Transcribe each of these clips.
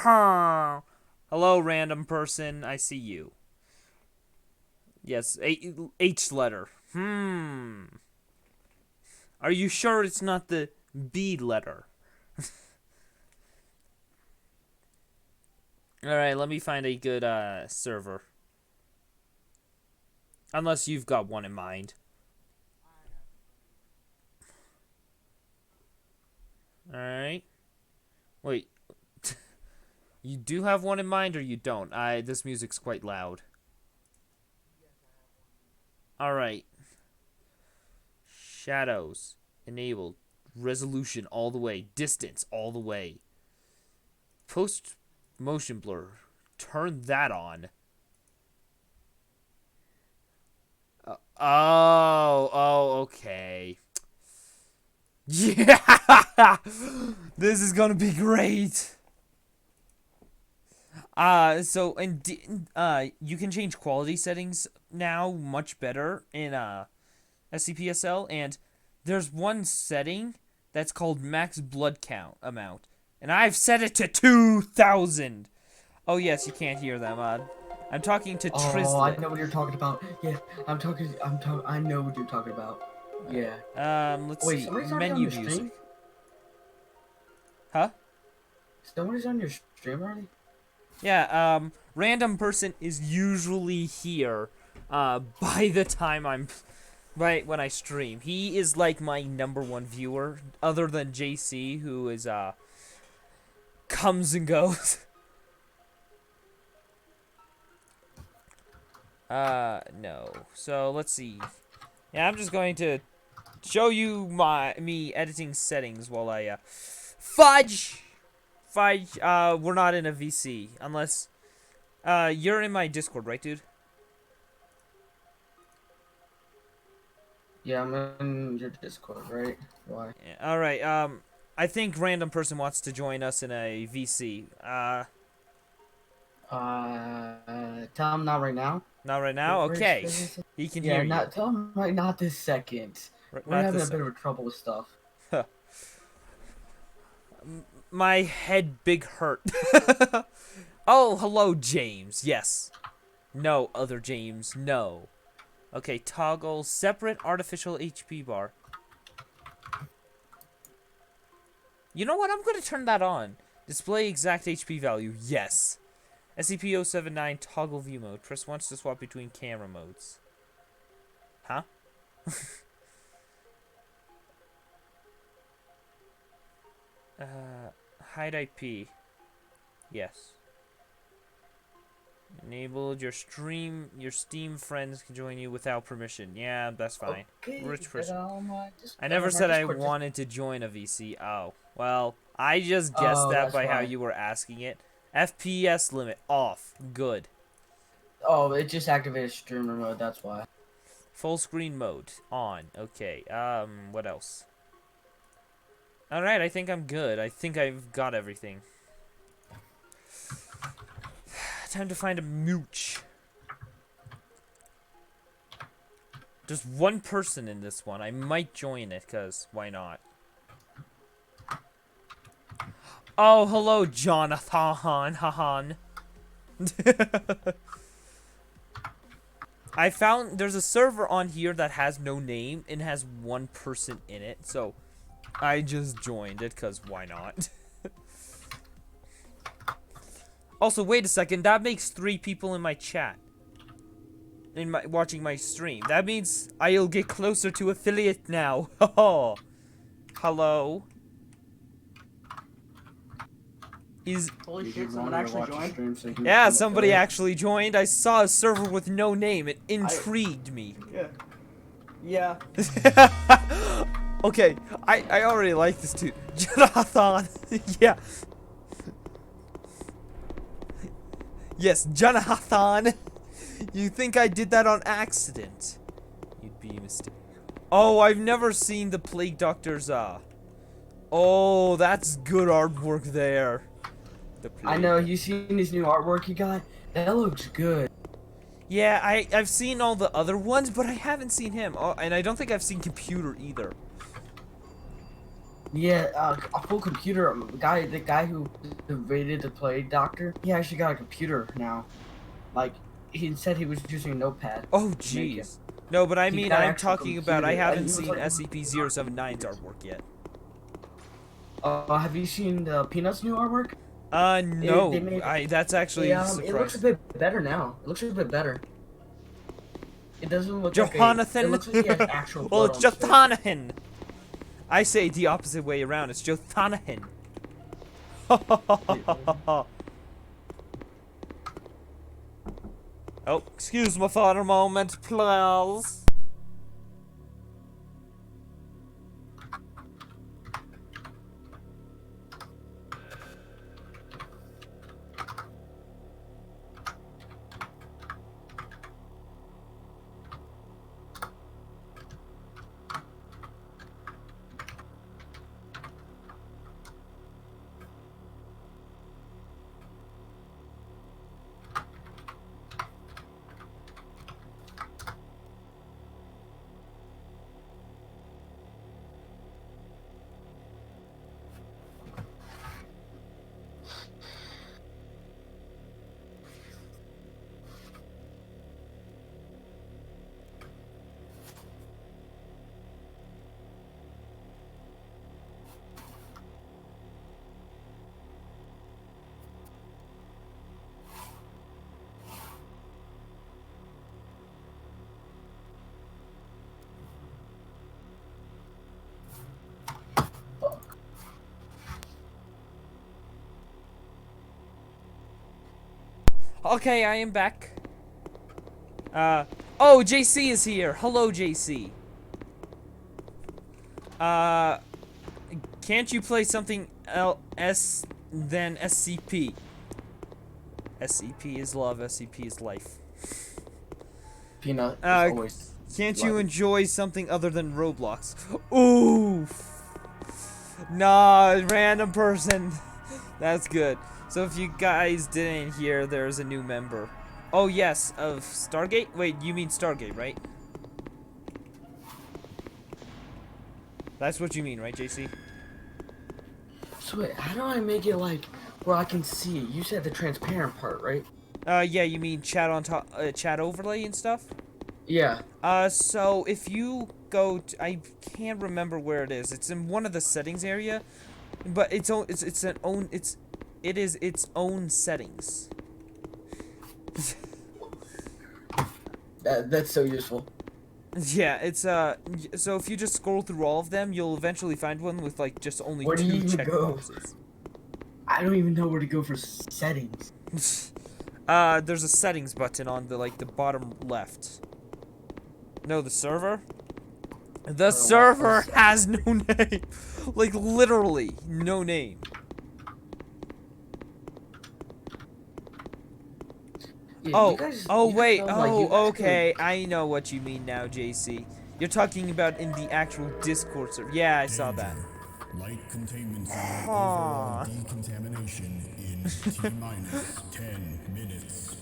Hello, random person. I see you. Yes, H letter. Are you sure it's not the B letter? Alright, let me find a good server. Unless you've got one in mind. Alright. Wait. You do have one in mind or you don't? This music's quite loud. Alright. Shadows. Enabled. Resolution all the way. Distance all the way. Post motion blur. Turn that on. Okay. Yeah! This is gonna be great! You can change quality settings now much better in, SCPSL, and there's one setting that's called max blood count amount, and I've set it to 2,000! Oh yes, you can't hear them, I'm talking to Trislet. Oh, I know what you're talking about. Yeah, I know what you're talking about. Yeah. Let's Wait, see. somebody's already on Menu your music. stream? Huh? Somebody's on your stream already? Yeah, random person is usually here, by the time right when I stream. He is like my #1 viewer, other than JC, who is, comes and goes. No. So, let's see. Yeah, I'm just going to show you me editing settings while I, fudge! Fudge, we're not in a VC, unless, you're in my Discord, right, dude? Yeah, I'm in your Discord, right? Why? Yeah, alright, I think random person wants to join us in a VC. Tell him not right now. Not right now? Okay. He can hear you. Tell him right not this second. We're Not having this a bit of trouble with stuff. My head big hurt. Oh, hello, James. Yes. No, other James. No. Okay, toggle separate artificial HP bar. You know what? I'm going to turn that on. Display exact HP value. Yes. SCP-079 toggle view mode. Press once to swap between camera modes. Huh? Hide IP. Yes. Enabled your Steam friends can join you without permission. Yeah, that's fine. Okay, Rich person. I never said I wanted to join a VC. Oh. Well, I just guessed that by how you were asking it. FPS limit off. Good. Oh, it just activated streamer mode, that's why. Full screen mode on. Okay. What else? Alright, I think I'm good. I think I've got everything. Time to find a mooch. There's one person in this one. I might join it, because why not? Oh, hello, Jonathan. Hahan. I found there's a server on here that has no name and has one person in it, so I just joined it, because why not? Also, wait a second. That makes 3 people in my chat. Watching my stream. That means I'll get closer to affiliate now. Oh. Hello. Holy shit, someone actually joined? Yeah, somebody actually joined. I saw a server with no name. It intrigued me. Yeah. Okay, I already like this dude. Jonathan. Yeah. Yes, Jonathan. You think I did that on accident? You'd be mistaken. Oh, I've never seen the Plague Doctor's, Oh, that's good artwork there. I know, you seen his new artwork he got? That looks good. Yeah, I've seen all the other ones, but I haven't seen him. Oh, and I don't think I've seen Computer either. Yeah, a full computer. The guy who invaded to play Doctor, he actually got a computer now. Like, he said he was using a notepad Oh, to make it. jeez. No, but I He mean, got an I'm actual talking about, I computer, and haven't he was seen like, SCP-079's artwork yet. Have you seen the Peanuts' new artwork? They No. made That's actually it looks a surprising. bit better now. It looks a bit better. It doesn't look like a. It Jonathan? looks like he has actual Well, blood it's on his face. Jonathan! I say the opposite way around. It's Jonathan. Oh, excuse me for a moment, please. Okay, I am back. Oh, JC is here. Hello, JC. Can't you play something else than SCP? SCP is love, SCP is life. Peanut is Uh, always. Can't you life. enjoy something other than Roblox? Oof. Nah, random person. That's good. So if you guys didn't hear, there's a new member. Oh yes, of Stargate? Wait, you mean Stargate, right? That's what you mean, right, JC? So wait, how do I make it like where I can see? You said the transparent part, right? Yeah, you mean chat on top, chat overlay and stuff? Yeah. So if you go to, I can't remember where it is. It's in one of the settings area, but it is its own settings. That's so useful. Yeah, it's so if you just scroll through all of them, you'll eventually find one with like just only Where do you 2 even go? checkboxes. I don't even know where to go for settings. There's a settings button on the bottom left. No, the server? The server has no name. Like literally no name. Yeah, Oh, you guys, oh you guys wait, know, like, you guys okay, I know what you mean now, JC. You're talking about in the actual Discord server. Yeah, I saw that. Light containment zone Aw. overall decontamination in T-minus 10 minutes.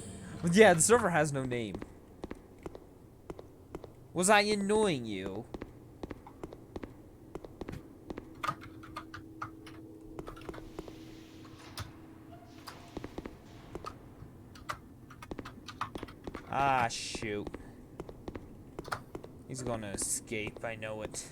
Yeah, the server has no name. Was I annoying you? Ah, shoot. He's gonna escape, I know it.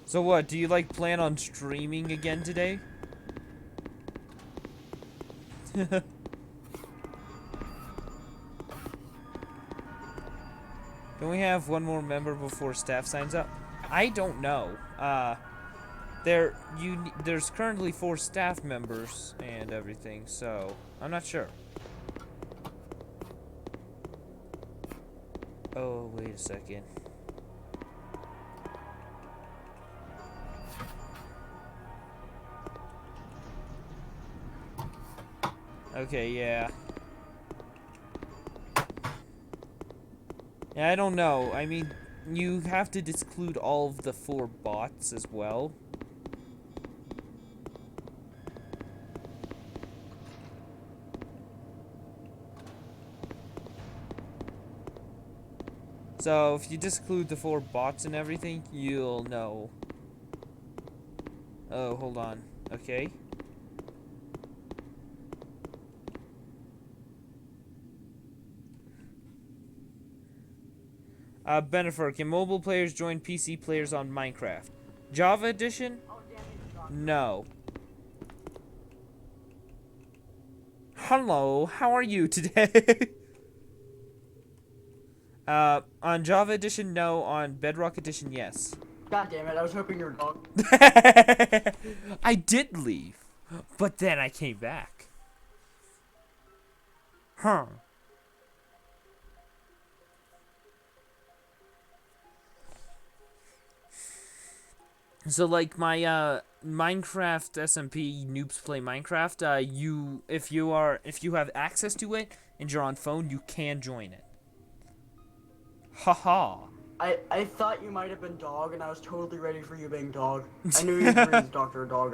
So what, do you plan on streaming again today? Can we have one more member before staff signs up? I don't know. There's currently 4 staff members and everything, so I'm not sure. Oh, wait a second. Okay, yeah. Yeah, I don't know. I mean, you have to exclude all of the 4 bots as well. So if you disclude the 4 bots and everything, you'll know. Oh, hold on. Okay. Benifer, can mobile players join PC players on Minecraft? Java edition? No. Hello, how are you today? On Java edition, no. On Bedrock edition, yes. God damn it, I was hoping you were gone. I did leave, but then I came back. Huh. So like my Minecraft SMP noobs play Minecraft, if you have access to it and you're on phone, you can join it. Haha. I thought you might have been dog, and I was totally ready for you being dog. I knew you were Dr. Dog.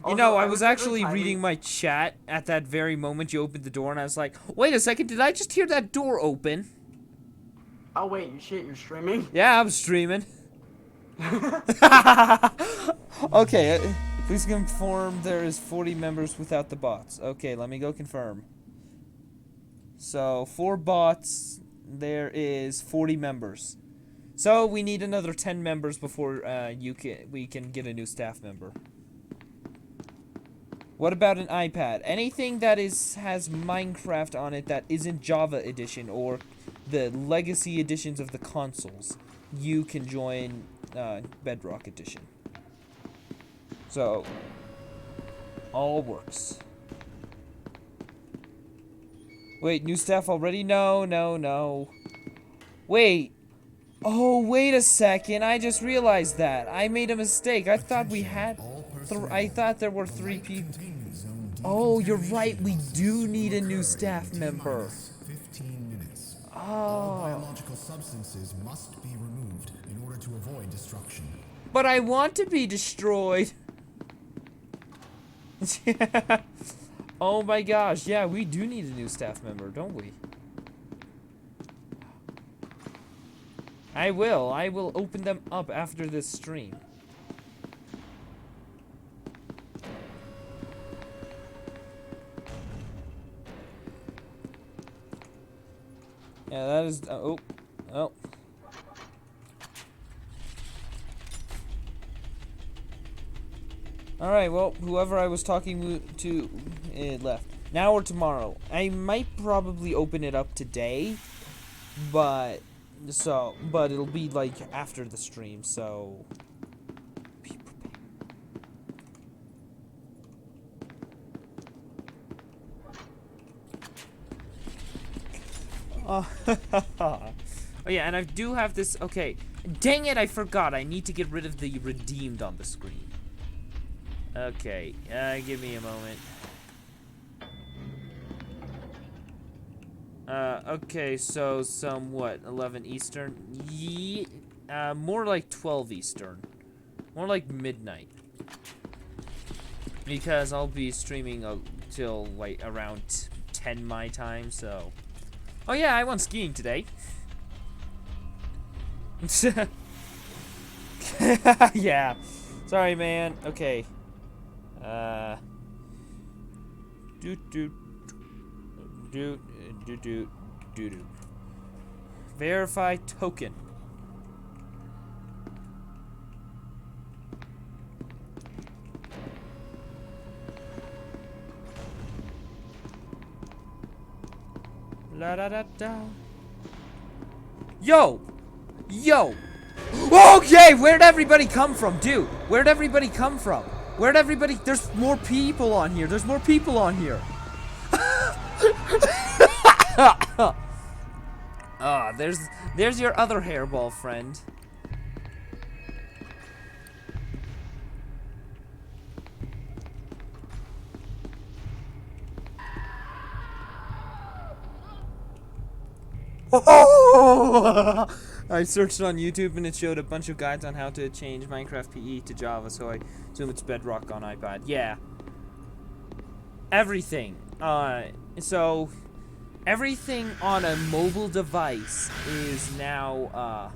You know, I was actually reading my chat at that very moment you opened the door, and I was like, wait a second, did I just hear that door open? Oh wait, you're streaming? Yeah, I'm streaming. Okay, please confirm there is 40 members without the bots. Okay, let me go confirm. So, 4 bots, there is 40 members. So, we need another 10 members before we can get a new staff member. What about an iPad? Anything that has Minecraft on it that isn't Java edition or the legacy editions of the consoles, you can join Bedrock edition. So, all works. Wait, new staff already? No. Wait. Oh, wait a second. I just realized that. I made a mistake. I thought we had... I thought there were 3 people. Oh, you're right. We do need a new staff member. 15 minutes. Oh. All biological substances must be removed in order to avoid destruction. But I want to be destroyed. Oh my gosh. Yeah, we do need a new staff member, don't we? I will open them up after this stream. Yeah, that is... oh. Alright, well, whoever I was talking to left. Now or tomorrow. I might probably open it up today, but it'll be like after the stream, so be prepared. Oh yeah, and I do have this. Okay, dang it, I forgot. I need to get rid of the redeemed on the screen. Okay, give me a moment. Okay, so what? 11 Eastern? More like 12 Eastern. More like midnight. Because I'll be streaming till like around 10 my time, so. Oh yeah, I went skiing today. Yeah. Sorry, man. Okay. Verify token. La da da da. Yo! Okay, where'd everybody come from, dude? Where'd everybody come from? There's more people on here. There's more people on here. There's your other hairball friend. I searched on YouTube and it showed a bunch of guides on how to change Minecraft PE to Java, so I assume it's Bedrock on iPad. Yeah. Everything. So everything on a mobile device is now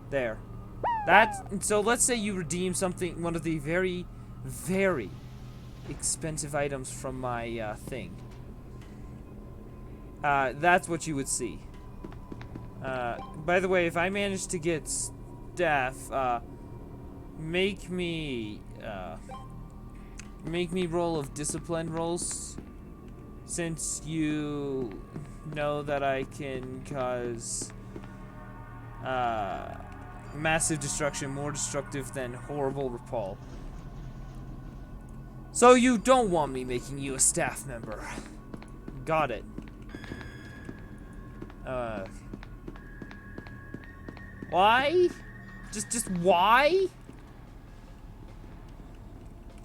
there. So let's say you redeem something, one of the very, very expensive items from my thing. That's what you would see. By the way, if I manage to get staff, make me roll of discipline rolls, since you know that I can cause massive destruction, more destructive than horrible repul. So you don't want me making you a staff member. Got it. Why? Just why?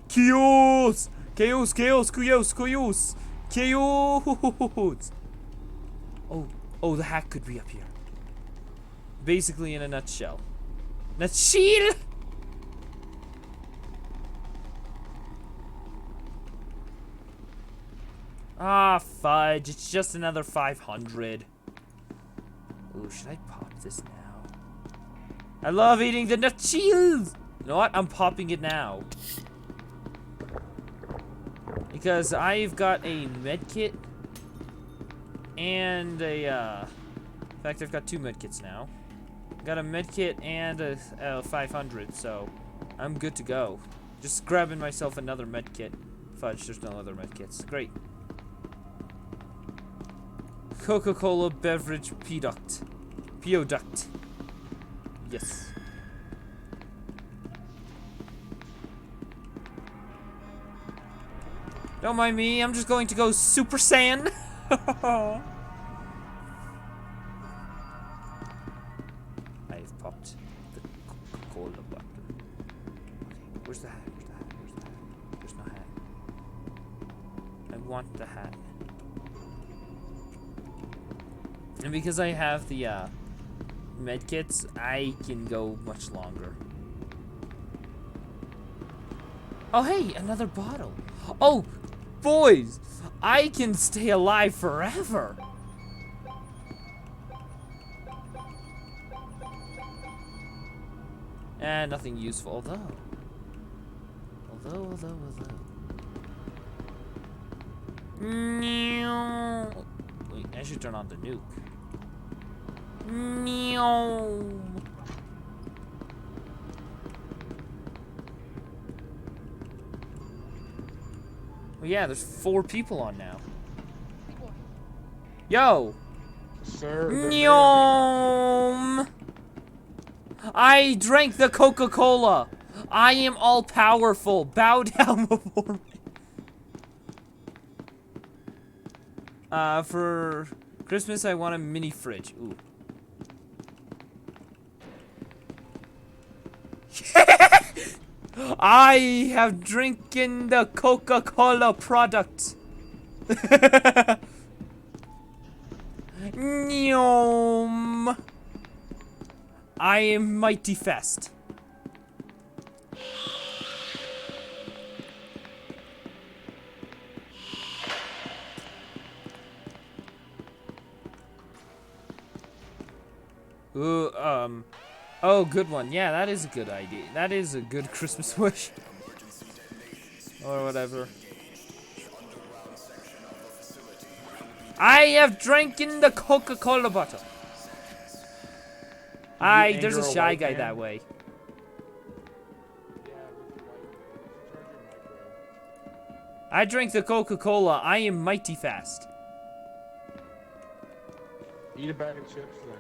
Chaos! Chaos, chaos, chaos, chaos! Chaos! Oh, the hack could be up here. Basically, in a nutshell. Nutshell! Ah, fudge. It's just another 500. Ooh, should I pop this now? I love eating the nutshell! You know what? I'm popping it now. Because I've got a medkit and a, in fact, I've got 2 medkits now. Got a medkit and a 500, so I'm good to go. Just grabbing myself another medkit. Fudge, there's no other medkits. Great. Coca-Cola beverage P-duct. P-O-duct. Yes. Don't mind me, I'm just going to go Super Saiyan. I've popped the Coca-Cola button. Okay, where's the hat? Where's the hat? Where's the hat? There's no hat. I want the hat. And because I have the medkits, I can go much longer. Oh hey, another bottle. Oh, boys, I can stay alive forever. And nothing useful, although. Wait, I should turn on the nuke. Well, yeah, there's 4 people on now. Yo! Sir, Nyom! I drank the Coca-Cola! I am all powerful! Bow down before me! For Christmas, I want a mini fridge. Ooh. I have drinking the Coca-Cola product. Nyom. I am mighty fast. Ooh, oh, good one. Yeah, that is a good idea. That is a good Christmas wish. Or whatever. I have drinking the Coca-Cola bottle. There's a shy guy that way. I drink the Coca-Cola. I am mighty fast. Eat a bag of chips then.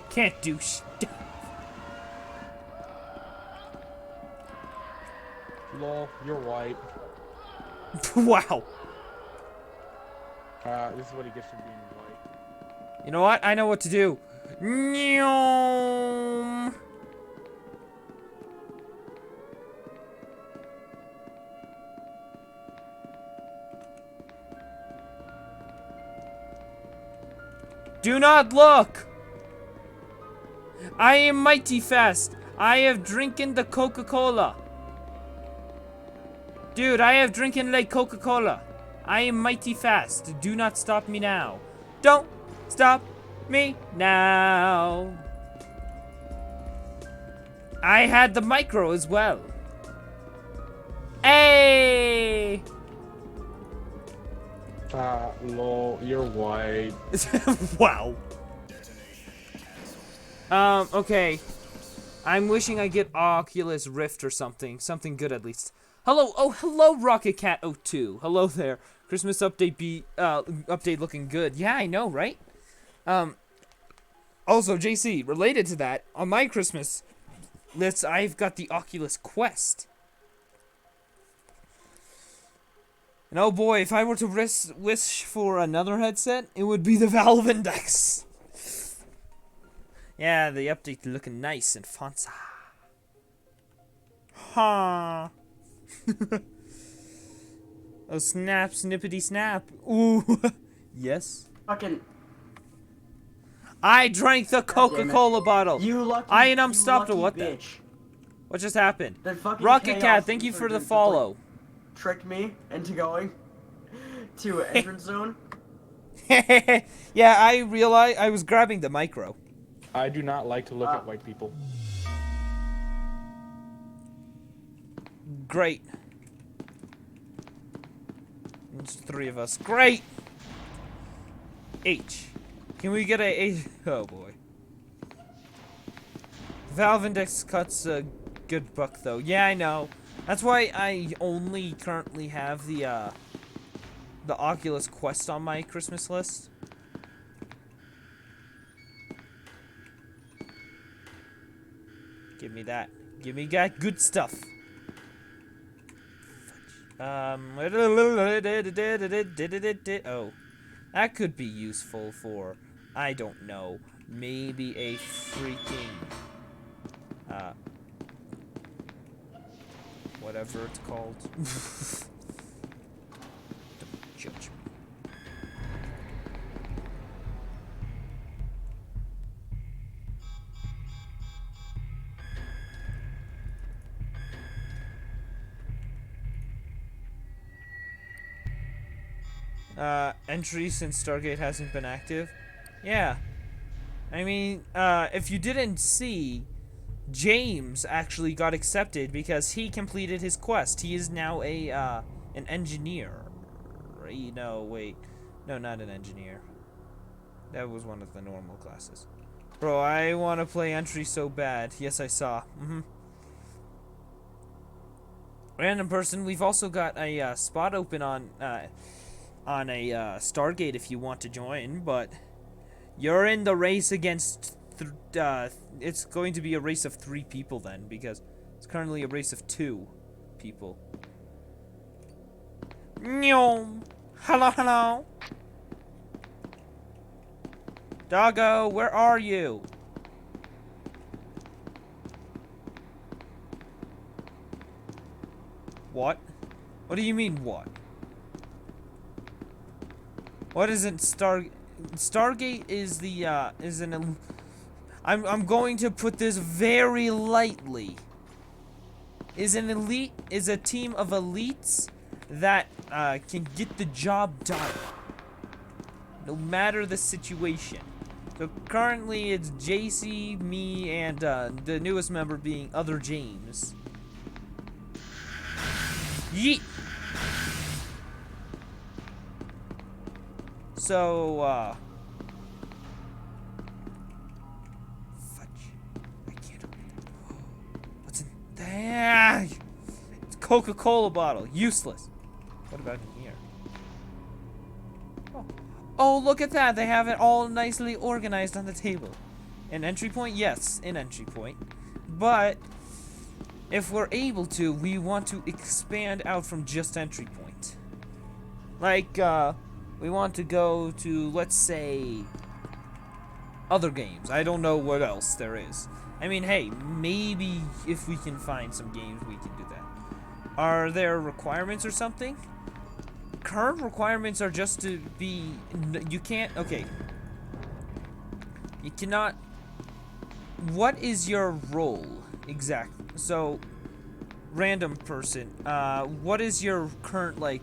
Can't do stuff. Lol, you're white. Wow. This is what he gets for being white. You know what? I know what to do. Nyom. Do not look! I am mighty fast. I have drinking the Coca-Cola. Dude, I have drinking like Coca-Cola. I am mighty fast. Do not stop me now. Don't stop me now. I had the micro as well. Hey! Lol, you're white. Wow. Okay. I'm wishing I get Oculus Rift or something. Something good at least. Hello, oh, hello, Rocket Cat 02. Hello there. Christmas update update looking good. Yeah, I know, right? Also, JC, related to that, on my Christmas list, I've got the Oculus Quest. And oh boy, if I were to wish for another headset, it would be the Valve Index. Yeah, the update looking nice and fancy. Ha! Oh, snap, snippity snap. Ooh. Yes. Fucking. I drank the God damn it. Coca-Cola bottle. You lucky. I am you stopped. lucky What the? bitch. What just happened? That fucking Rocket chaos Cat, thank you for the insurgent follow. Tricked me into going to an entrance zone. Yeah, I realized I was grabbing the micro. I do not like to look at white people. Great. There's 3 of us. Great! H. Can we get a... Oh, boy. Valve Index cuts a good buck, though. Yeah, I know. That's why I only currently have the Oculus Quest on my Christmas list. Give me that. Give me that good stuff. Oh. That could be useful for, I don't know, maybe a freaking, whatever it's called. Don't judge me. Entry since Stargate hasn't been active. Yeah. I mean, if you didn't see, James actually got accepted because he completed his quest. He is now an engineer. No, wait. No, not an engineer. That was one of the normal classes. Bro, I want to play Entry so bad. Yes, I saw. Random person, we've also got a spot open on a Stargate if you want to join, but you're in the race against it's going to be a race of 3 people then, because it's currently a race of 2 people. Nyom. Hello, hello. Doggo, where are you? What? What do you mean, what? What isn't Stargate is the, is an... I'm going to put this very lightly. Is a team of elites that, can get the job done. No matter the situation. So currently it's JC, me, and, the newest member being Other James. Yeet! So, fudge. I can't open that. What's in there? It's a Coca-Cola bottle. Useless. What about in here? Oh, look at that. They have it all nicely organized on the table. An entry point? Yes, an entry point. But if we're able to, we want to expand out from just entry point. Like, we want to go to, let's say, other games. I don't know what else there is. I mean, hey, maybe if we can find some games, we can do that. Are there requirements or something? Current requirements are just to be... You can't... Okay. You cannot... What is your role, exactly? So, random person, what is your current, like,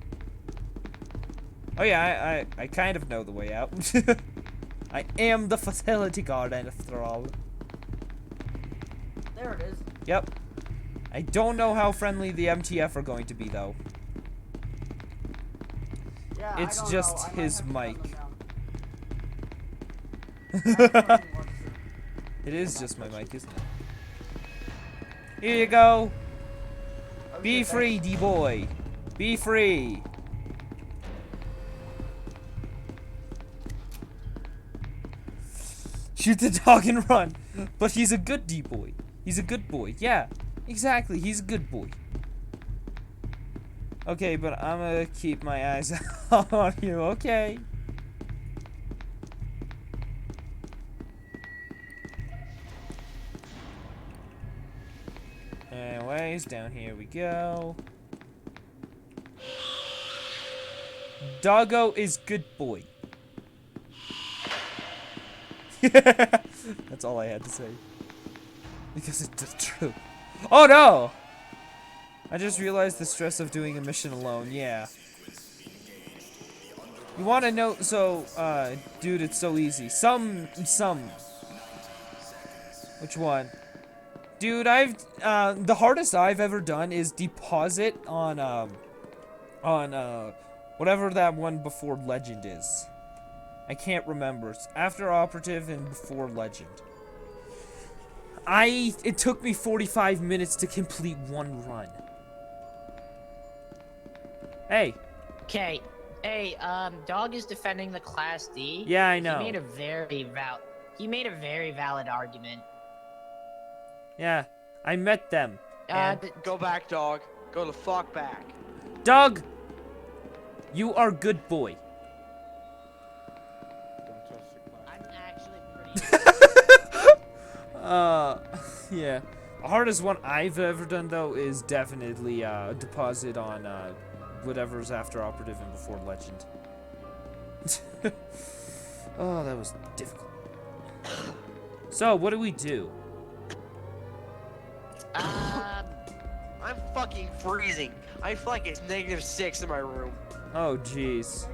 Oh yeah, I kind of know the way out. I am the facility guard after all. There it is. Yep. I don't know how friendly the MTF are going to be though. Yeah, It's I don't just know. I might his have to shut mic. them down. That's fucking works. It is just my mic, isn't it? Here you go. Oh, Be shit, free, D-boy. Be free. Shoot the dog and run. But he's a good D-boy. He's a good boy. Yeah, exactly. He's a good boy. Okay, but I'm gonna keep my eyes on you, okay? Anyways, down here we go. Doggo is good boy. That's all I had to say. Because it's true. Oh no! I just realized the stress of doing a mission alone, yeah. You wanna know, so, dude, it's so easy. Which one? Dude, the hardest I've ever done is deposit on whatever that one before legend is. I can't remember. It's after operative and before legend. It took me 45 minutes to complete one run. Hey. Okay. Hey, Dog is defending the Class D. Yeah, I know. He made a very valid argument. Yeah, I met them. Go back, dog. Go the fuck back. Doug! You are good boy. Don't touch the class. I'm actually pretty. Yeah. The hardest one I've ever done, though, is definitely, deposit on, whatever's after operative and before legend. Oh, that was difficult. So, what do we do? I'm fucking freezing. I feel like it's -6 in my room. Oh, jeez.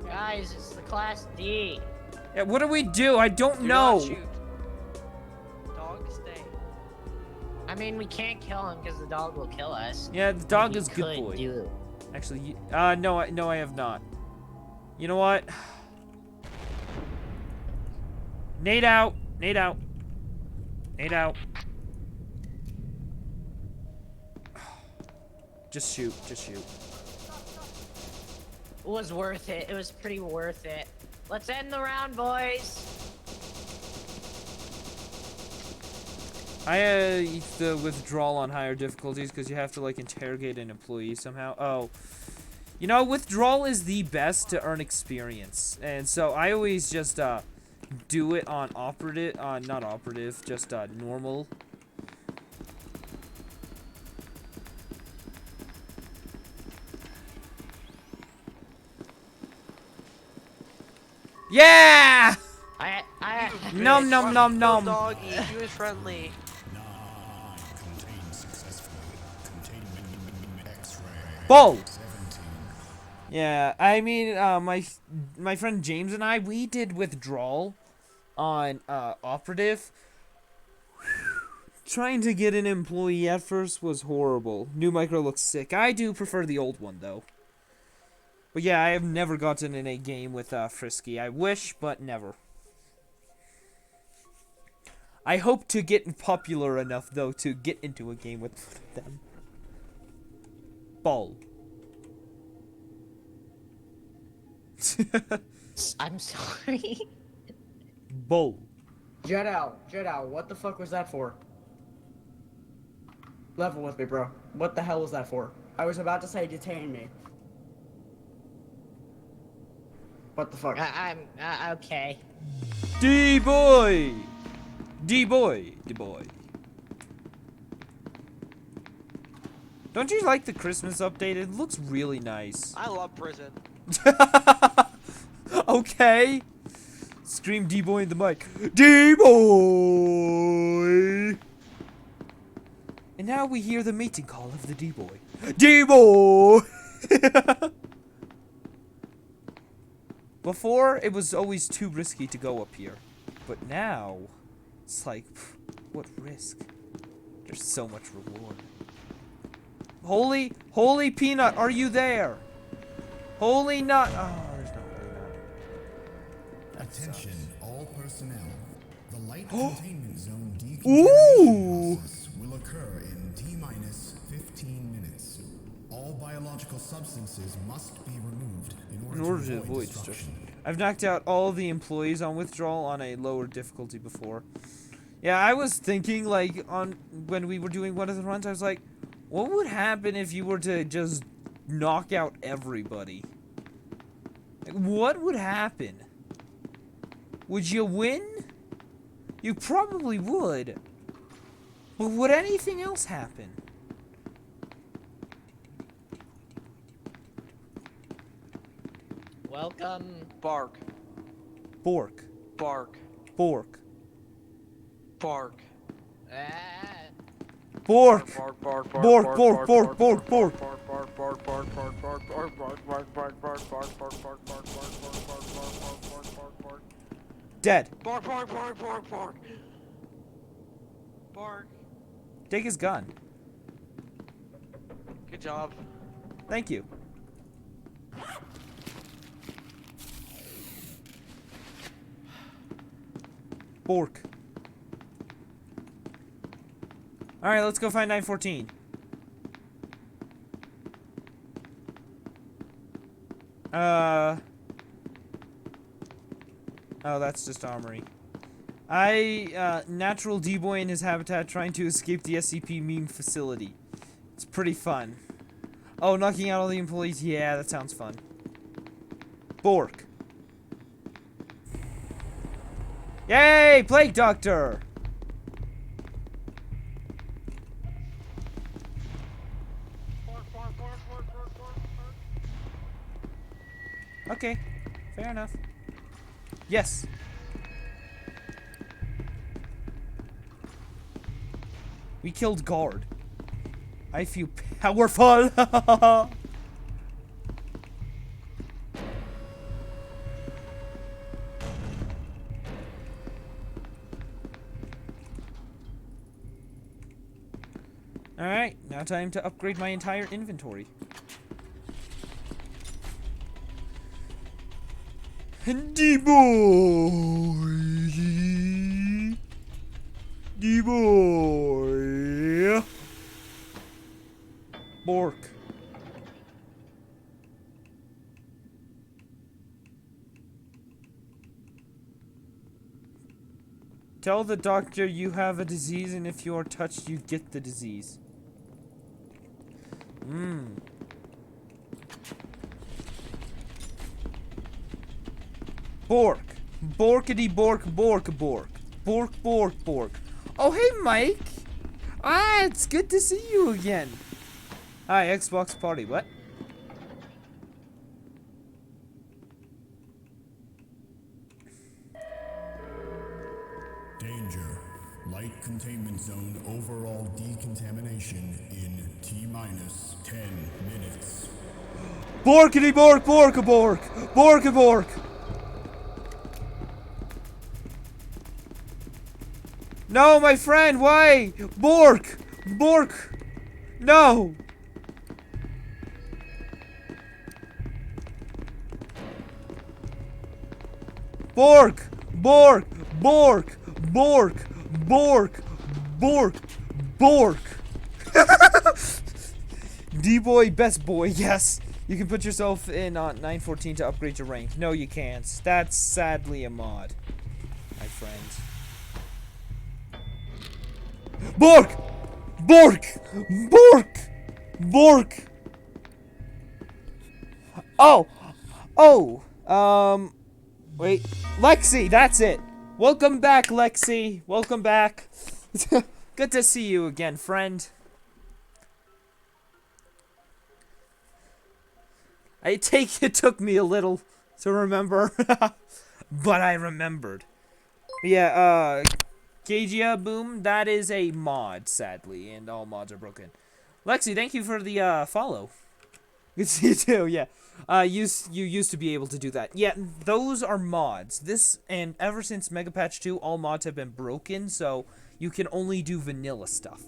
Guys, it's the Class D. Yeah, what do we do? I don't Do know. not shoot. Dog, stay. I mean, we can't kill him because the dog will kill us. Yeah, the dog You is good could boy. do- Actually, no, I have not. You know what? Nade out. Nade out. Nade out. Just shoot. Just shoot. It was worth it. It was pretty worth it. Let's end the round, boys. I the withdrawal on higher difficulties because you have to like interrogate an employee somehow. Oh, you know, withdrawal is the best to earn experience, and so I always just do it on operative, not operative, just normal. Yeah! Nom nom nom nom. Doggy, he was friendly. Contained successfully. Containment X-ray. Bull! 17. Yeah, I mean, my friend James and we did withdrawal on, operative. Trying to get an employee at first was horrible. New micro looks sick. I do prefer the old one, though. But yeah, I have never gotten in a game with, Frisky. I wish, but never. I hope to get popular enough, though, to get into a game with them. Ball. I'm sorry. Bull. Jedow, what the fuck was that for? Level with me, bro. What the hell was that for? I was about to say detain me. What the fuck? I'm okay. D-boy! D-boy! D-boy. Don't you like the Christmas update? It looks really nice. I love prison. Okay. Scream D-boy in the mic. D-boy! And now we hear the mating call of the D-boy. D-boy! Before, it was always too risky to go up here. But now, it's like, what risk? There's so much reward. Holy peanut, are you there? Holy nut. Oh, there's no holy nut. Attention, all personnel. The light containment zone Ooh! decontamination process will occur in T-minus 15 minutes. All biological substances must be removed in order to avoid destruction. I've knocked out all the employees on withdrawal on a lower difficulty before. Yeah, I was thinking, like, when we were doing one of the runs, I was like, what would happen if you were to just knock out everybody? Like, what would happen? Would you win? You probably would. But would anything else happen? Welcome. Bark. Bork. Bark. Bork. Bark. Ah. Bork! Bark, bark, Bork, bork, bork, bork, bork. Dead. Bark, bark, bark, bark, bark. Bark. Take his gun. Good job. Thank you. Bork. Alright, let's go find 914. Oh, that's just armory. Natural D-Boy in his habitat trying to escape the SCP meme facility. It's pretty fun. Oh, knocking out all the employees? Yeah, that sounds fun. Bork. Yay! Plague Doctor! Okay, fair enough. Yes. We killed guard. I feel powerful. Alright, now time to upgrade my entire inventory. D-Boy! D-Boy! Bork. Tell the doctor you have a disease, and if you are touched, you get the disease. Bork. Borkity bork bork bork. Bork bork bork. Oh, hey, Mike. Ah, it's good to see you again. Hi, Xbox party. What? Danger. Light containment zone overall decontamination in T-minus 10 minutes. Borkity bork bork bork. Bork bork. No, my friend, why? Bork! Bork! No! Bork! Bork! Bork! Bork! Bork! Bork! Bork! D-Boy, best boy, yes. You can put yourself in on 914 to upgrade your rank. No, you can't. That's sadly a mod, my friend. Bork! Bork! Bork! Bork! Oh! Oh! Wait. Lexi, that's it! Welcome back, Lexi! Welcome back. Good to see you again, friend. It took me a little to remember. But I remembered. Yeah, Gagia Boom, that is a mod, sadly, and all mods are broken. Lexi, thank you for the follow. You do, yeah. You used to be able to do that. Yeah, those are mods. This, and ever since Mega Patch 2, all mods have been broken, so you can only do vanilla stuff.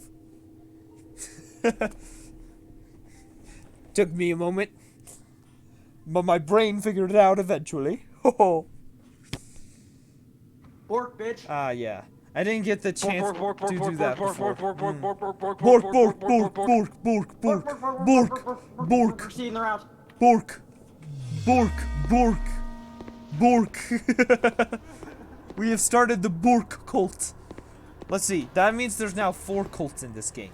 Took me a moment, but my brain figured it out eventually. Ho Bork, bitch. yeah. I didn't get the chance Bork, to do that before. bork, bork, bork, bork, bork, Bork, bork, bork, bork, bork, bork, bork, bork, bork, Proceeding the route. bork, bork, bork, bork. We have started the Bork cult. Let's see. That means there's now 4 cults in this game.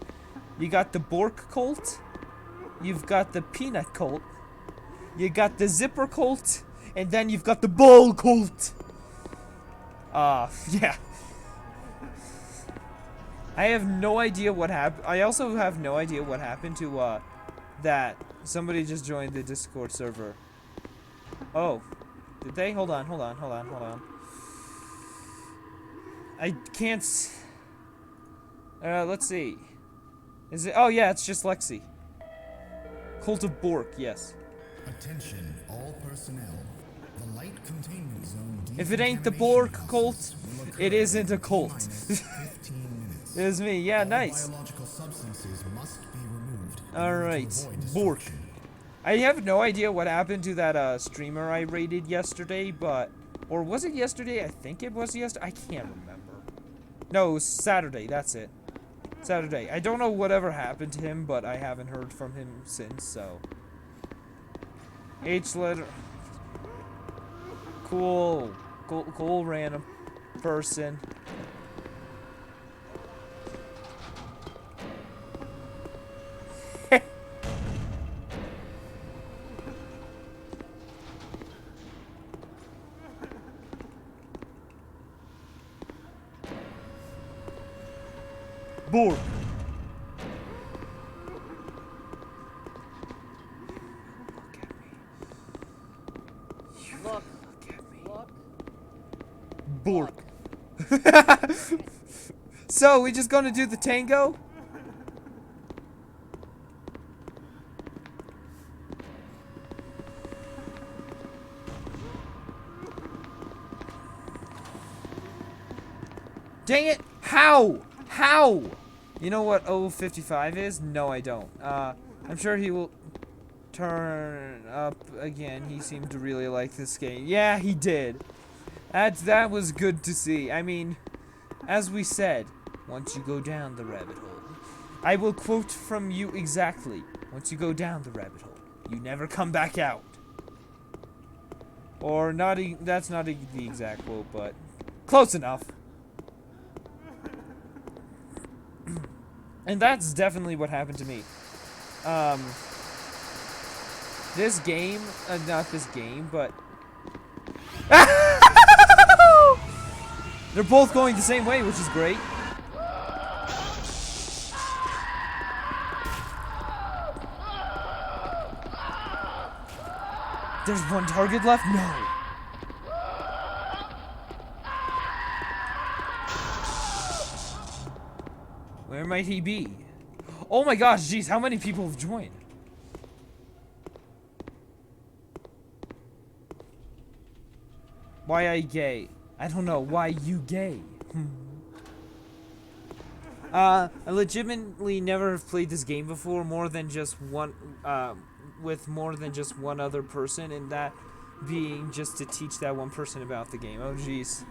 You got the Bork cult. You've got the Peanut cult. You got the Zipper cult. And then you've got the Ball cult. Yeah. I have no idea what happened. I also have no idea what happened to, that somebody just joined the Discord server. Oh. Did they? Hold on. I can't let's see. Is it? Oh, yeah, it's just Lexi. Cult of Bork, yes. Attention, all personnel. The light containment zone. If it ain't the Bork cult, it isn't a cult. It is me. Yeah, nice. Biological substances must be removed. Alright, Bork. I have no idea what happened to that streamer I raided yesterday, but... Or was it yesterday? I think it was yesterday. I can't remember. No, it was Saturday. That's it. Saturday. I don't know whatever happened to him, but I haven't heard from him since, so... H letter... Cool random person. Bork. Look. Bork. So, we just gonna do the tango? Dang it! How? How? You know what 055 is? No, I don't. I'm sure he will turn up again. He seemed to really like this game. Yeah, he did. That was good to see. I mean, as we said, once you go down the rabbit hole, I will quote from you exactly. Once you go down the rabbit hole, you never come back out. Or not, that's not the exact quote, but close enough. And that's definitely what happened to me. This game, not this game, but... They're both going the same way, which is great. There's one target left? No. Where might he be? Oh my gosh, jeez, how many people have joined? Why I gay? I don't know. Why you gay? I legitimately never have played this game before more than just one, with more than just one other person, and that being just to teach that one person about the game. Oh jeez.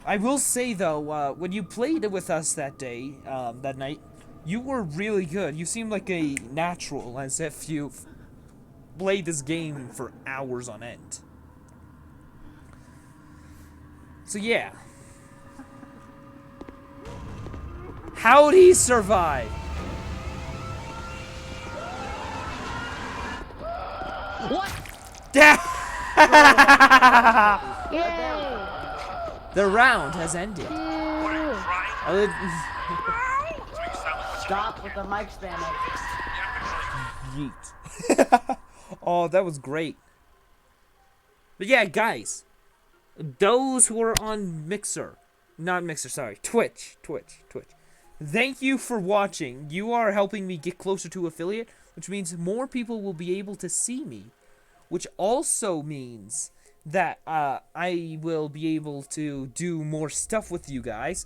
I will say though, when you played with us that day, that night, you were really good. You seemed like a natural, as if you played this game for hours on end. So yeah. How'd he survive? What? Yay! The round has ended. Stop with the mic spamming. Yeet. Oh, that was great. But yeah, guys. Those who are on Twitch. Thank you for watching. You are helping me get closer to affiliate. which means more people will be able to see me, which also means that I will be able to do more stuff with you guys.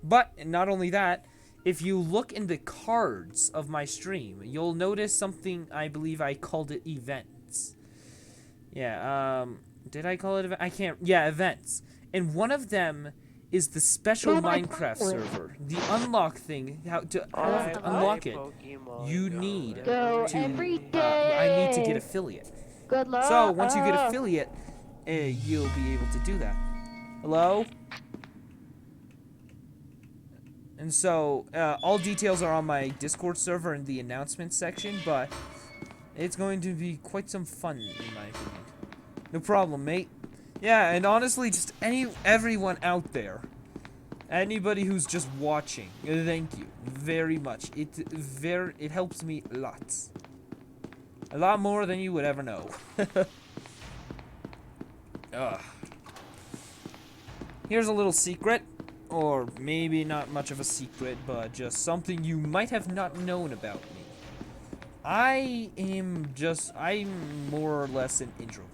But not only that, if you look in the cards of my stream, you'll notice something. I believe I called it events. Yeah, did I call it event? I can't. Yeah, events. And one of them is the special Minecraft server. The unlock thing, how to unlock it, you need Go to, every I need to get day. affiliate. Good luck. So, once you get affiliate, you'll be able to do that. Hello? And so, all details are on my Discord server in the announcements section, but it's going to be quite some fun, in my opinion. No problem, mate. Yeah, and honestly, just everyone out there, anybody who's just watching, thank you very much. It helps me lots. A lot more than you would ever know. Here's a little secret, or maybe not much of a secret, but just something you might have not known about me. I'm more or less an introvert.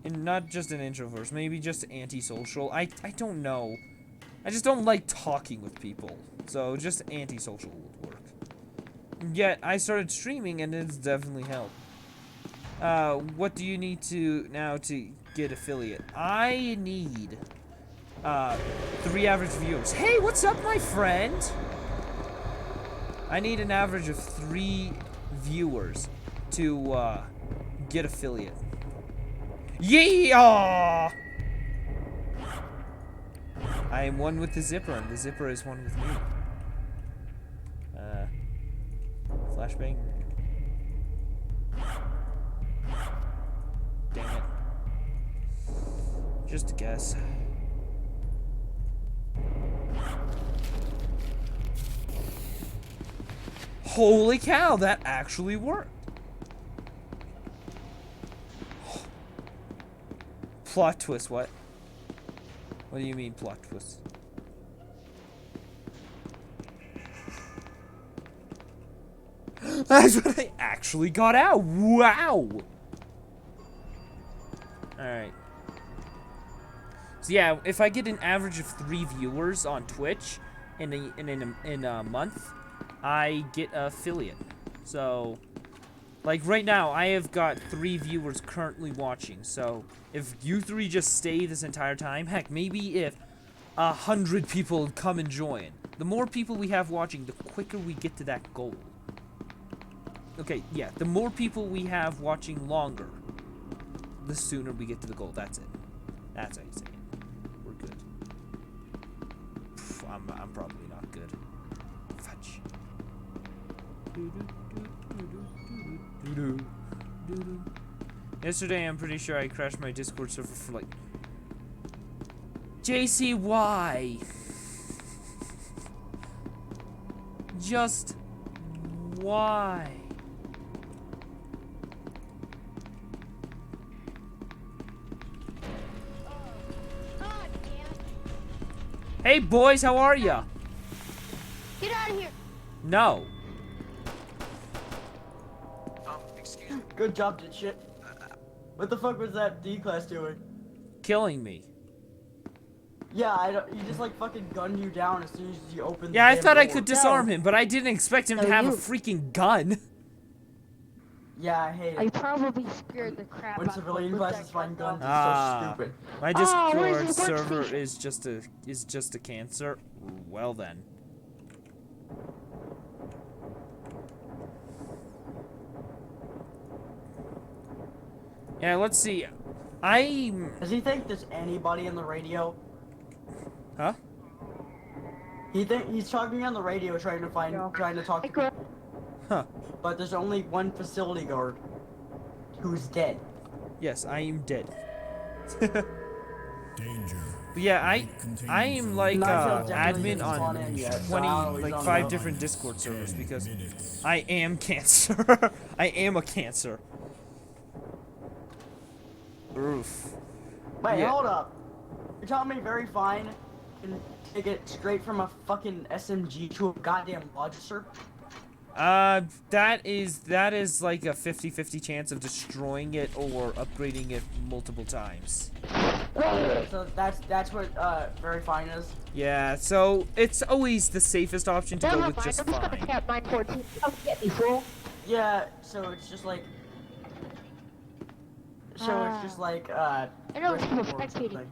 And not just an introvert, maybe just antisocial. I don't know. I just don't like talking with people. So just antisocial would work. Yet I started streaming and it's definitely helped. What do you need to now to get affiliate? I need 3 average viewers. Hey, what's up, my friend? I need an average of 3 viewers to get affiliate. Yeah! I am one with the zipper, and the zipper is one with me. Flashbang. Dang it. Just a guess. Holy cow, that actually worked. Plot twist, what? What do you mean, plot twist? That's what I actually got out! Wow! Alright. So yeah, if I get an average of 3 viewers on Twitch in a month, I get an affiliate. So, like right now, I have got 3 viewers currently watching. So, if you 3 just stay this entire time, heck, maybe if 100 people come and join, the more people we have watching, the quicker we get to that goal. Okay, yeah, the more people we have watching longer, the sooner we get to the goal. That's it. That's how you say it. We're good. Pff, I'm probably not good. Fudge. Yesterday, I'm pretty sure I crashed my Discord server for like... JC, why? Just... why? Hey boys, how are ya? Get out of here. No. Excuse me. Good job, dipshit. What the fuck was that D class doing? Killing me. Yeah, I don't. He just like fucking gunned you down as soon as you opened. Yeah, I the thought I door. could disarm him, but I didn't expect him to No, have a you. freaking gun. Yeah, I hate I it. probably scared the crap When out of civilian me. classes find guns, Ah. it's so stupid. My Oh, where's Discord the server workstation? is just a cancer. Well then. Yeah, let's see. Does he think there's anybody on the radio? Huh? He's talking on the radio trying to talk to people, Huh. but there's only one facility guard who's dead. Yes, I am dead. Danger. But yeah, I am like Not so definitely admin doesn't spawn on in yet, so 20 I always like don't 5 know. different Discord servers because I am cancer. I am a cancer. Oof. Wait, Yeah. hold up. You're telling me very fine can take it straight from a fucking SMG to a goddamn Logister? That is like a 50-50 chance of destroying it or upgrading it multiple times. So that's what very fine is. Yeah, so it's always the safest option to go Never with mind, just I'm just gonna fine. cap 914. Come get me, fool. Yeah, so it's just like. So it's just like I know it's Risk people War or spectating. something.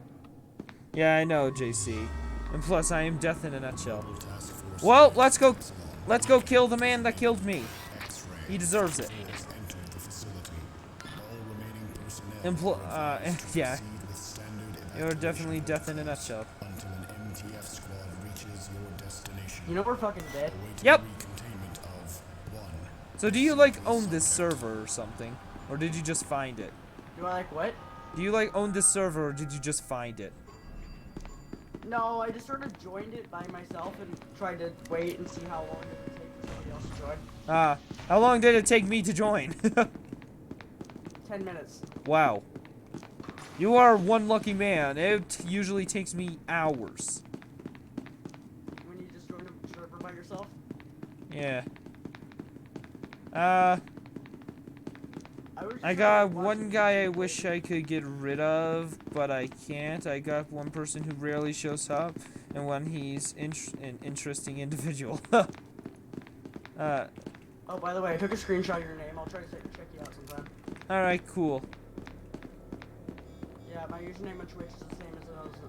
Yeah, I know, JC. And plus, I am death in a nutshell. Well, let's go kill the man that killed me. He deserves it. Yeah. You're definitely death in a nutshell. You know we're fucking dead. Yep. So do you like own this server or something? Or did you just find it? Do I like what? Do you like own this server or did you just find it? No, I just sort of joined it by myself and tried to wait and see how long it would take for somebody else to join. How long did it take me to join? 10 minutes. Wow. You are one lucky man. It usually takes me hours. When you just join a server by yourself. Yeah. I was just I got watching one guy I wish I could get rid of, but I can't. I got one person who rarely shows up, and one he's an interesting individual. Oh, by the way, I took a screenshot of your name. I'll try to check you out sometime. Alright, cool. Yeah, my username on Twitch is the same as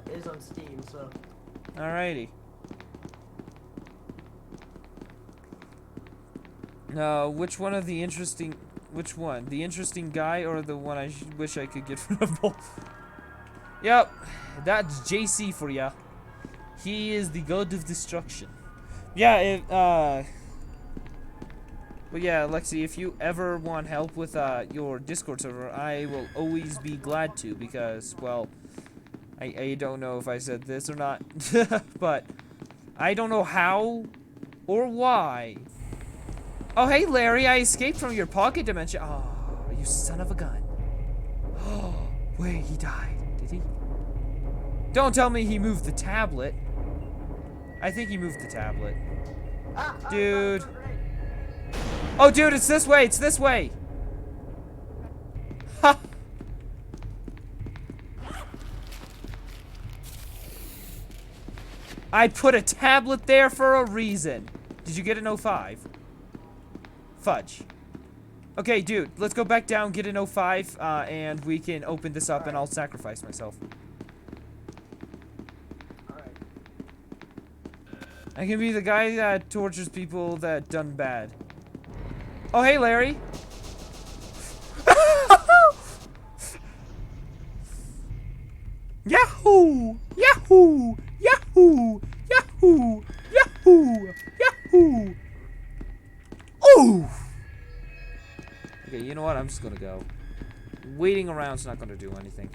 it is on Steam, so. Alrighty. Which one of the interesting... Which one? The interesting guy or the one I wish I could get rid of both? Yep. That's JC for ya. He is the god of destruction. Yeah, but yeah, Lexi, if you ever want help with your Discord server, I will always be glad to because, well, I don't know if I said this or not, but I don't know how or why. Oh, hey, Larry, I escaped from your pocket dimension. Oh, you son of a gun. Oh, wait, he died. Did he? Don't tell me he moved the tablet. I think he moved the tablet. Dude. Oh, dude, it's this way. It's this way. Ha. I put a tablet there for a reason. Did you get an 05? Fudge. Okay, dude, let's go back down, get an 05, and we can open this up, and I'll sacrifice myself. Alright. I can be the guy that tortures people that done bad. Oh, hey, Larry. Yahoo! Yahoo! Yahoo! Yahoo! Yahoo! Yahoo! Ooh! Okay, you know what? I'm just gonna go. Waiting around's not gonna do anything.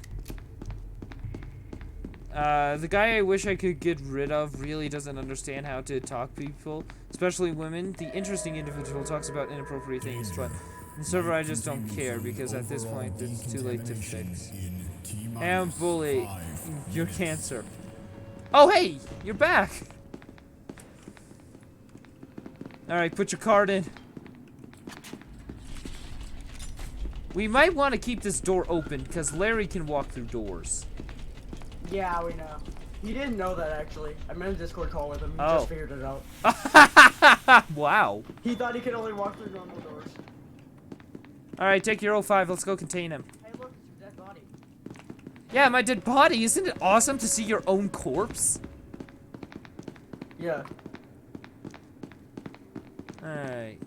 The guy I wish I could get rid of really doesn't understand how to talk to people, especially women. The interesting individual talks about inappropriate things, but in the server I just don't care because at this point it's too late to fix. And bully, you're cancer. Oh hey, you're back! Alright, put your card in. We might want to keep this door open because Larry can walk through doors. Yeah, we know. He didn't know that actually. I'm in a Discord call with him. He Oh. just figured it out. Wow. He thought he could only walk through normal doors. Alright, take your 05. Let's go contain him. Hey, look, it's your dead body. Yeah, my dead body. Isn't it awesome to see your own corpse? Yeah. Alright.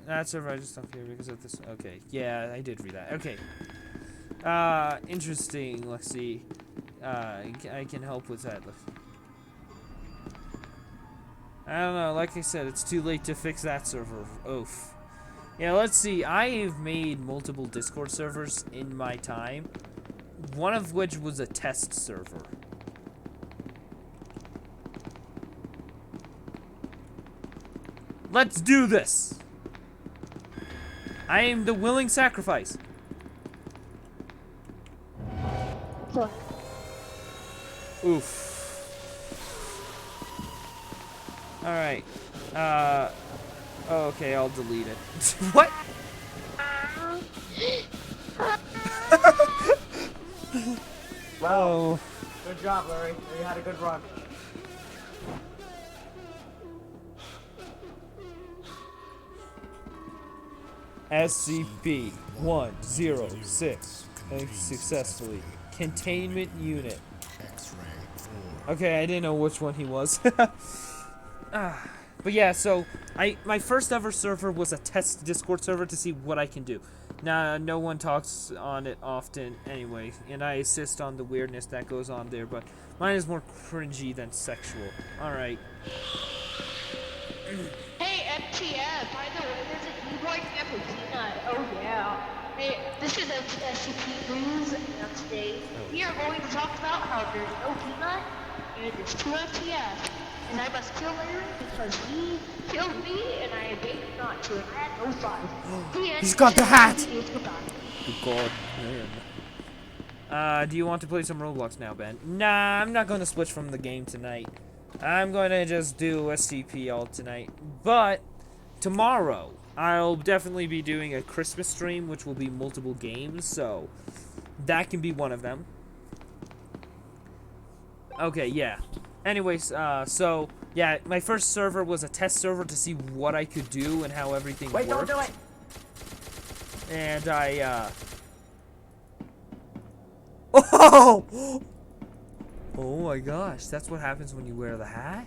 That's over. I just don't care because of this. Okay. Yeah, I did read that. Okay. Interesting. Let's see. I can help with that. I don't know. Like I said, it's too late to fix that server. Oof. Yeah, let's see. I've made multiple Discord servers in my time. One of which was a test server. Let's do this! I am the willing sacrifice. So, Oof. Alright. Okay, I'll delete it. What? Well, Oh. good job, Larry. You had a good run. SCP-106 successfully. Containment unit. Okay, I didn't know which one he was. But yeah, so my first ever server was a test Discord server to see what I can do. Now, no one talks on it often anyway, and I insist on the weirdness that goes on there, but mine is more cringy than sexual. Alright. Hey, MTF, by the way, there's a keyboard here for Peanut. Oh, yeah. Hey, this is SCP News, and today we are going to talk about how there's no Peanut, and there's 2 MTF. And I must kill Larry because he killed me, and I begged not to, and I had no fun. He's got the hat! Goodbye. Good God, man. Do you want to play some Roblox now, Ben? Nah, I'm not going to switch from the game tonight. I'm going to just do SCP all tonight. But tomorrow, I'll definitely be doing a Christmas stream, which will be multiple games, so that can be one of them. Okay, yeah. Anyways, so, yeah, my first server was a test server to see what I could do and how everything worked. Wait, don't do it! And Oh! Oh my gosh, that's what happens when you wear the hat?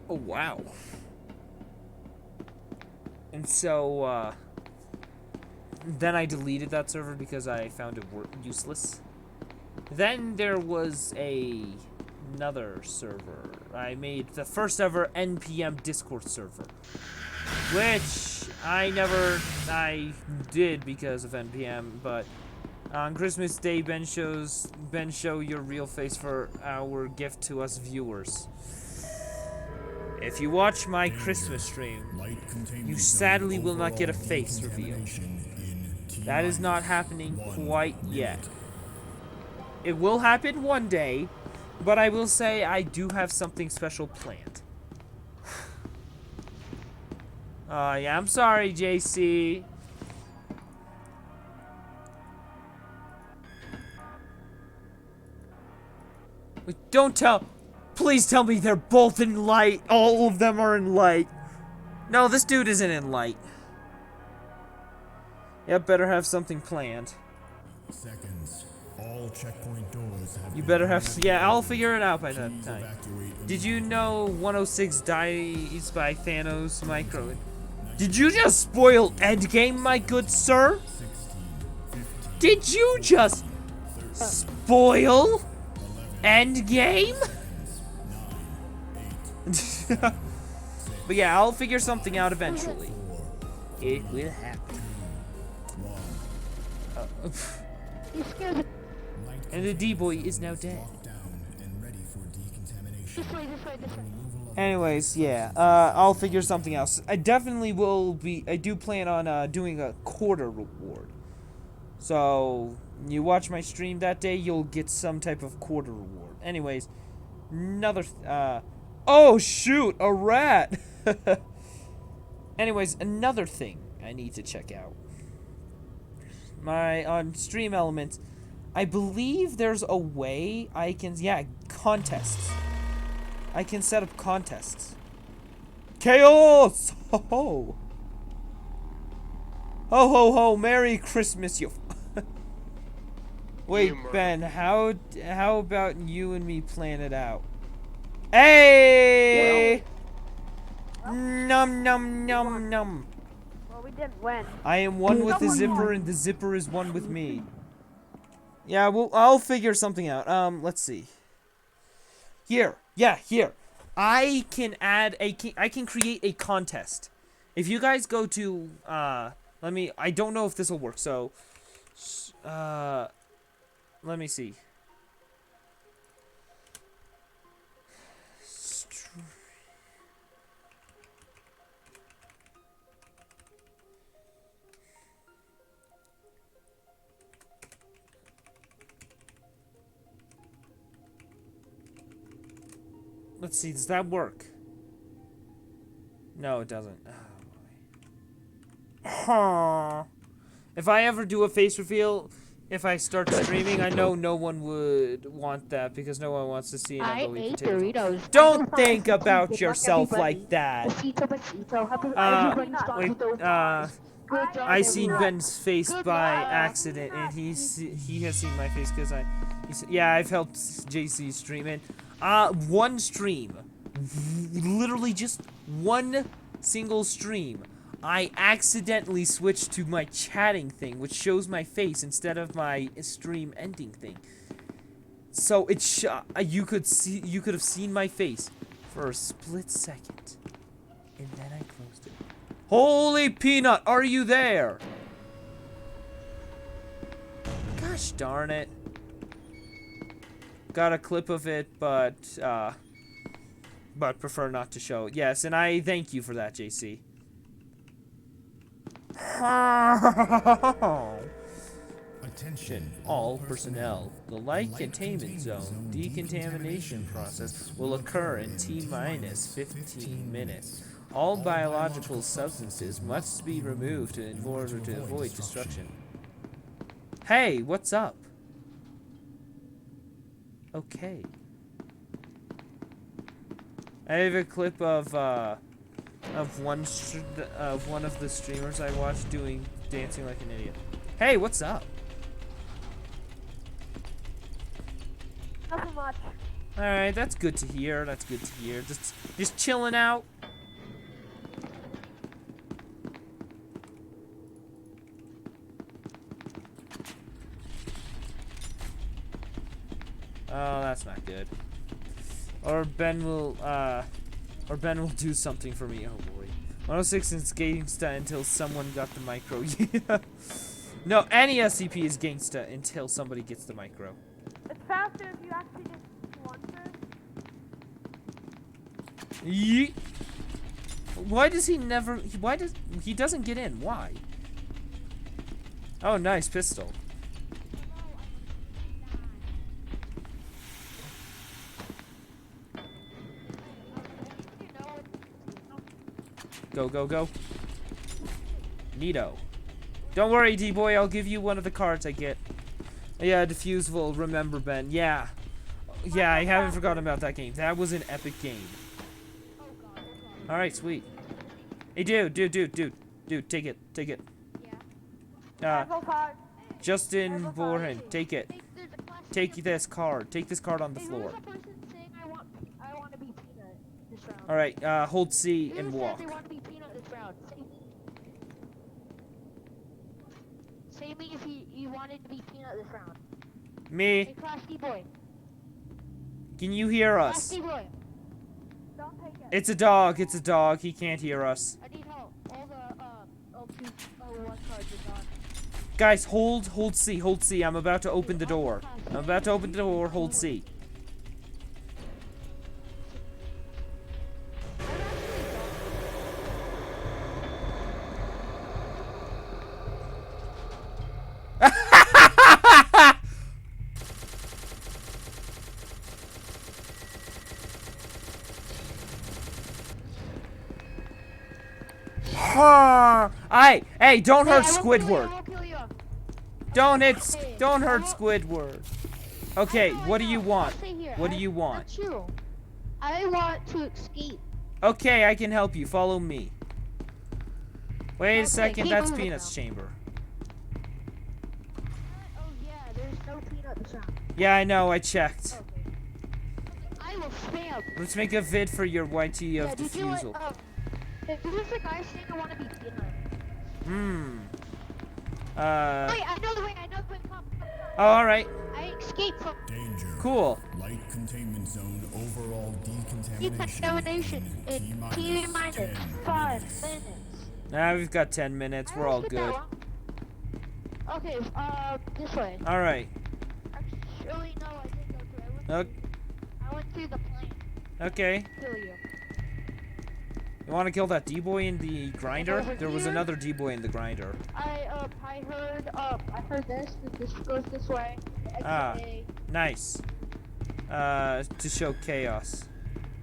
Oh, wow. And so, then I deleted that server because I found it useless. Then there was another server. I made the first ever NPM Discord server, which I did because of NPM, but on Christmas Day, Ben show your real face for our gift to us viewers. If you watch my Christmas stream, you sadly will not get a face reveal. That is not happening quite yet. It will happen one day, but I will say I do have something special planned. Yeah, I'm sorry, JC. Wait, don't tell. Please tell me they're both in light. All of them are in light. No, this dude isn't in light. Yep, better have something planned. Seconds. All checkpoint doors have You been better have. closed. Yeah, I'll figure it out by that Please time. evacuate Did you know 106 dies by Thanos Micro? Did you just spoil Endgame, my good sir? Did you just spoil Endgame? But yeah, I'll figure something out eventually. It will happen. You scared the... And the D-boy is now dead. This way, this way, this way. Anyways, yeah, I'll figure something else. I definitely will be. I do plan on doing a quarter reward. So you watch my stream that day, you'll get some type of quarter reward. Anyways, another. Oh shoot, a rat. Anyways, another thing I need to check out. On Stream Elements, I believe there's a way I can, contests. I can set up contests. Chaos! Ho ho! Ho ho ho! Merry Christmas, you. Wait, Humor. Ben, how about you and me plan it out? Hey! Num num num num. Well, we didn't win. I am one with the zipper, and the zipper is one with me. Yeah, well, I'll figure something out. Let's see. Here. Yeah, here. I can I can create a contest. If you guys go to, I don't know if this will work, so, let me see. Let's see, does that work? No, it doesn't. Oh, boy. If I ever do a face reveal, if I start streaming, I know no one would want that because no one wants to see an I ugly ate potato. Doritos. Don't think about yourself like that. Wait, I seen Ben's face by accident, and he has seen my face because yeah, I've helped JC stream it. One stream, literally just one single stream. I accidentally switched to my chatting thing, which shows my face instead of my stream ending thing. So you could have seen my face for a split second, and then I closed it. Holy Peanut, are you there? Gosh darn it. Got a clip of it, but prefer not to show it. Yes, and I thank you for that, JC. Attention, All personnel. The light containment zone decontamination process will occur in T-minus 15 minutes. All biological substances must be removed in order to avoid destruction. Hey, what's up? Okay. I have a clip of one of the streamers I watched dancing like an idiot. Hey, what's up? Nothing much. All right, that's good to hear. That's good to hear. Just chilling out. Oh, that's not good. Or Ben will do something for me. Oh boy. 106 is gangsta until someone got the micro. Yeah. No, any SCP is gangsta until somebody gets the micro. It's faster if you actually just launch it. Yeet. Why does he never? He doesn't get in? Why? Oh, nice pistol. Go, go, go. Neato. Don't worry, D-boy. I'll give you one of the cards I get. Yeah, Diffusable. Remember, Ben. Yeah. Yeah, I haven't forgotten about that game. That was an epic game. Alright, sweet. Hey, dude, take it. Justin Borhan, take it. Take this card. Take this card on the floor. Alright, hold C and walk. Say me if you wanted to be peanut this round. Me. Hey, Class D-boy. Can you hear Class us? D-boy. Don't take it. It's a dog. It's a dog. He can't hear us. I need help. All the one cards are gone. Guys, hold C. Hold C. I'm about to open the door. I'm about to open the door. Hold C. Hey, don't hurt Squidward. Don't hurt Squidward. Okay, what do you want? What do you want? I want to escape. Okay, I can help you. Follow me. Wait a Okay, second, keep that's moving Peanut's now. chamber. Oh yeah, there's no peanut this round. Yeah, I know, I checked. Okay. I will spam. Let's make a vid for your YT of did you Diffusal. who's the guy saying I want to be peanut? Wait, I know the way, come. Oh, alright. I escaped from Danger. Cool. Light containment zone overall decontamination in T-minus 5 minutes. Now we've got 10 minutes. We're all good. Okay, this way. Alright. Actually, no, I didn't go through. I went through the plane. Okay. Kill you. You want to kill that D-boy in the grinder? Over There was here? another D-boy in the grinder. I heard this. This goes this way. Ah. XA. Nice. To show chaos.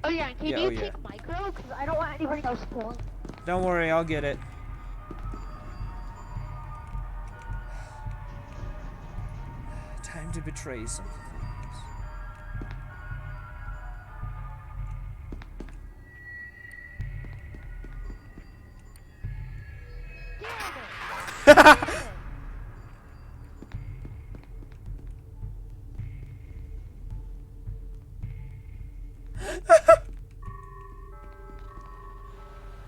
Oh yeah, and can Yeah, you oh, yeah. take micro? Because I don't want anybody else killing. Don't worry, I'll get it. Time to betray some things.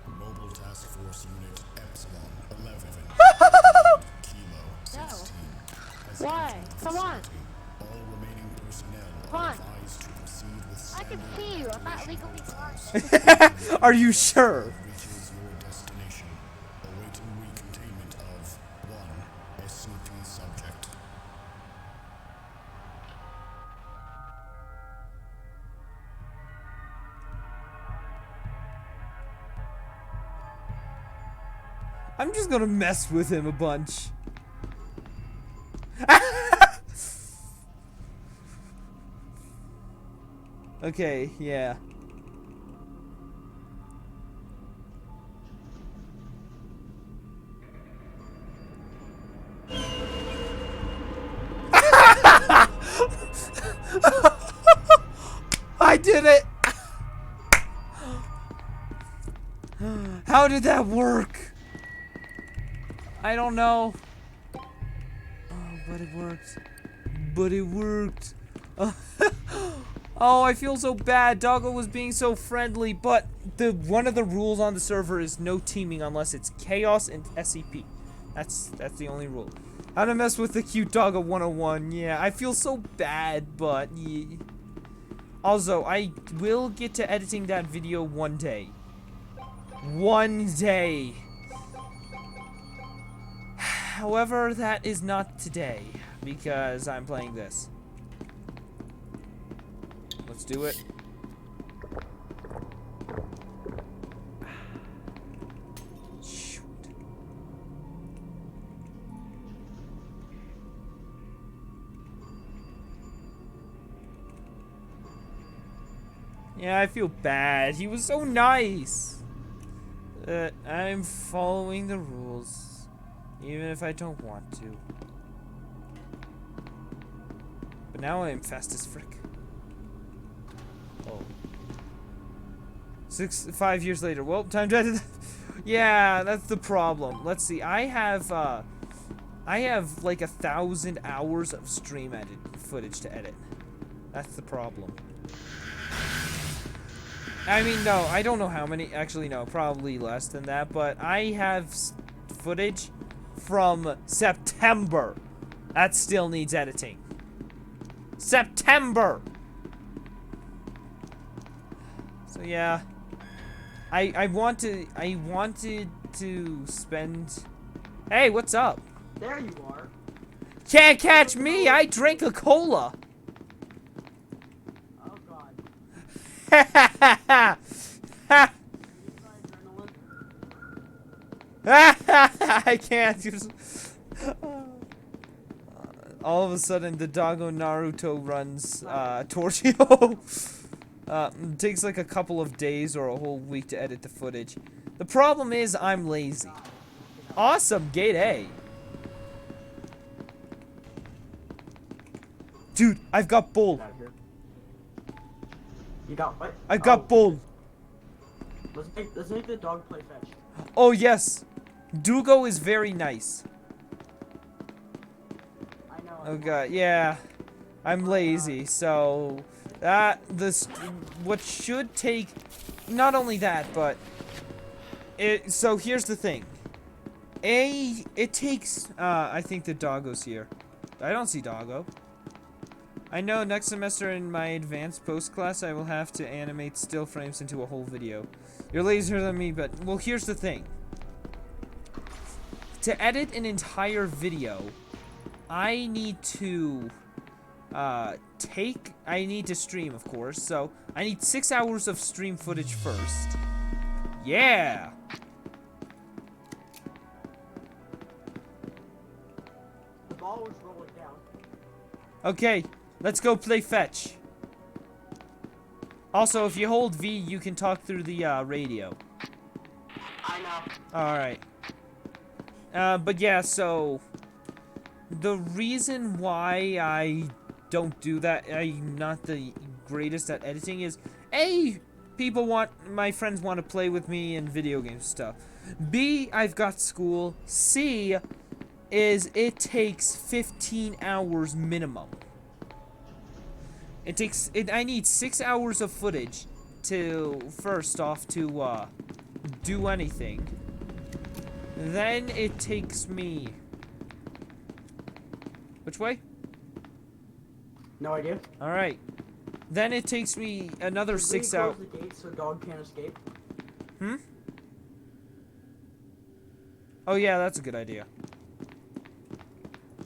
Mobile Task Force Unit Epsilon 11 Kilo 16 has Why? entered the Come on. facility. All remaining personnel Come are on. advised to proceed with I can standard see you. I'm not evacuation legally protocols. Are you sure? Reaches your destination, awaiting recontainment of 1 SCP subject. I'm just gonna mess with him a bunch. Okay, yeah. I did it! How did that work? I don't know. Oh, but it worked. But it worked. Oh, I feel so bad. Doggo was being so friendly, but one of the rules on the server is no teaming unless it's Chaos and SCP. That's the only rule. How to mess with the cute Doggo 101. Yeah, I feel so bad, but yeah. Also, I will get to editing that video one day. One day. However, that is not today, because I'm playing this. Let's do it. Shoot. Yeah, I feel bad. He was so nice. I'm following the rules, even if I don't want to. But now I'm fast as frick. Oh. 5 years later. Well, time to edit. Yeah, that's the problem. Let's see. I have like 1,000 hours of stream footage to edit. That's the problem. I mean, no, I don't know how many. Actually, no, probably less than that. But I have footage from September. That still needs editing. September! So yeah, I wanted to spend. Hey, what's up? There you are. Can't catch me! I drank a cola. Oh god. I can't use. All of a sudden, the Doggo Naruto runs Torchio. It takes like a couple of days or a whole week to edit the footage. The problem is I'm lazy. Awesome, gate A. Dude, I've got bull. Out of here. You got what? I got bull. Let's make the dog play fetch. Oh yes, Dugo is very nice. I know. Oh god, yeah. I'm lazy, so what should take not only that, but so here's the thing. It takes I think the Doggo's here. I don't see Doggo. I know next semester in my advanced post class I will have to animate still frames into a whole video. You're lazier than me, but well, here's the thing. To edit an entire video, I need to I need to stream, of course, so I need 6 hours of stream footage first. Yeah! The ball was rolling down. Okay, let's go play fetch. Also, if you hold V, you can talk through the radio. I know. Alright. But yeah, so the reason why I don't do that, I'm not the greatest at editing, is A, my friends want to play with me and video game stuff. B, I've got school. C, is it takes 15 hours minimum. I need 6 hours of footage to, first off, to, do anything. Then it takes me... Which way? No idea. Alright. Then it takes me another 6 hours. Close the gate so dog can't escape. Hmm? Oh yeah, that's a good idea.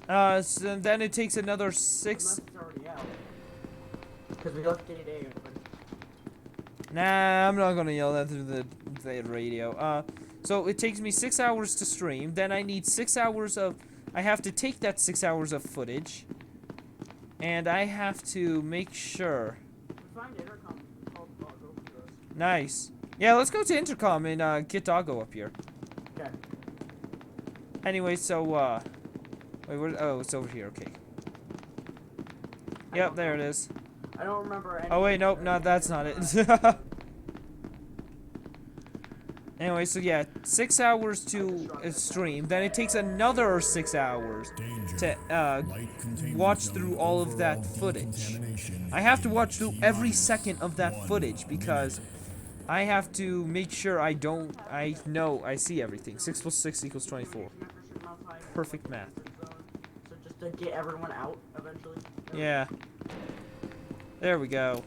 So then it takes another 6... Unless it's already out. Because we left gate A open. Nah, I'm not gonna yell that through the radio. So it takes me 6 hours to stream. Then I need 6 hours of... I have to take that 6 hours of footage. And I have to make sure... Find intercom called Doggo for us. Nice. Yeah, let's go to intercom and get Doggo up here. Okay. Anyway, so, wait, where... Oh, it's over here, okay. Yep, there it is. I don't remember any. Oh, wait, nope, no, that's not it. Anyway, so yeah, 6 hours to stream. Then it takes another 6 hours to watch through all of that footage. I have to watch through every second of that footage because I have to make sure I know I see everything. 6 plus 6 equals 24. Perfect math. So just to get everyone out eventually. Yeah. There we go.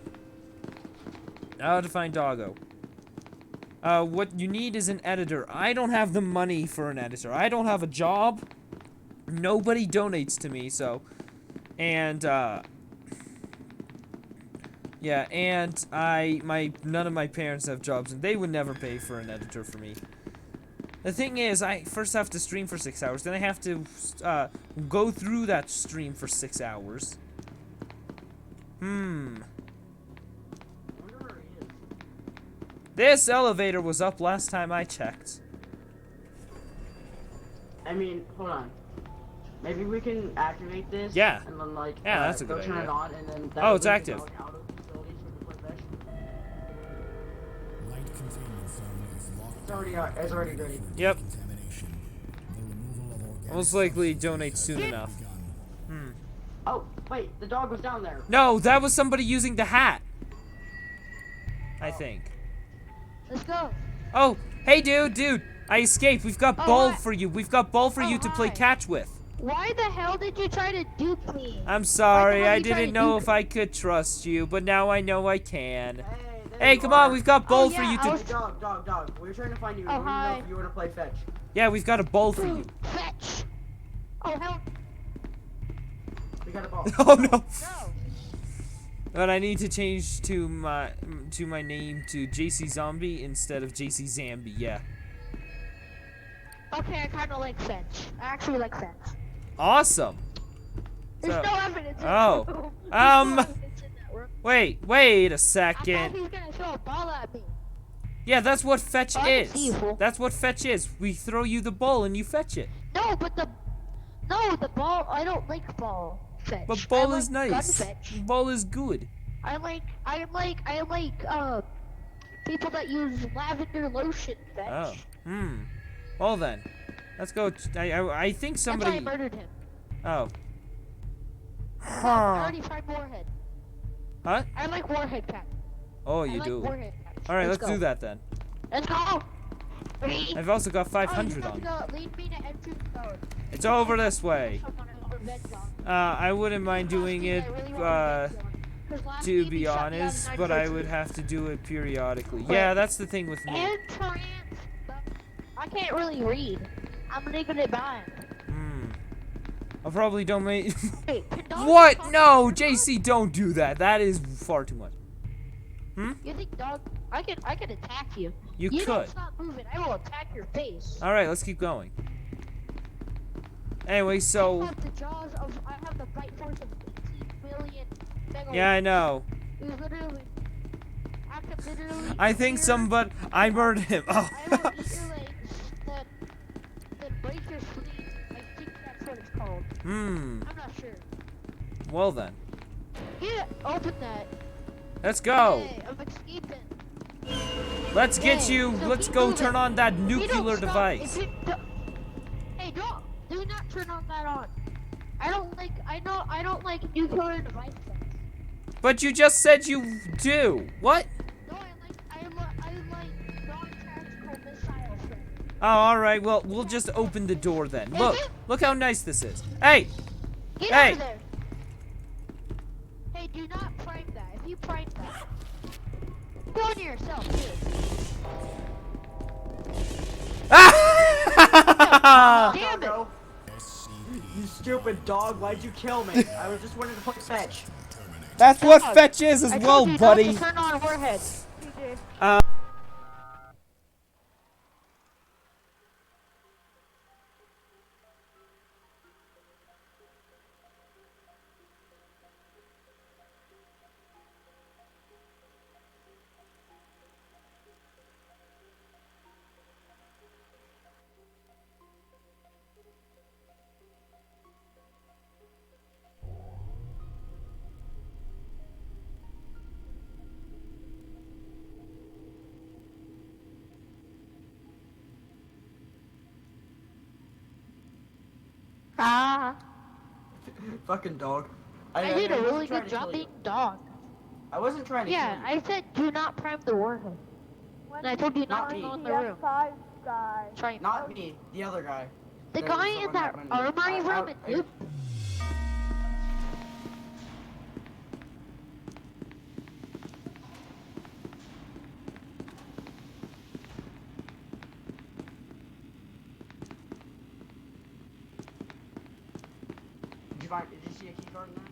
Now to find Doggo. What you need is an editor. I don't have the money for an editor. I don't have a job. Nobody donates to me, so. And, yeah, and none of my parents have jobs, and they would never pay for an editor for me. The thing is, I first have to stream for 6 hours, then I have to, go through that stream for 6 hours. This elevator was up last time I checked. I mean, hold on. Maybe we can activate this. Yeah. And then like. Yeah, that's a good turn idea. it on and then. Oh, it's active. Light containment zone is locked. It's already ready. Yep. Contamination. The removal of organic Most likely substances donate soon has enough. begun. Oh, wait, the dog was down there. No, that was somebody using the hat. I think. Let's go. Oh, hey, dude, I escaped. We've got Oh, ball hi. for you. We've got ball for Oh, you to play hi. catch with. Why the hell did you try to dupe me? I'm sorry, hell I you trying didn't to know dupe if I could trust you, but now I know I can. Hey, there Hey, you come are. on, we've got ball Oh, for yeah, you I to... was- Dog. We're trying to find you. Oh, We want to hi. know if you want to play fetch. Yeah, we've got a ball for you. Fetch. Oh, hell We got a ball. Oh, no. no. But I need to change to my name to JC Zombie instead of JC Zambi, yeah. Okay, I kind of like fetch. I actually like fetch. Awesome. There's So- no evidence in oh. that room. There's Um, no evidence in that room. Wait a I thought second. he was gonna throw a ball at me. Yeah, that's what fetch Oh, I can see is. you, fool. That's what fetch is. We throw you the ball and you fetch it. No, but the ball. I don't like ball fetch. But ball I is like nice. Gun fetch. Ball is good. I like people that use lavender lotion fetch. Oh. Well then, let's go. I think That's why I somebody. murdered him. Oh. I Huh. already tried Warhead. Huh? I like Warhead pack. Oh, I you like do. Warhead pack. All right, let's go. do that then. Let's go. Three. I've also got Oh, 500 you on. have to go. Lead me to entrance code. It's over this way. Someone is revenge on. I wouldn't mind doing it, to be honest, but I would have to do it periodically. Yeah, that's the thing with me. Entrance. I can't really read. I'm leaving it behind. I probably don't make. Hey, can dogs What? talk? No, JC, don't do that. That is far too much. You think dog? I can attack you. You Don't could. stop moving. I will attack your face. All right, let's keep going. Anyway, I so have the jaws of. I have the bite force of 18 million. yeah, I know. We literally. I could literally. I think hear- somebody. I murdered him. Oh. I will eat your legs. Then break your sleeve. I think that's what it's called. Hmm. I'm not sure. Well then. Here, open that. Let's go. Hey, I'm escaping. Let's get Hey, you. so Let's keep go moving. turn on that If you don't nuclear stop- device. if you don't- Hey, do not turn on that on. I don't like nuclear devices. But you just said you do. What? No, I like non-tactical missiles. Oh, all right. Well, we'll just open the door then. Look. Look how nice this is. Hey. Get Hey. out of there. Hey, do not prime that. If you prime that, go on yourself. Ah! Damn it. Doggo. You stupid dog, why'd you kill me? I was just wanting to play fetch. That's what Dog, fetch is as I well, told you buddy. Not to turn on warheads. PJ. Ah, Fucking dog. I did a wasn't really trying good to job kill being you. dog. I wasn't trying to Yeah, kill you. I said do not prime the warhead. And I told you not to me. go in the room. Try Not me, the other guy. The There guy was in someone that went in. armory room I- and you. Did you see a key card in there?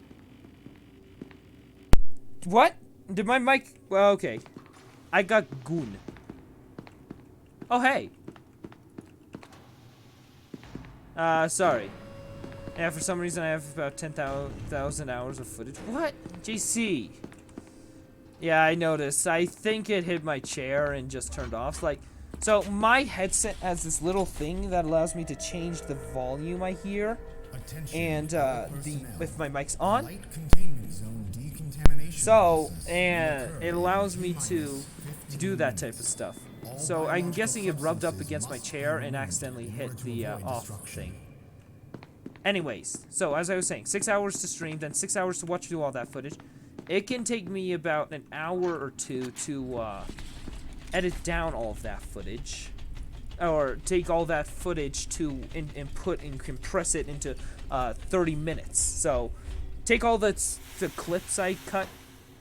What? Did my mic? Well, okay. I got goon. Oh, hey. Sorry. Yeah, for some reason I have about 10,000 hours of footage. What? JC. Yeah, I noticed. I think it hit my chair and just turned off. Like, so my headset has this little thing that allows me to change the volume I hear. And, if my mic's on. Light containment zone decontamination So, process and will occur it allows me in to T-minus 15 do that minutes. type of stuff. All So I'm biological guessing it rubbed up substances against my must chair be and removed accidentally in hit order to the avoid off destruction. thing. Anyways, so as I was saying, 6 hours to stream, then 6 hours to watch through all that footage. It can take me about an hour or two to edit down all of that footage. Or take all that footage to and put and compress it into 30 minutes. So take all the clips I cut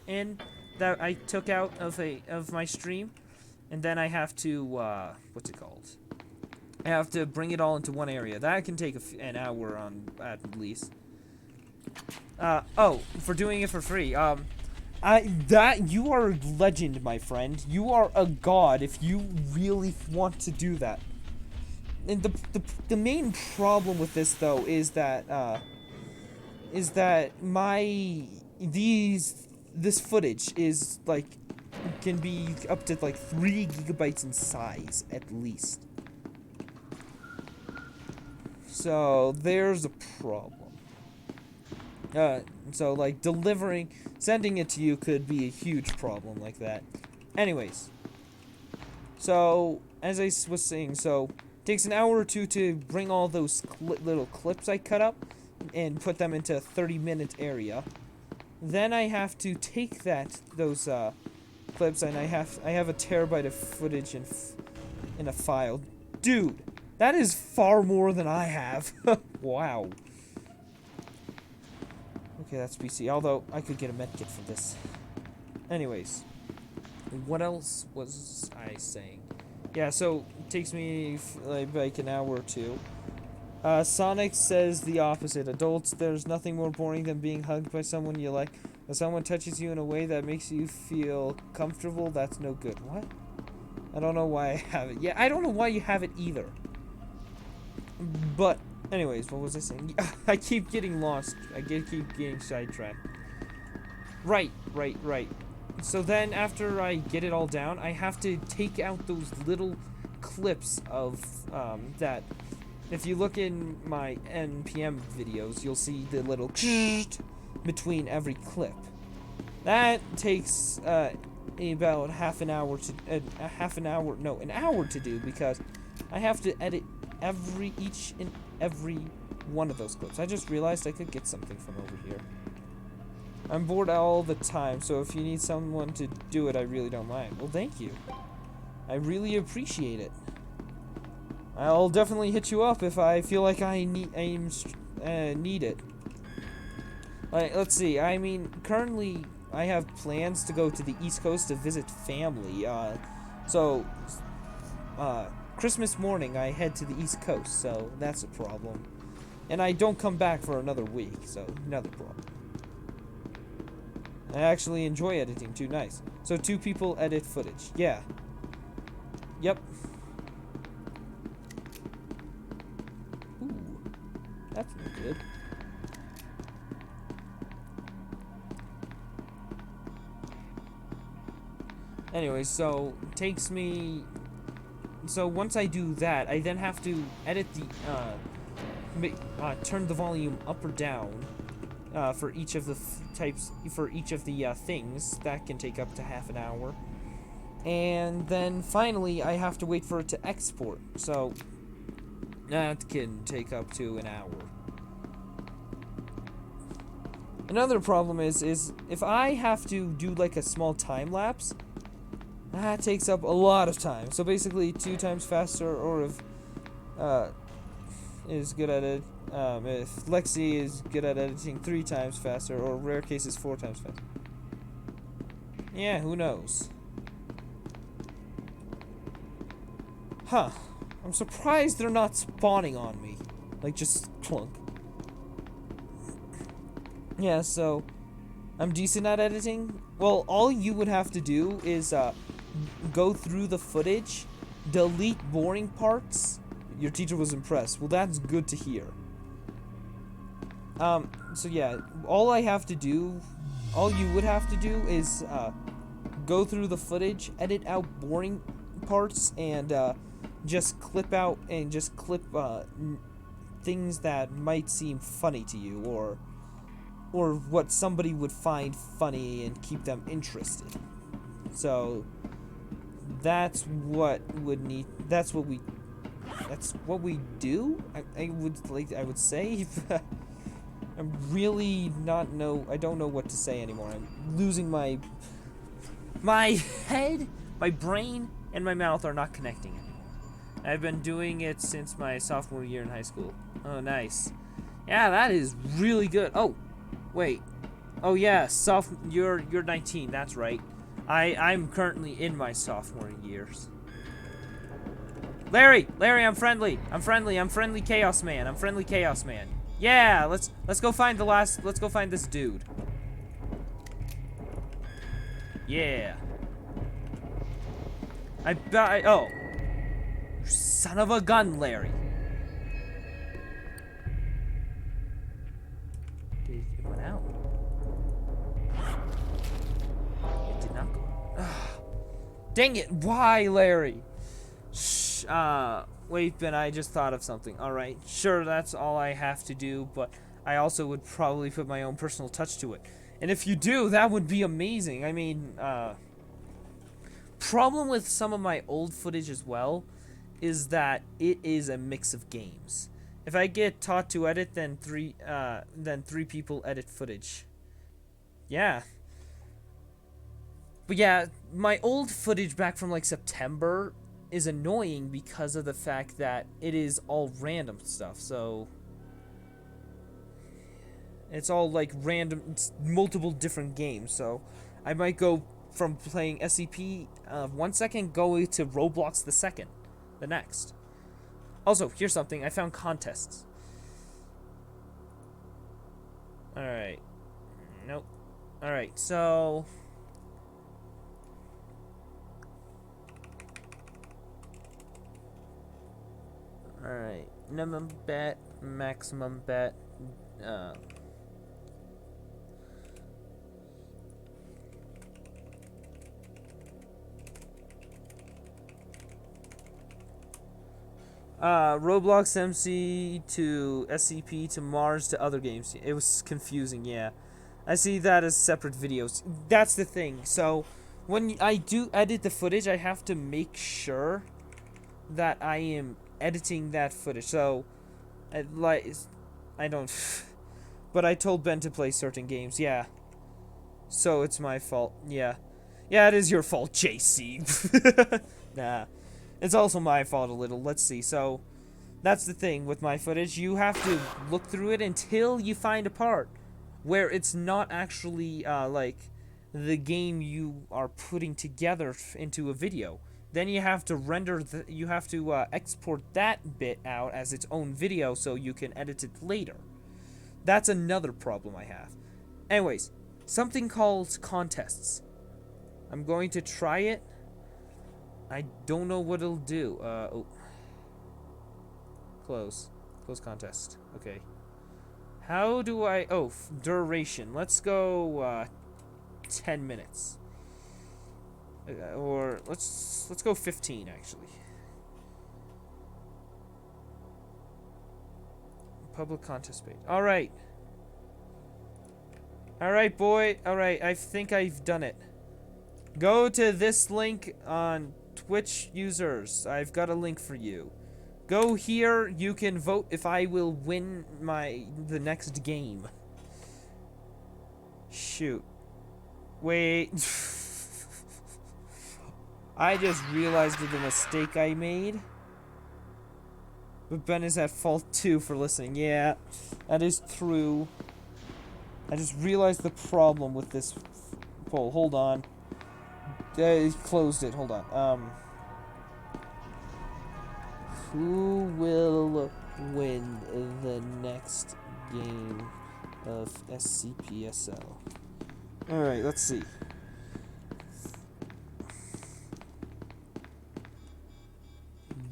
in that I took out of my stream, and then I have to what's it called? I have to bring it all into one area. That can take an hour on at least. Oh, for doing it for free. You are a legend, my friend. You are a god if you really want to do that. And the main problem with this though is that this footage is like can be up to like 3 gigabytes in size at least. So there's a problem. So like sending it to you could be a huge problem like that. Anyways, so as I was saying, so it takes an hour or two to bring all those little clips I cut up and put them into a 30-minute area. Then I have to take those clips and I have a terabyte of footage in a file. Dude, that is far more than I have. Wow. Okay, that's PC. Although, I could get a medkit for this. Anyways. What else was I saying? Yeah, so, it takes me like an hour or two. Sonic says the opposite. Adults, there's nothing more boring than being hugged by someone you like. If someone touches you in a way that makes you feel comfortable, that's no good. What? I don't know why I have it. Yeah, I don't know why you have it either. But, anyways, what was I saying? I keep getting lost. I keep getting sidetracked. Right. so then after I get it all down, I have to take out those little clips of that. If you look in my NPM videos, you'll see the little between every clip. That takes about an hour to do, because I have to edit each and every one of those clips. I just realized I could get something from over here. I'm bored all the time, so if you need someone to do it, I really don't mind. Well, thank you. I really appreciate it. I'll definitely hit you up if I feel like I need it. Like, let's see. I mean, currently I have plans to go to the East Coast to visit family. So Christmas morning I head to the East Coast, so that's a problem. And I don't come back for another week, so another problem. I actually enjoy editing too. Nice. So 2 people edit footage. Yeah. Yep. Ooh. That's not good. Anyway, so takes me. So once I do that, I then have to edit the turn the volume up or down for each of the types, for each of the things. That can take up to half an hour, and then finally I have to wait for it to export. So that can take up to an hour. Another problem is if I have to do like a small time lapse, that takes up a lot of time. So basically 2 times faster, or if is good at it, if Lexi is good at editing 3 times faster, or rare cases 4 times faster. Yeah, who knows? Huh. I'm surprised they're not spawning on me. Like, just clunk. Yeah, so I'm decent at editing. Well, all you would have to do is go through the footage, delete boring parts. Your teacher was impressed. Well, that's good to hear. So yeah, all you would have to do is go through the footage, edit out boring parts, and just clip things that might seem funny to you, or what somebody would find funny and keep them interested. So that's what we do. I would say. I'm really I don't know what to say anymore. I'm losing my head, my brain, and my mouth are not connecting anymore. I've been doing it since my sophomore year in high school. Oh, nice. Yeah, that is really good. Oh, wait. Oh yeah, you're 19. That's right. I'm currently in my sophomore years. Larry, I'm friendly. I'm friendly Chaos Man. Yeah, let's go find let's go find this dude. Yeah. Oh. Son of a gun, Larry. It went out. It did not go. Dang it, why, Larry? Shh, wait, Ben, I just thought of something. Alright, sure, that's all I have to do, but I also would probably put my own personal touch to it. And if you do, that would be amazing. I mean, problem with some of my old footage as well is that it is a mix of games. If I get taught to edit, then three people edit footage. Yeah. But yeah, my old footage back from like September is annoying because of the fact that it is all random stuff. So it's all like random, it's multiple different games. So I might go from playing SCP 1 second, go to Roblox the next. Also, here's something. I found contests. Alright. Nope. Alright, so alright. Minimum bet, maximum bet, Roblox MC to SCP to Mars to other games. It was confusing, yeah. I see that as separate videos. That's the thing. So, when I do edit the footage, I have to make sure that I am editing that footage. So, I don't... But I told Ben to play certain games, yeah. So, it's my fault, yeah. Yeah, it is your fault, JC. Nah. It's also my fault a little. Let's see. So, that's the thing with my footage. You have to look through it until you find a part where it's not actually, like, the game you are putting together into a video. Then you have to you have to export that bit out as its own video so you can edit it later. That's another problem I have. Anyways, something called contests. I'm going to try it. I don't know what it'll do. Oh. Close contest. Okay. How do I... Oh, duration. Let's go 10 minutes. Or let's go 15 actually. Public contest page. All right. All right, boy. All right. I think I've done it. Go to this link on Twitch users. I've got a link for you. Go here. You can vote if I will win the next game. Shoot. Wait. I just realized the mistake I made. But Ben is at fault too for listening. Yeah, that is true. I just realized the problem with this poll. Hold on. He closed it. Hold on. Who will win the next game of SCPSL? Alright, let's see.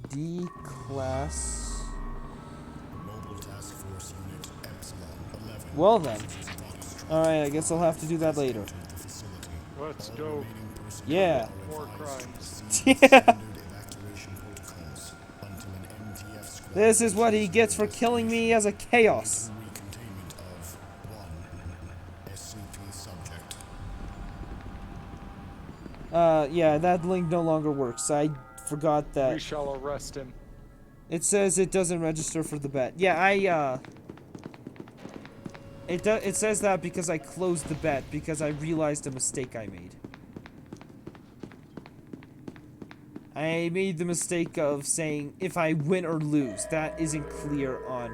D class. Mobile Task Force Unit Epsilon 11. Well then. Alright, I guess I'll have to do that later. Let's go. Yeah. More crimes. Yeah. This is what he gets for killing me as a chaos. Yeah, that link no longer works. I forgot that. We shall arrest him. It says it doesn't register for the bet. Yeah, it says that because I closed the bet because I realized a mistake I made. I made the mistake of saying if I win or lose. That isn't clear on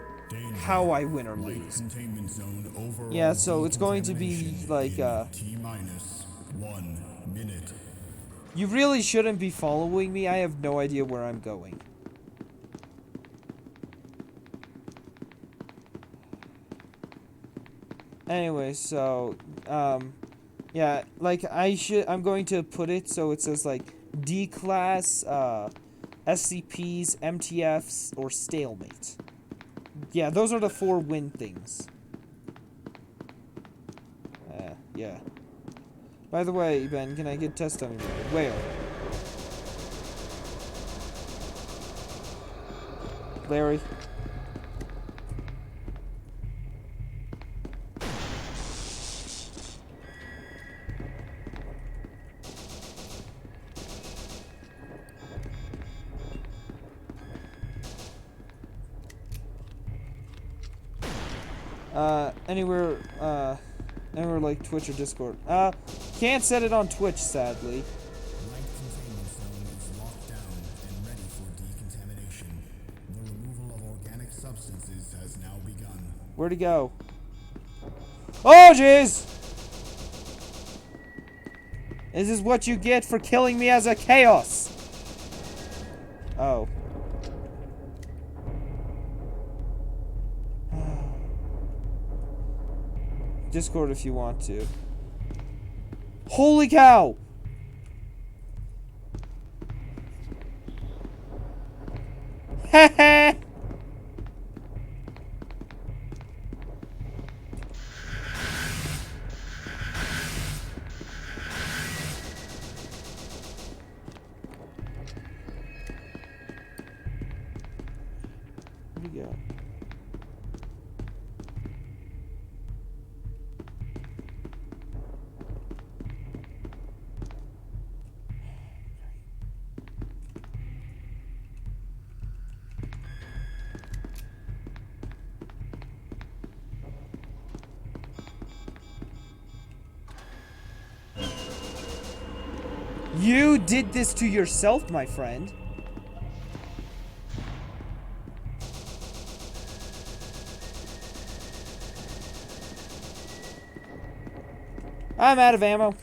how I win or lose. Yeah, so it's going to be like T-minus 1 minute. You really shouldn't be following me. I have no idea where I'm going. Anyway, so yeah, like I'm going to put it so it says like D class, SCPs, MTFs, or stalemate. Yeah, those are the 4 win things. Yeah. By the way, Ben, can I get test dummy mode? Where? Larry? Anywhere like Twitch or Discord. Can't set it on Twitch, sadly. Light containment zone is locked down and ready for decontamination. The removal of organic substances has now begun. Where'd he go? Oh, jeez! This is what you get for killing me as a chaos! Oh. Discord if you want to. Holy cow! Heh. You did this to yourself, my friend. I'm out of ammo.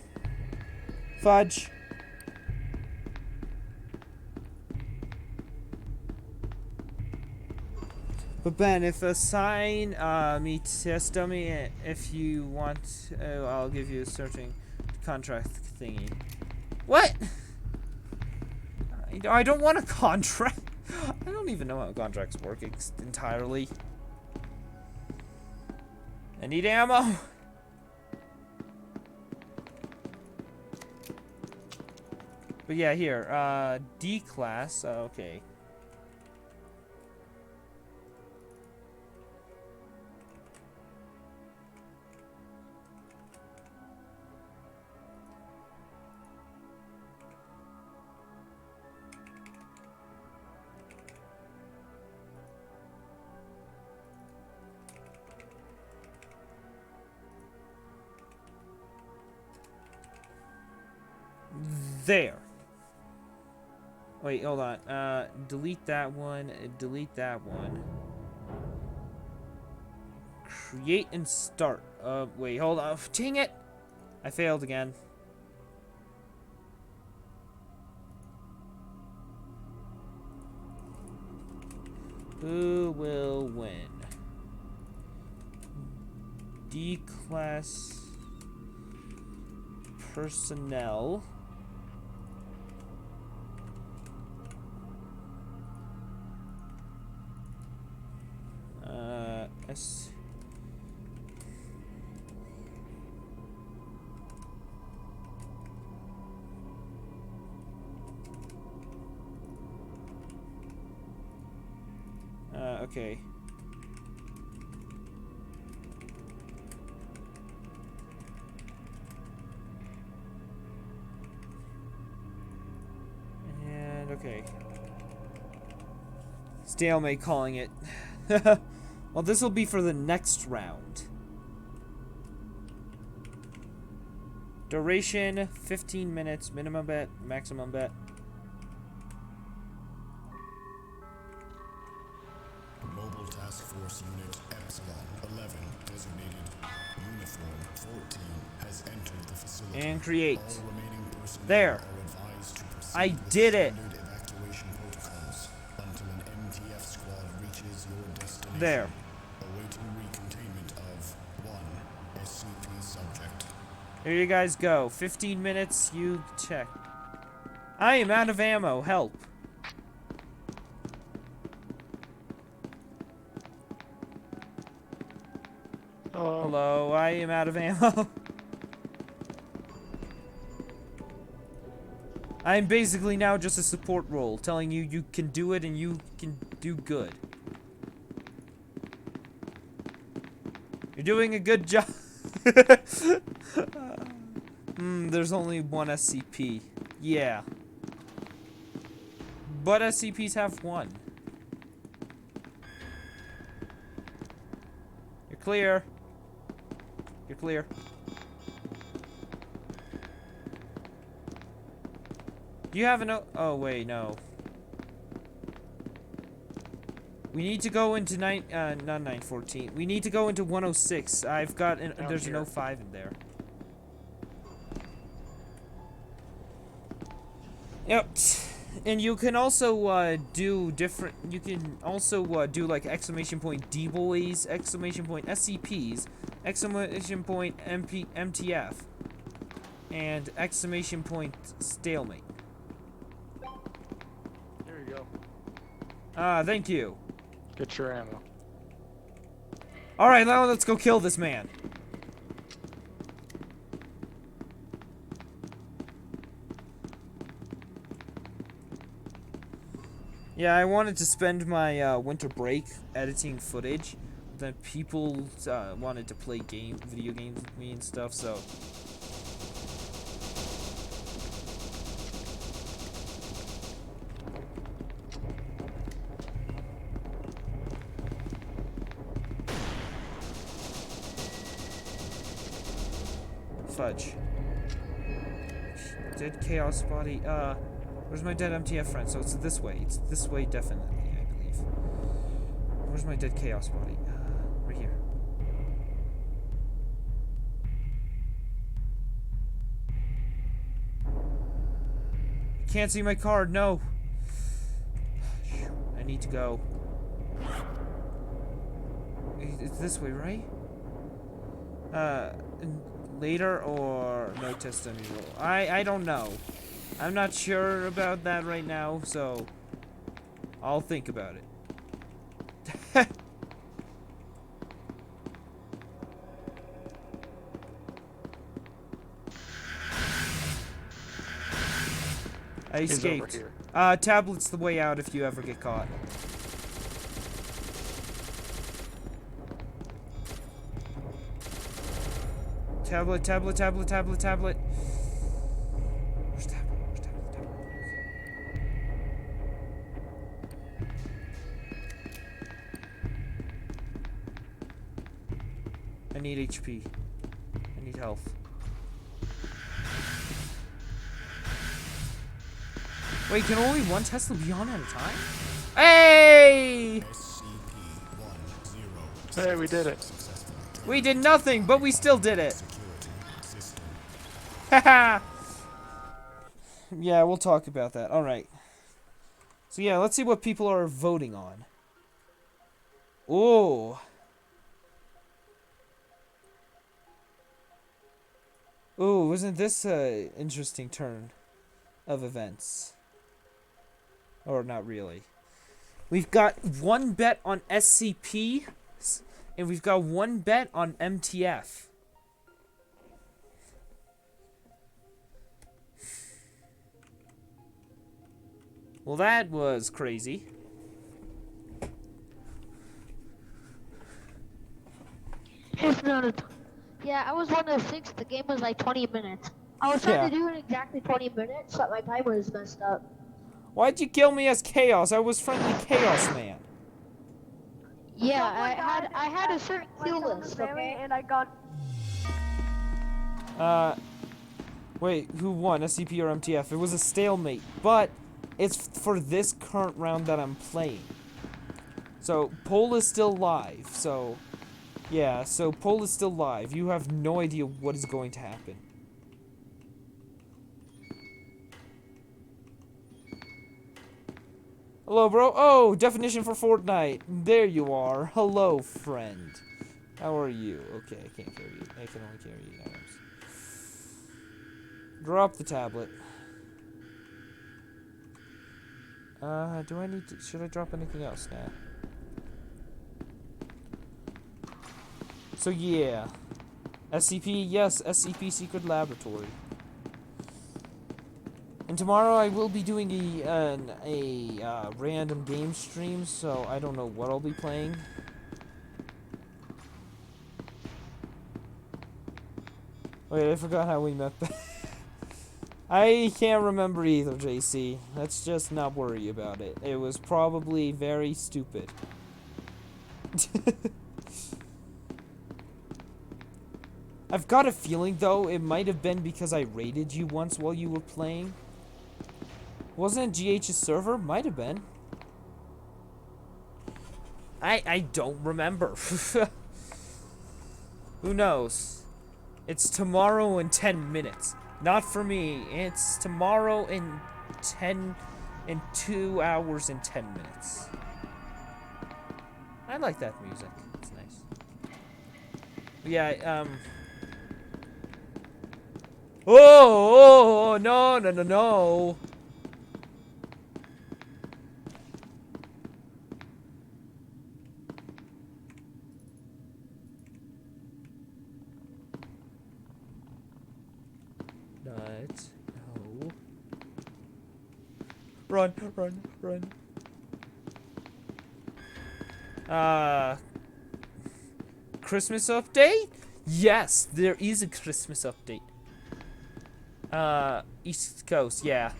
Fudge. But Ben, if assign me test dummy, if you want, I'll give you a searching contract thingy. What? I don't want a contract. I don't even know how contracts work entirely. I need ammo. But yeah, here, D class, okay. There. Wait, hold on. Delete that one. Delete that one. Create and start. Wait, hold on. Dang it! I failed again. Who will win? D-class personnel. S. Okay. And okay. Stalemate calling it. Well, this will be for the next round. Duration 15 minutes, minimum bet, maximum bet. Mobile Task Force Unit Epsilon 11, designated Uniform 14, has entered the facility. And create. All remaining personnel There. are advised to proceed I with did it. standard evacuation protocols until an MTF squad reaches your destination. There. Awaiting recontainment of one SCP subject. Here you guys go. 15 minutes, you check. I am out of ammo. Help. Hello, I am out of ammo. I'm basically now just a support role, telling you you can do it and you can do good. You're doing a good job. There's only one SCP. Yeah. But SCPs have one. You're clear. You're clear. You have an oh wait, no. We need to go into not 914. We need to go into 106. I've got there's an 05 in there. Yep. And you can also do different. You can also do like exclamation point D boys, exclamation point SCPs, exclamation point MTF, and exclamation point stalemate. There you go. Thank you. Get your ammo. Alright, now let's go kill this man. Yeah, I wanted to spend my winter break editing footage. Then people wanted to play video games with me and stuff, so... Fudge. Dead chaos body. Where's my dead MTF friend? So it's this way. It's this way definitely, I believe. Where's my dead chaos body? Right here. Can't see my card, no. I need to go. It's this way, right? Later or no test unusual? I don't know. I'm not sure about that right now, so I'll think about it. I He's over escaped. here. Tablet's the way out if you ever get caught. Tablet, tablet, tablet, tablet, tablet. Where's tablet? Where's tablet? Tablet. I need HP. I need health. Wait, can only one Tesla be on at a time? Hey! Hey, we did it. We did nothing, but we still did it. Haha. Yeah, we'll talk about that. All right. So yeah, let's see what people are voting on. Ooh. Ooh, wasn't this an interesting turn of events? Or not really. We've got one bet on SCP, and we've got one bet on MTF. Well, that was crazy. It's not a yeah, I was 106. The game was like 20 minutes. I was trying to do it in exactly 20 minutes, but my timer was messed up. Why'd you kill me as Chaos? I was friendly Chaos Man. Yeah, I had a certain kill list, okay? And I got. Wait, who won, SCP or MTF? It was a stalemate, but it's for this current round that I'm playing. So, poll is still live, so... Yeah, so poll is still live. You have no idea what is going to happen. Hello, bro. Oh, definition for Fortnite. There you are. Hello, friend. How are you? Okay, I can't carry you. I can only carry you items. Drop the tablet. Do I need to... Should I drop anything else now? So yeah, SCP, yes, SCP Secret Laboratory. And tomorrow I will be doing a random game stream, so I don't know what I'll be playing. Wait, I forgot how we met. I can't remember either, JC. Let's just not worry about it. It was probably very stupid. I've got a feeling, though, it might have been because I raided you once while you were playing. Wasn't it GH's server? Might have been. I don't remember. Who knows? It's tomorrow in 10 minutes. Not for me. It's tomorrow in 2 hours and 10 minutes. I like that music. It's nice. But yeah, Oh, no, no, no, no. Not. No. Run, run, run. Christmas update? Yes, there is a Christmas update. East Coast, yeah.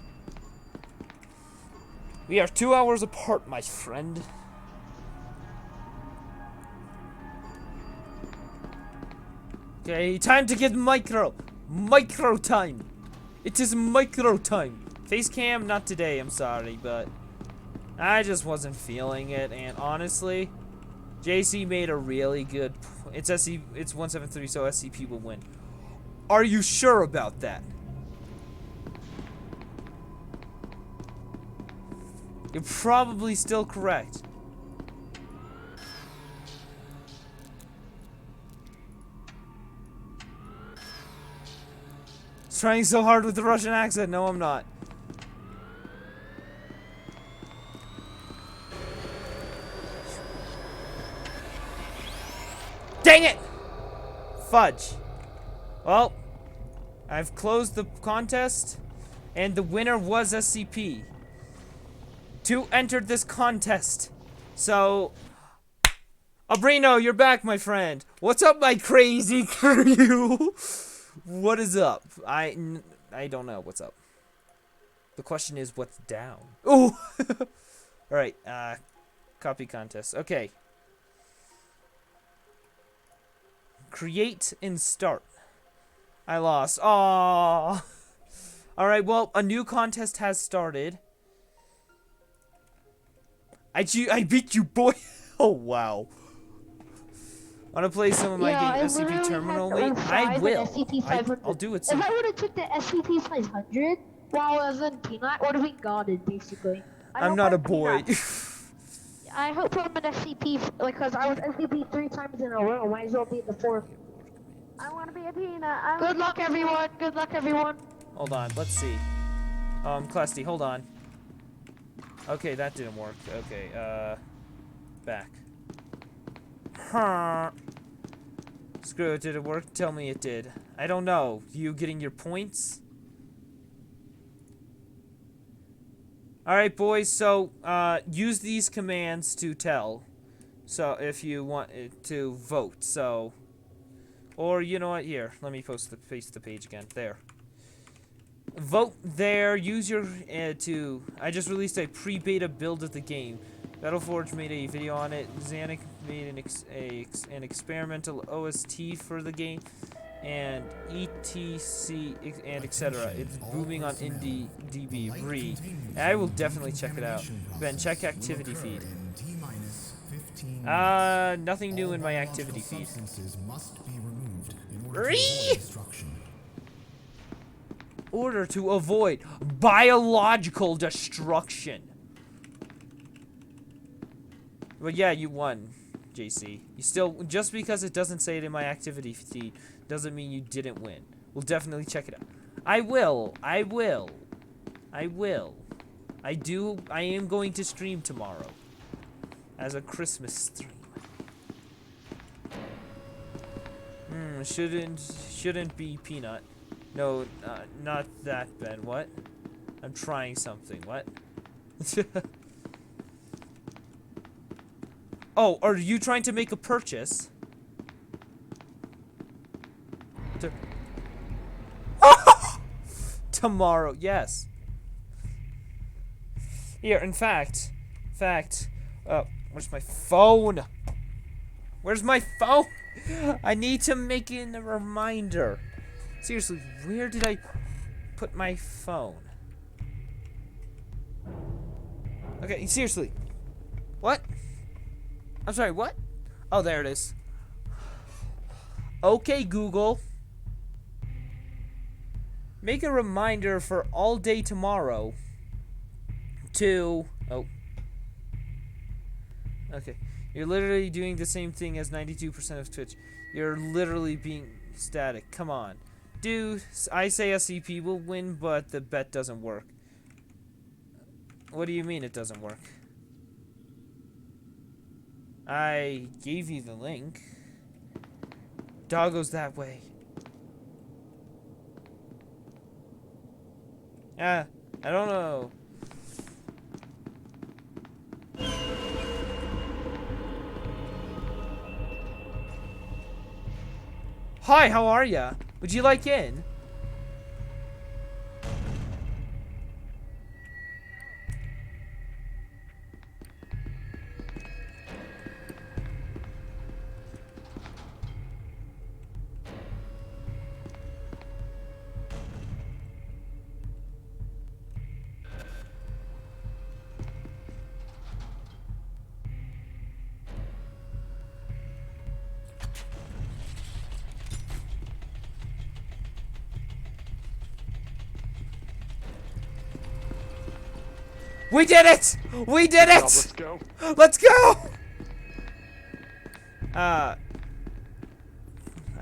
We are 2 hours apart, my friend. Okay, time to get micro. Micro time. It is micro time. Face cam, not today, I'm sorry, but I just wasn't feeling it, and honestly, JC made a really good it's 173, so SCP will win. Are you sure about that? You're probably still correct. Trying so hard with the Russian accent. No, I'm not. Dang it! Fudge. Well, I've closed the contest, and the winner was SCP. 2 entered this contest. So, Abrino, you're back, my friend. What's up, my crazy crew? What is up? I don't know what's up. The question is, what's down? Ooh! Alright, copy contest. Okay. Create and start. I lost. Aww. Alright, well, a new contest has started. I beat you, boy. Oh, wow. Want to play some of my game SCP Terminal late? I will. I'll do it soon. If I would have took the SCP 500 while I was in Peanut, I would have been guarded, basically. I'm not a boy. I hope I'm an SCP, because I was SCP 3 times in a row. Might as well be the 4th. I want to be a peanut. Good luck, everyone. Good luck, everyone. Hold on, let's see. Class D, hold on. Okay, that didn't work. Okay, back. Huh. Screw it, did it work? Tell me it did. I don't know. You getting your points? Alright, boys, so, use these commands to tell. So, if you want to vote, so. Or, you know what, here, let me paste the page again. There. Vote there, use your, I just released a pre-beta build of the game. Battleforge made a video on it. Xanic made an experimental OST for the game, and ETC and etc. It's booming on IndieDB. I will definitely check it out. Ben, check activity feed. Nothing new in my activity feed. Order to avoid biological destruction. But yeah, you won, JC. You still, just because it doesn't say it in my activity feed, doesn't mean you didn't win. We'll definitely check it out. I will. I am going to stream tomorrow. As a Christmas stream. Shouldn't be Peanut. No, not that, Ben. What? I'm trying something. What? Oh, are you trying to make a purchase? Tomorrow, yes. Here, in fact, where's my phone? Where's my phone? I need to make it a reminder. Seriously, where did I put my phone? Okay, seriously. What? I'm sorry, what? Oh, there it is. Okay, Google. Make a reminder for all day tomorrow to... Oh. Okay. You're literally doing the same thing as 92% of Twitch. You're literally being static. Come on. Dude, I say SCP will win, but the bet doesn't work. What do you mean it doesn't work? I gave you the link. Doggo's that way. I don't know. Hi, how are ya? Would you like in? We did it! We did Good job, it! let's go. Let's go! I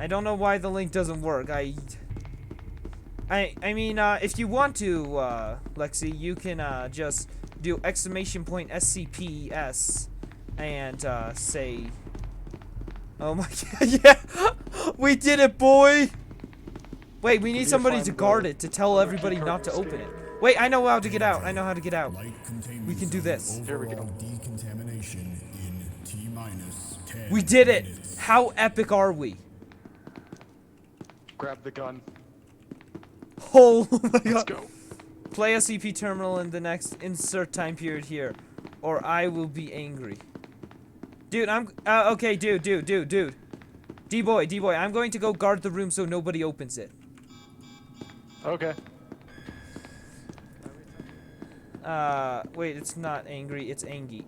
don't know why the link doesn't work. I mean, if you want to, Lexi, you can, just do !SCPS and, say... Oh my god, yeah! We did it, boy! Wait, we need you somebody find to the guard it, to tell everybody key not to card open it. escape? Wait, I know how to get out. I know how to get out. Light containment We can do zone this. Here we go. overall decontamination in T-minus 10 We did it! minutes. How epic are we? Grab the gun. Oh my Let's god. go. Play SCP terminal in the next insert time period here, or I will be angry. Dude, okay, dude. D-boy, I'm going to go guard the room so nobody opens it. Okay. Wait, it's not angry, it's angy.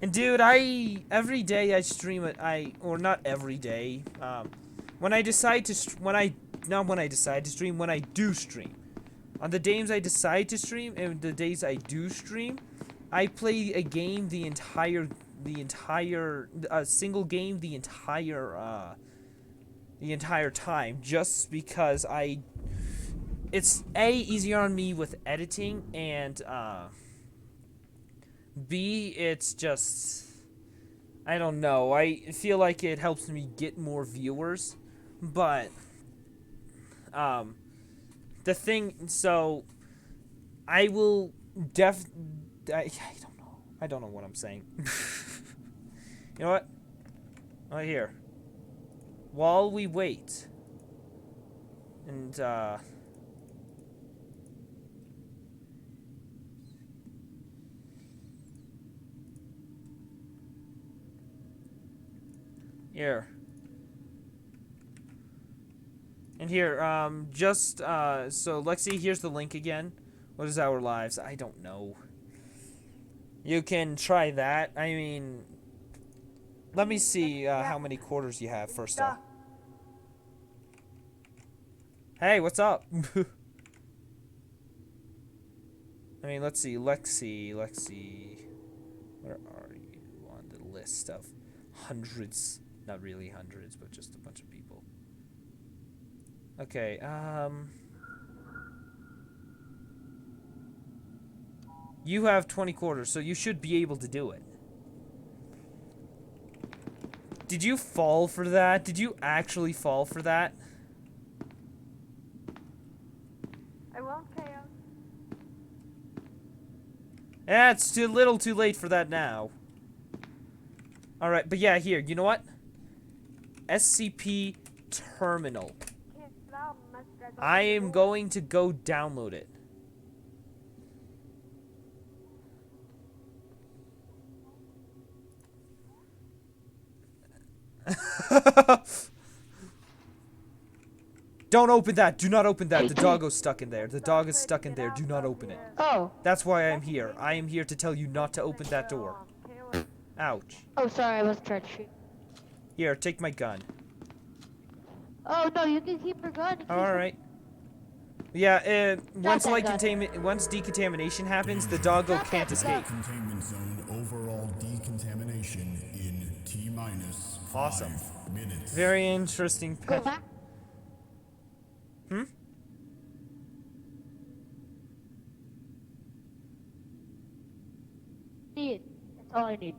And dude, every day I stream it, or not every day, when I decide to, when I do stream. On the days I decide to stream, and the days I do stream, I play a game a single game the entire time, just because it's A, easier on me with editing, and, B, it's just, I don't know, I feel like it helps me get more viewers, but, the thing, so, I will I don't know what I'm saying. You know what? Right here. While we wait, and, here. And here, so Lexi, here's the link again. What is our lives? I don't know. You can try that. I mean, let me see how many quarters you have first off. Hey, what's up? I mean, let's see, Lexi. Where are you on the list of hundreds? Not really hundreds, but just a bunch of people. Okay, you have 20 quarters, so you should be able to do it. Did you fall for that? Did you actually fall for that? I won't KO. Yeah, it's too little too late for that now. Alright, but yeah, here, you know what? SCP Terminal. I am going to go download it. Don't open that. Do not open that. The doggo's stuck in there. The dog is stuck in there. Do not open it. Oh. That's why I'm here. I am here to tell you not to open that door. Ouch. Oh, sorry, I was trying to shoot. Here, take my gun. Oh no, you can keep your gun. Alright. Yeah, once that light gun. containment, once decontamination happens, the doggo can't escape. Containment zone overall decontamination in T-minus 5 Awesome. minutes. Very interesting Go pet. back. Hmm? Need. That's all I need.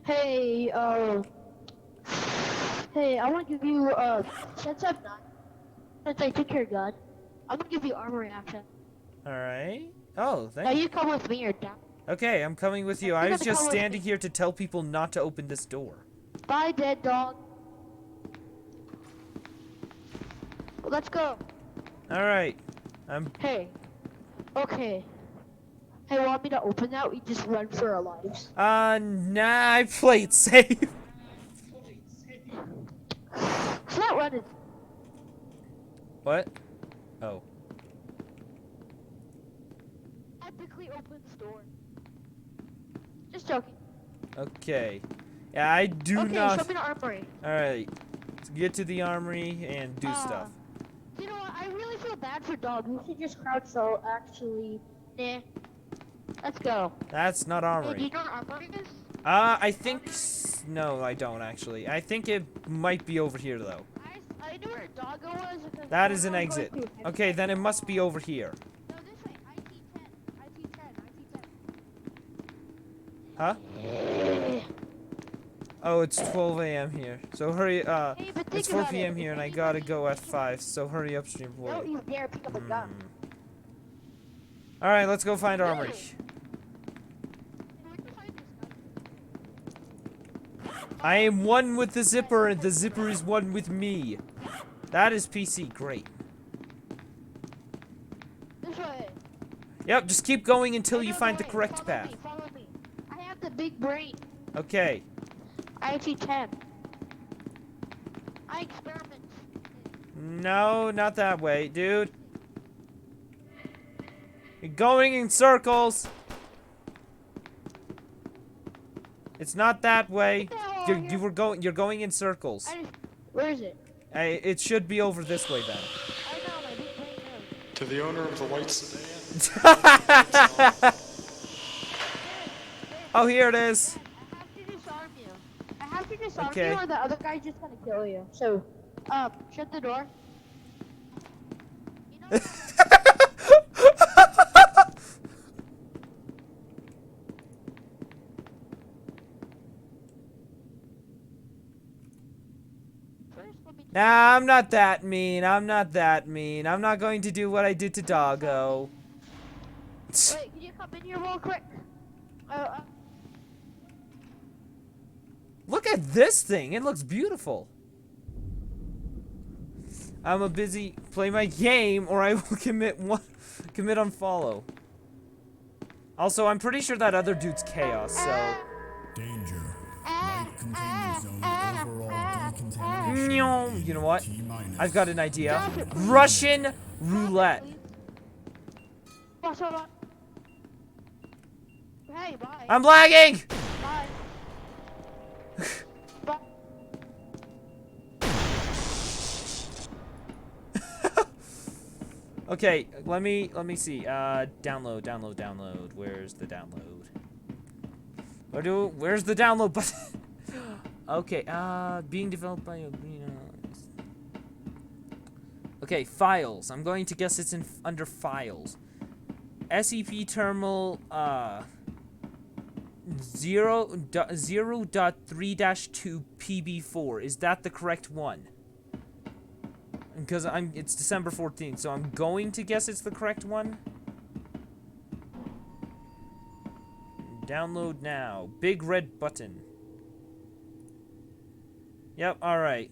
Hey, hey, I want to give you, since I'm not, since I took your gun, I'm gonna give you armor reaction. Alright. Oh, Now thank you. you come with me or down. Okay, I'm coming with you. I You're was gonna just come with standing me. here to tell people not to open this door. Bye, dead dog. Let's go. Alright. I'm... Hey. Okay. Hey, want me to open that? We just run for our lives. Nah, I played safe. It's not running. What? Oh. Epically open the door. Just joking. Okay. Yeah, I do Okay, not... show me the armory. Alright. Let's get to the armory and do stuff. You know what? I really feel bad for dog. We should just crouch. So actually, nah. Let's go. That's not Hey, do armory. you know what armory is? I think no, I don't actually. I think it might be over here though. I knew where Doggo was. Because That is an Doggo was exit. going to- Okay, then it must be over here. No, this way. IT10. IT10. IT10. Huh? Oh, it's 12 a.m. here. So hurry, Hey, but think it's 4 about p.m. it. here and If I gotta anybody- go at 5, so hurry up, stream boy. Don't you dare pick up a gun. Alright, let's go find armory. Where'd you find this gun? I am one with the zipper and the zipper is one with me. That is PC, great. This way. Yep, just keep going until Hey, you no, find no, the wait. correct path. Follow me. I have the big brain. Okay. IT10. I experiment. No, not that way, dude. You're going in circles. It's not that way. You're going in circles. Where is it? It should be over this way then. I know, my big brain knows. To the owner of the white sedan. Oh, here it is. I have to disarm you. I have to disarm Okay. you or the other guy's just gonna kill you. So, shut the door. You know First, let me Nah, I'm not that mean. I'm not that mean. I'm not going to do what I did to Doggo. wait, can you come in here real quick? Look at this thing. It looks beautiful. I'm a busy play my game or I will commit unfollow. Also, I'm pretty sure that other dude's chaos, so Danger. Light containment zone overall decontamination. you know what? T-minus. I've got an idea. Russian roulette. What's up? Hey, bye. I'm lagging. Bye. Bye. Okay, let me see. Download. Where's the download? Where's the download button? Okay, being developed by Okay, files. I'm going to guess it's under files. SCP terminal 0.3-2 PB4. Is that the correct one? Because it's December 14th, so I'm going to guess it's the correct one. Download now. Big red button. Yep, alright.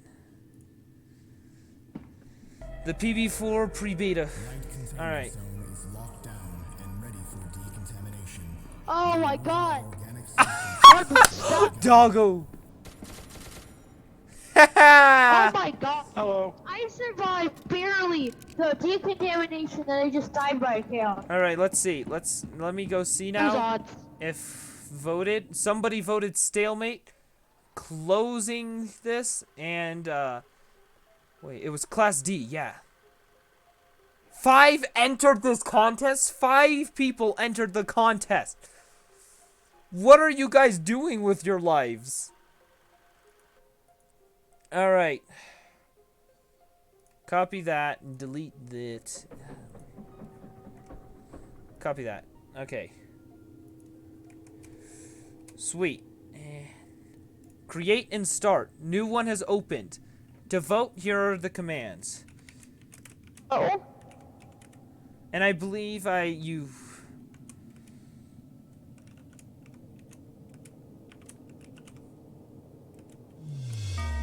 The PB4 pre-beta. Light containment Alright. zone is locked down and ready for decontamination. Oh my god. Organic substances. Doggo! Oh my god. Hello. I survived barely the decontamination that I just died by chaos. Alright, let's see. Let me go see These now. odds. If somebody voted stalemate, closing this, and wait, it was class D, yeah. 5 entered this contest. 5 people entered the contest. What are you guys doing with your lives? Alright. Copy that and delete it. Copy that. Okay. Sweet. Create and start. New one has opened. To vote, here are the commands. Oh. And I believe you...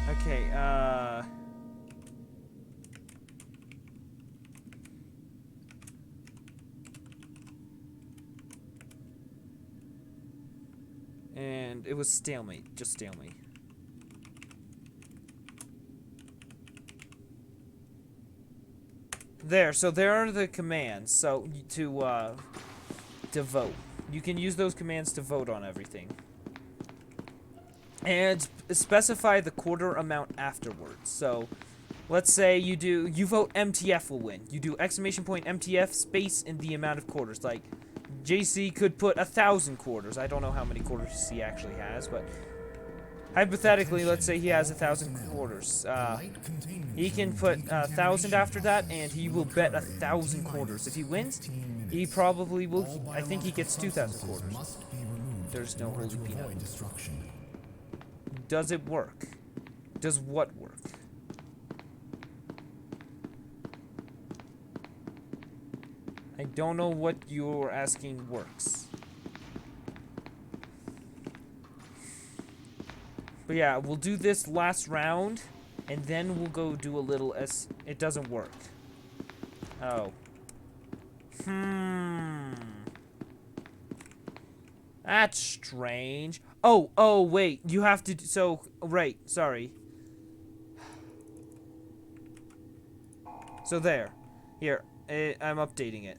Okay, and it was stalemate, just stalemate. There, so there are the commands, so to vote. You can use those commands to vote on everything. And specify the quarter amount afterwards. So, let's say you vote MTF will win. You do exclamation point MTF space in the amount of quarters. Like, JC could put 1,000 quarters. I don't know how many quarters he actually has, but hypothetically, let's say he has 1,000 quarters. He can put 1,000 after that, and he will bet 1,000 quarters. If he wins, he probably will. I think he gets 2,000 quarters. There's no holy peanut. Does it work? Does what work? I don't know what you're asking works. But yeah, we'll do this last round, and then we'll go do a little It doesn't work. Oh. That's strange. Oh, wait. You have to... right. Sorry. So there. Here. I'm updating it.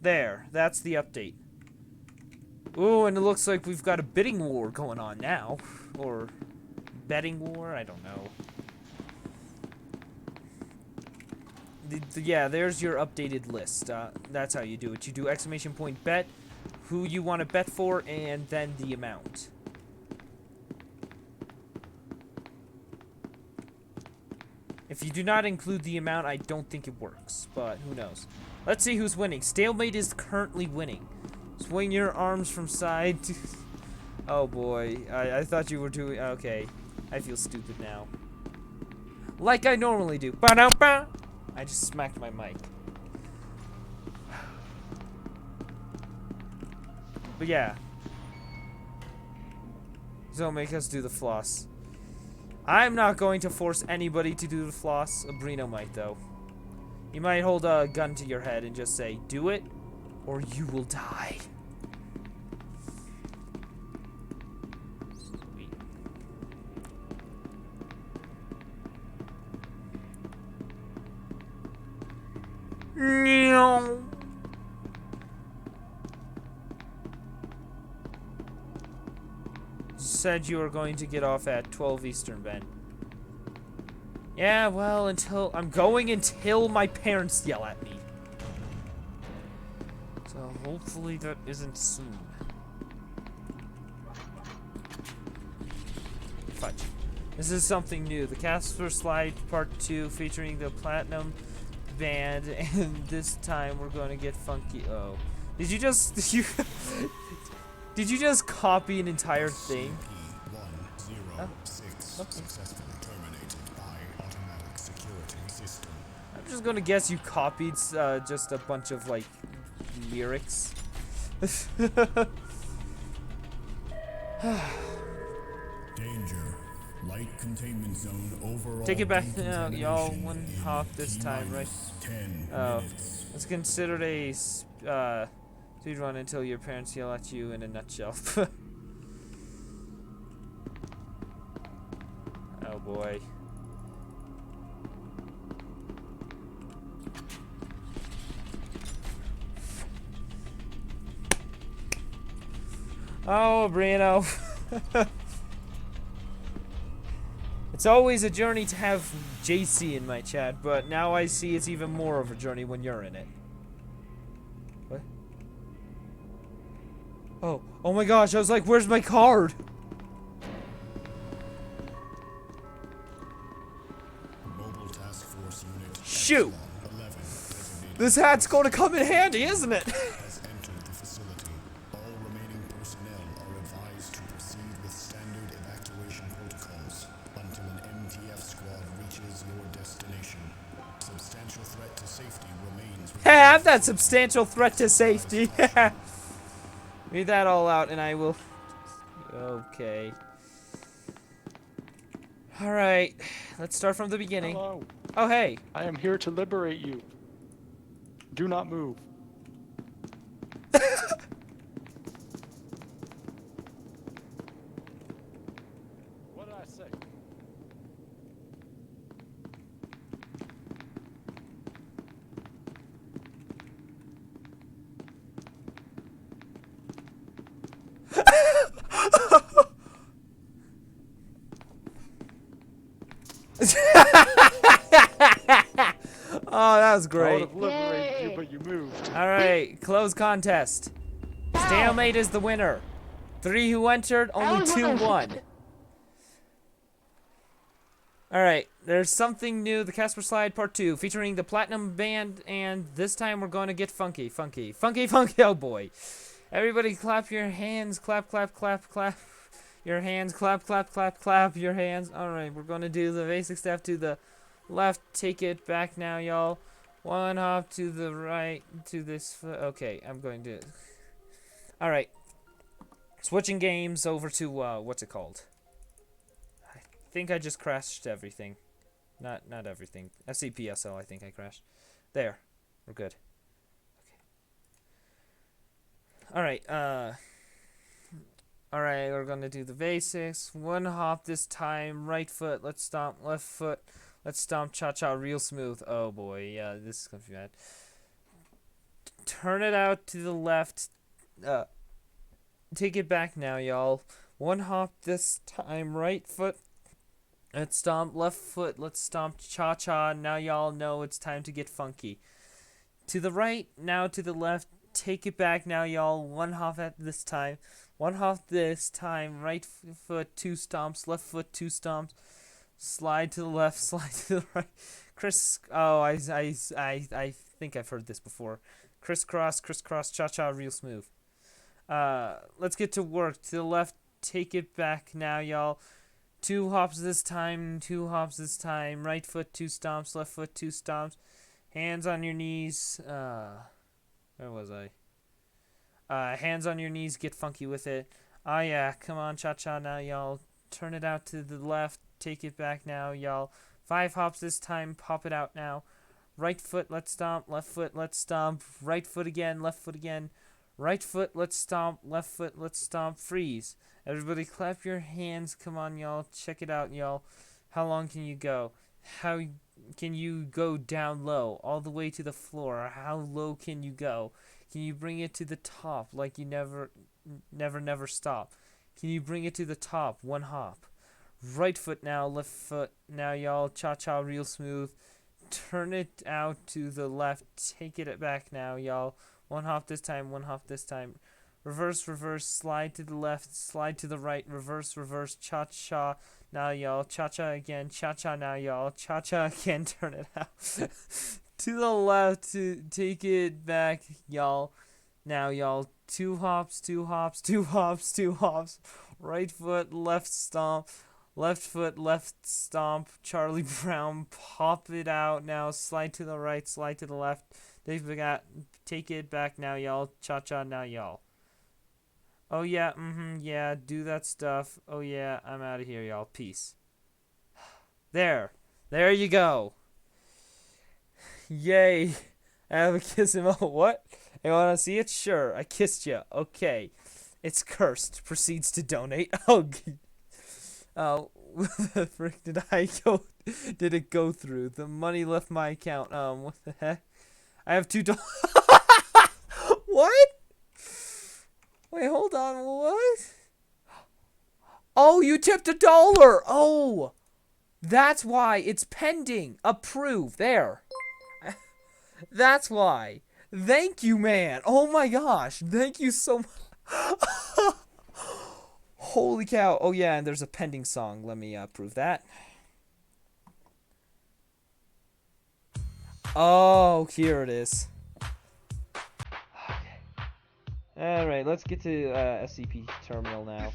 There, that's the update. Ooh, and it looks like we've got a bidding war going on now. Or betting war, I don't know. Yeah, there's your updated list. That's how you do it. You do exclamation point bet, who you want to bet for, and then the amount. If you do not include the amount, I don't think it works, but who knows. Let's see who's winning. Stalemate is currently winning. Swing your arms from side to... Oh boy, I thought you were doing... Okay, I feel stupid now. Like I normally do. Ba-da-ba! I just smacked my mic. But yeah. Don't make us do the floss. I'm not going to force anybody to do the floss. Abrino might, though. He might hold a gun to your head and just say, do it, or you will die. Sweet. No. Said you were going to get off at 12 Eastern, Ben. Yeah, well, I'm going until my parents yell at me. So hopefully that isn't soon. Fudge. This is something new. The Casper Slide Part 2 featuring the Platinum Band, and this time we're going to get funky. Oh. Did you just copy an entire thing? Oh. Successfully terminated by automatic security system. I'm just gonna guess you copied just a bunch of like lyrics. Danger. Light containment zone overall. Take it back now, y'all. One hawk this time, right? 10 Oh, minutes. it's considered a speed run until your parents yell at you in a nutshell. Oh boy. Oh, Brino. It's always a journey to have JC in my chat, but now I see it's even more of a journey when you're in it. What? Oh my gosh, I was like, where's my card? Shoot! This hat's going to come in handy, isn't it? Has entered the facility. All remaining personnel are advised to proceed with standard evacuation protocols until an MTF squad reaches your destination. Substantial threat to safety remains. Hey, I have that substantial threat to safety. Read that all out and I will... Okay. Alright, let's start from the beginning. Hello. Oh, hey. I am here to liberate you. Do not move. What did I say? was I would great. have liberated you, Yay. but you moved. All right, close contest. Stalemate is the winner. 3 who entered, only was 2 one of- won. All right, there's something new. The Casper Slide Part 2, featuring the Platinum Band, and this time we're going to get funky, funky, funky, funky. Oh boy! Everybody, clap your hands. Clap, clap, clap, clap. Your hands. Clap, clap, clap, clap. Your hands. All right, we're going to do the basic step to the left. Take it back now, y'all. 1 hop to the right. To this. Okay, I'm going to. All right. Switching games over to what's it called? I think I just crashed everything. Not everything. SCPSL, I think I crashed. There. We're good. Okay. Alright, alright, we're gonna do the basics. 1 hop this time. Right foot, let's stomp. Left foot, let's stomp. Cha-cha real smooth. Oh boy, yeah, this is gonna be bad. Turn it out to the left. Take it back now, y'all. 1 hop this time. Right foot. Let's stomp. Left foot. Let's stomp. Cha-cha. Now y'all know it's time to get funky. To the right. Now to the left. Take it back now, y'all. 1 hop at this time. 1 hop this time. Right foot. 2 stomps. Left foot. 2 stomps. Slide to the left. Slide to the right. Oh, I think I've heard this before. Crisscross. Crisscross. Cha-cha. Real smooth. Let's get to work. To the left, take it back now, y'all. 2 hops this time, 2 hops this time. Right foot, 2 stomps. Left foot, 2 stomps. Hands on your knees. Where was I? Hands on your knees, get funky with it. Ah, yeah, come on, cha-cha now, y'all. Turn it out to the left, take it back now, y'all. 5 hops this time, pop it out now. Right foot, let's stomp. Left foot, let's stomp. Right foot again, left foot again. Right foot, let's stomp. Left foot, let's stomp. Freeze. Everybody clap your hands. Come on, y'all. Check it out, y'all. How long can you go? How can you go down low? All the way to the floor. How low can you go? Can you bring it to the top like you never stop? Can you bring it to the top? 1 hop. Right foot now. Left foot now, y'all. Cha-cha real smooth. Turn it out to the left. Take it back now, y'all. 1 hop this time, 1 hop this time. Reverse, reverse, slide to the left, slide to the right, reverse, reverse, cha-cha, now y'all, cha-cha again, cha-cha now y'all, cha-cha again, turn it out. To the left, to take it back, y'all. Now y'all, 2 hops, 2 hops, 2 hops, 2 hops. Right foot, left stomp. Left foot, left stomp. Charlie Brown, pop it out now. Slide to the right, slide to the left. Take it back now, y'all. Cha-cha now, y'all. Oh, yeah, yeah, do that stuff. Oh, yeah, I'm out of here, y'all. Peace. There. There you go. Yay. I have a kiss him. Oh, what? You want to see it? Sure. I kissed you. Okay. It's cursed. Proceeds to donate. Oh, the frick did I go? Did it go through? The money left my account. What the heck? I have $2. What? Wait, hold on. What? Oh, you tipped $1. Oh, that's why it's pending. Approve. There. That's why. Thank you, man. Oh my gosh. Thank you so much. Holy cow. Oh yeah, and there's a pending song. Let me prove that. Oh, here it is. Okay. Alright, let's get to SCP Terminal now.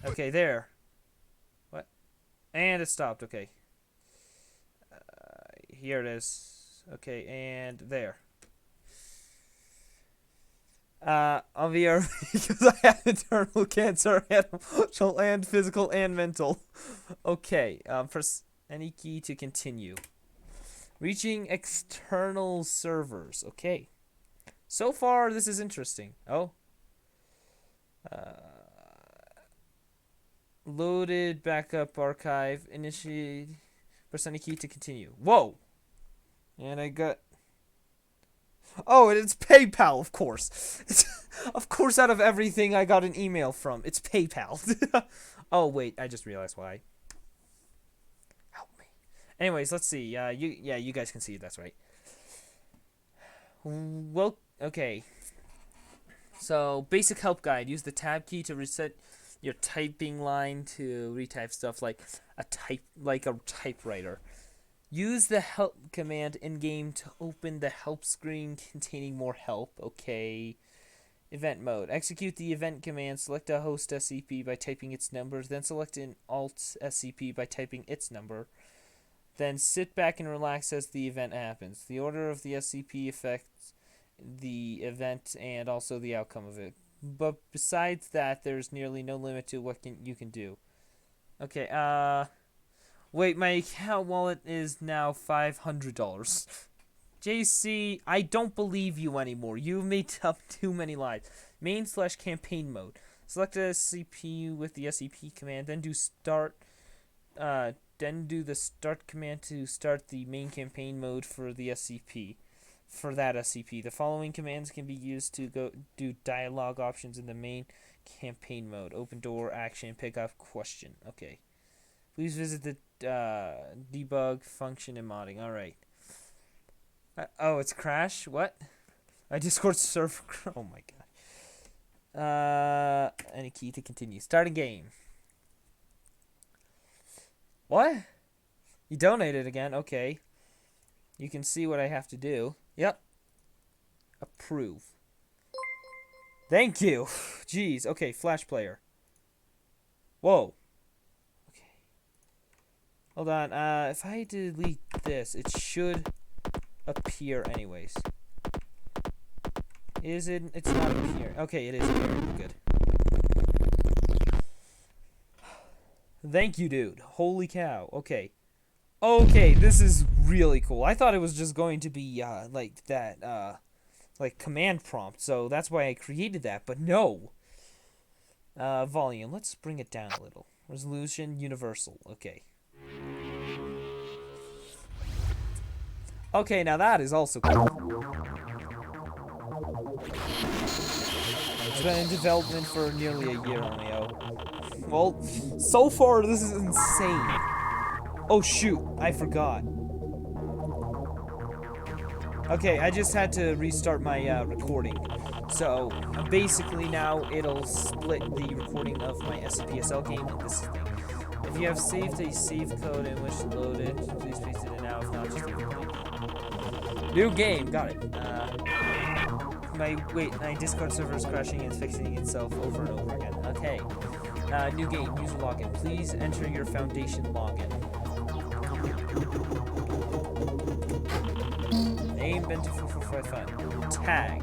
Okay, there. What? And it stopped. Okay. Here it is. Okay, and there. I'll be because I have internal cancer, emotional and physical and mental. Okay, press any key to continue. Reaching external servers. Okay. So far, this is interesting. Oh. Loaded backup archive. Initiate. Press any key to continue. Whoa. And I got... Oh, and it's PayPal, of course. Of course, out of everything I got an email from, it's PayPal. Oh, wait, I just realized why. Help me. Anyways, let's see. You guys can see it, that's right. Well, okay. So, basic help guide. Use the tab key to reset your typing line to retype stuff like a typewriter. Use the help command in-game to open the help screen containing more help. Okay. Event mode. Execute the event command. Select a host SCP by typing its number. Then select an alt SCP by typing its number. Then sit back and relax as the event happens. The order of the SCP affects the event and also the outcome of it. But besides that, there's nearly no limit to what you can do. Okay, wait, my account wallet is now $500. JC, I don't believe you anymore. You've made up too many lies. Main/campaign mode. Select a SCP with the SCP command, then do the start command to start the main campaign mode for the SCP. For that SCP, the following commands can be used to go do dialogue options in the main campaign mode. Open door, action, pickup, question. Okay. Please visit the debug function and modding. All right. Oh, it's crash. What? My Discord server. Oh my god. Any key to continue. Starting game. What? You donated again. Okay. You can see what I have to do. Yep. Approve. Thank you. Jeez. Okay, Flash player. Whoa. Okay. Hold on. If I delete this, it should appear anyways. Is it? It's not appearing. Okay, it is appearing. Good. Thank you, dude. Holy cow. Okay. Okay, this is really cool. I thought it was just going to be, like that, like command prompt. So that's why I created that, but no. Volume. Let's bring it down a little. Resolution, universal. Okay. Okay, now that is also cool. It's been in development for nearly a year on the Well, so far this is insane. Oh shoot, I forgot. Okay, I just had to restart my recording. So basically now it'll split the recording of my SCPSL game and this thing. If you have saved a save code in which to load it, please paste it in now. If not, just leave it blank. New game, got it. My Discord server is crashing and fixing itself over and over again. Okay. New game, user login. Please enter your Foundation login. Name Bento4455. Tag.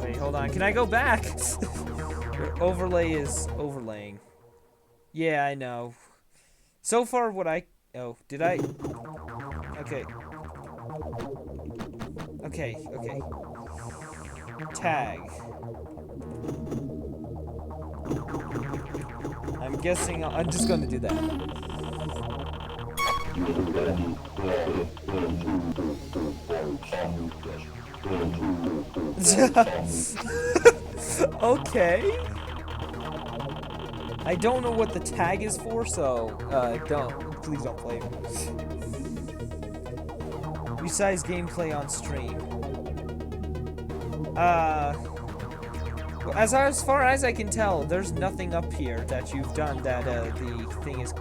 Wait, hold on. Can I go back? Your overlay is overlaying. Yeah, I know. So far, what I... Oh, did I... Okay. Okay, okay. Tag. I'm guessing I'm just gonna do that. Okay. I don't know what the tag is for, so please don't play. Resize gameplay on stream. As far as I can tell, there's nothing up here that you've done that the thing is.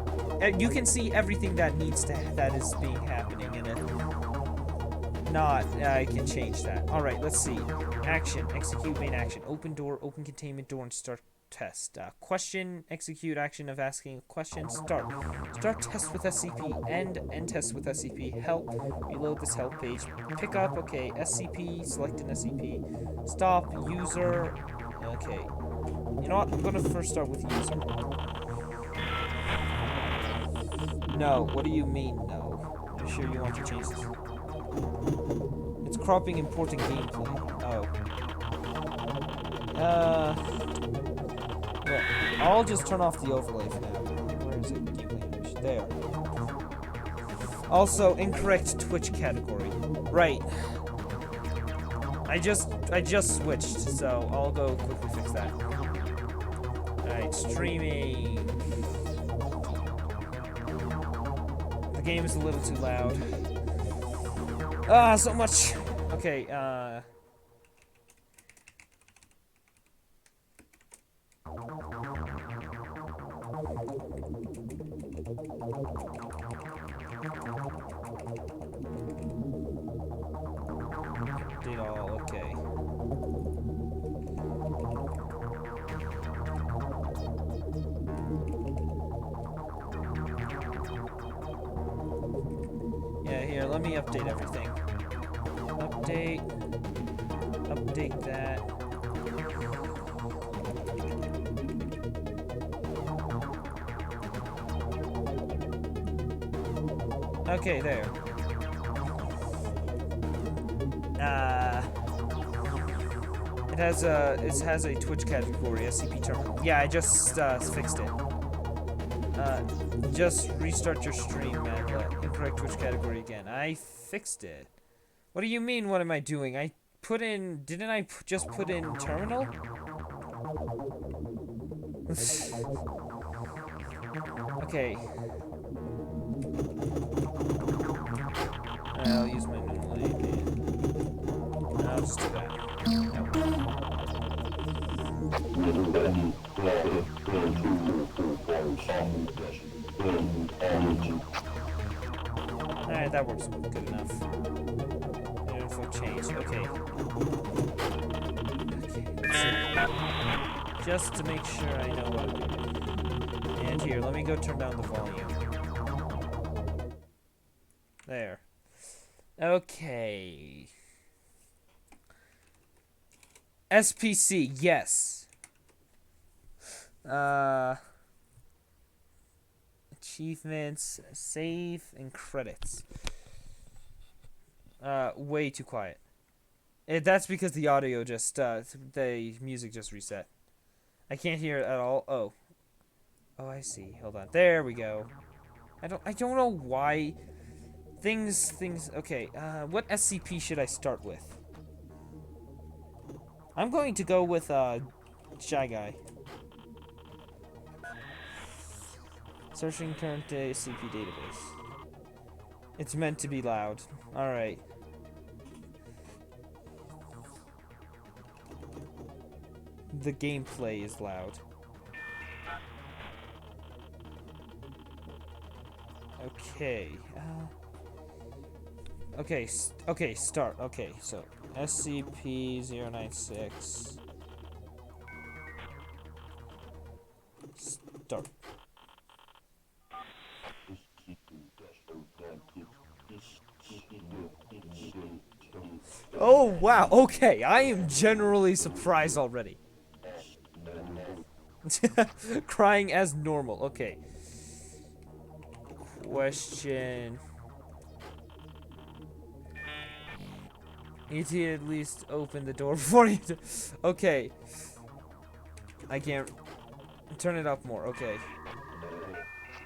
You can see everything that that is happening in it. Not, I can change that. All right, let's see. Action, execute main action. Open door, open containment door, and start test. Question, execute action of asking a question, start. Start test with SCP, end test with SCP, help, reload this help page, pick up, okay, SCP, select an SCP, stop, user, okay. You know what, I'm gonna first start with user. No, what do you mean, no? Are you sure you want to change this? It's cropping important gameplay. Oh. Yeah, I'll just turn off the overlay for now. Where is it? Gameplay animation. There. Also, incorrect Twitch category. Right. I just switched, so I'll go quickly fix that. Alright, streaming. The game is a little too loud. So much. Okay, did all okay. Yeah, here, let me update everything. Update that. Okay, there. It has a Twitch category, SCP terminal. Yeah, I just fixed it. Just restart your stream, Madlet. Incorrect Twitch category again. I fixed it. What do you mean, what am I doing? I put in... Didn't I just put in terminal? Okay. I'll use my normal name. I'll just do that. Alright, that works good enough. Info change. Okay. Just to make sure I know what I'm doing. And here, let me go turn down the volume. There. Okay. SPC, yes. Achievements, save, and credits. Way too quiet. That's because the audio just, the music just reset. I can't hear it at all. Oh. Oh, I see. Hold on. There we go. I don't know why. Things, okay. What SCP should I start with? I'm going to go with, Shy Guy. Searching current SCP database. It's meant to be loud. Alright. The gameplay is loud. Okay. Okay, start. Okay, so SCP-096. Start. Oh, wow. Okay, I am generally surprised already. Crying as normal. Okay. Question. Need to at least open the door before you do. Okay. I can't turn it up more. Okay.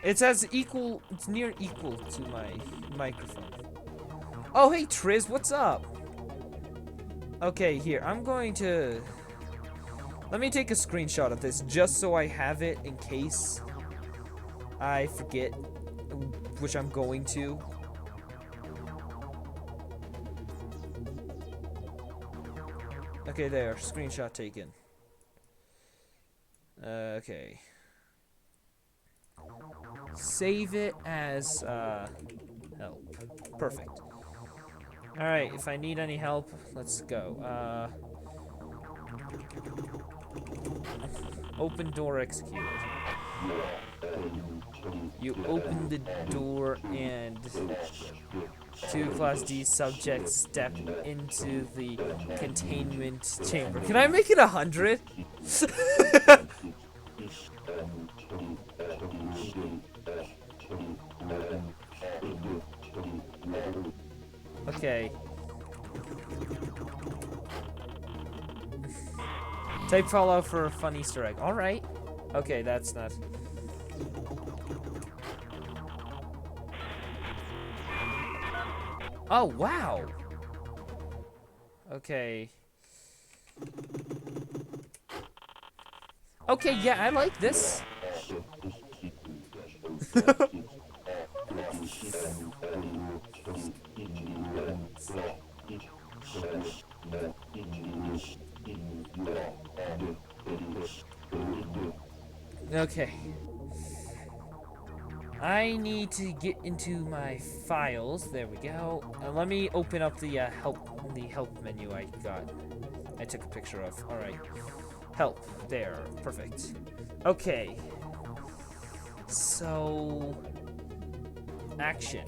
It's as equal. It's near equal to my microphone. Oh, hey Triz, what's up? Okay, here. I'm going to. Let me take a screenshot of this just so I have it in case I forget, which I'm going to. Okay, there. Screenshot taken. Okay. Save it as, help. Perfect. Alright, if I need any help, let's go. Open door executed. You open the door and 2 Class D subjects step into the containment chamber. Can I make it 100? Okay. Type Fallout for a fun Easter egg. Alright. Okay, that's not... Oh, wow! Okay. Okay, yeah, I like this. Okay. I need to get into my files. There we go. Let me open up the help menu I got. I took a picture of. All right. Help. There. Perfect. Okay. So action.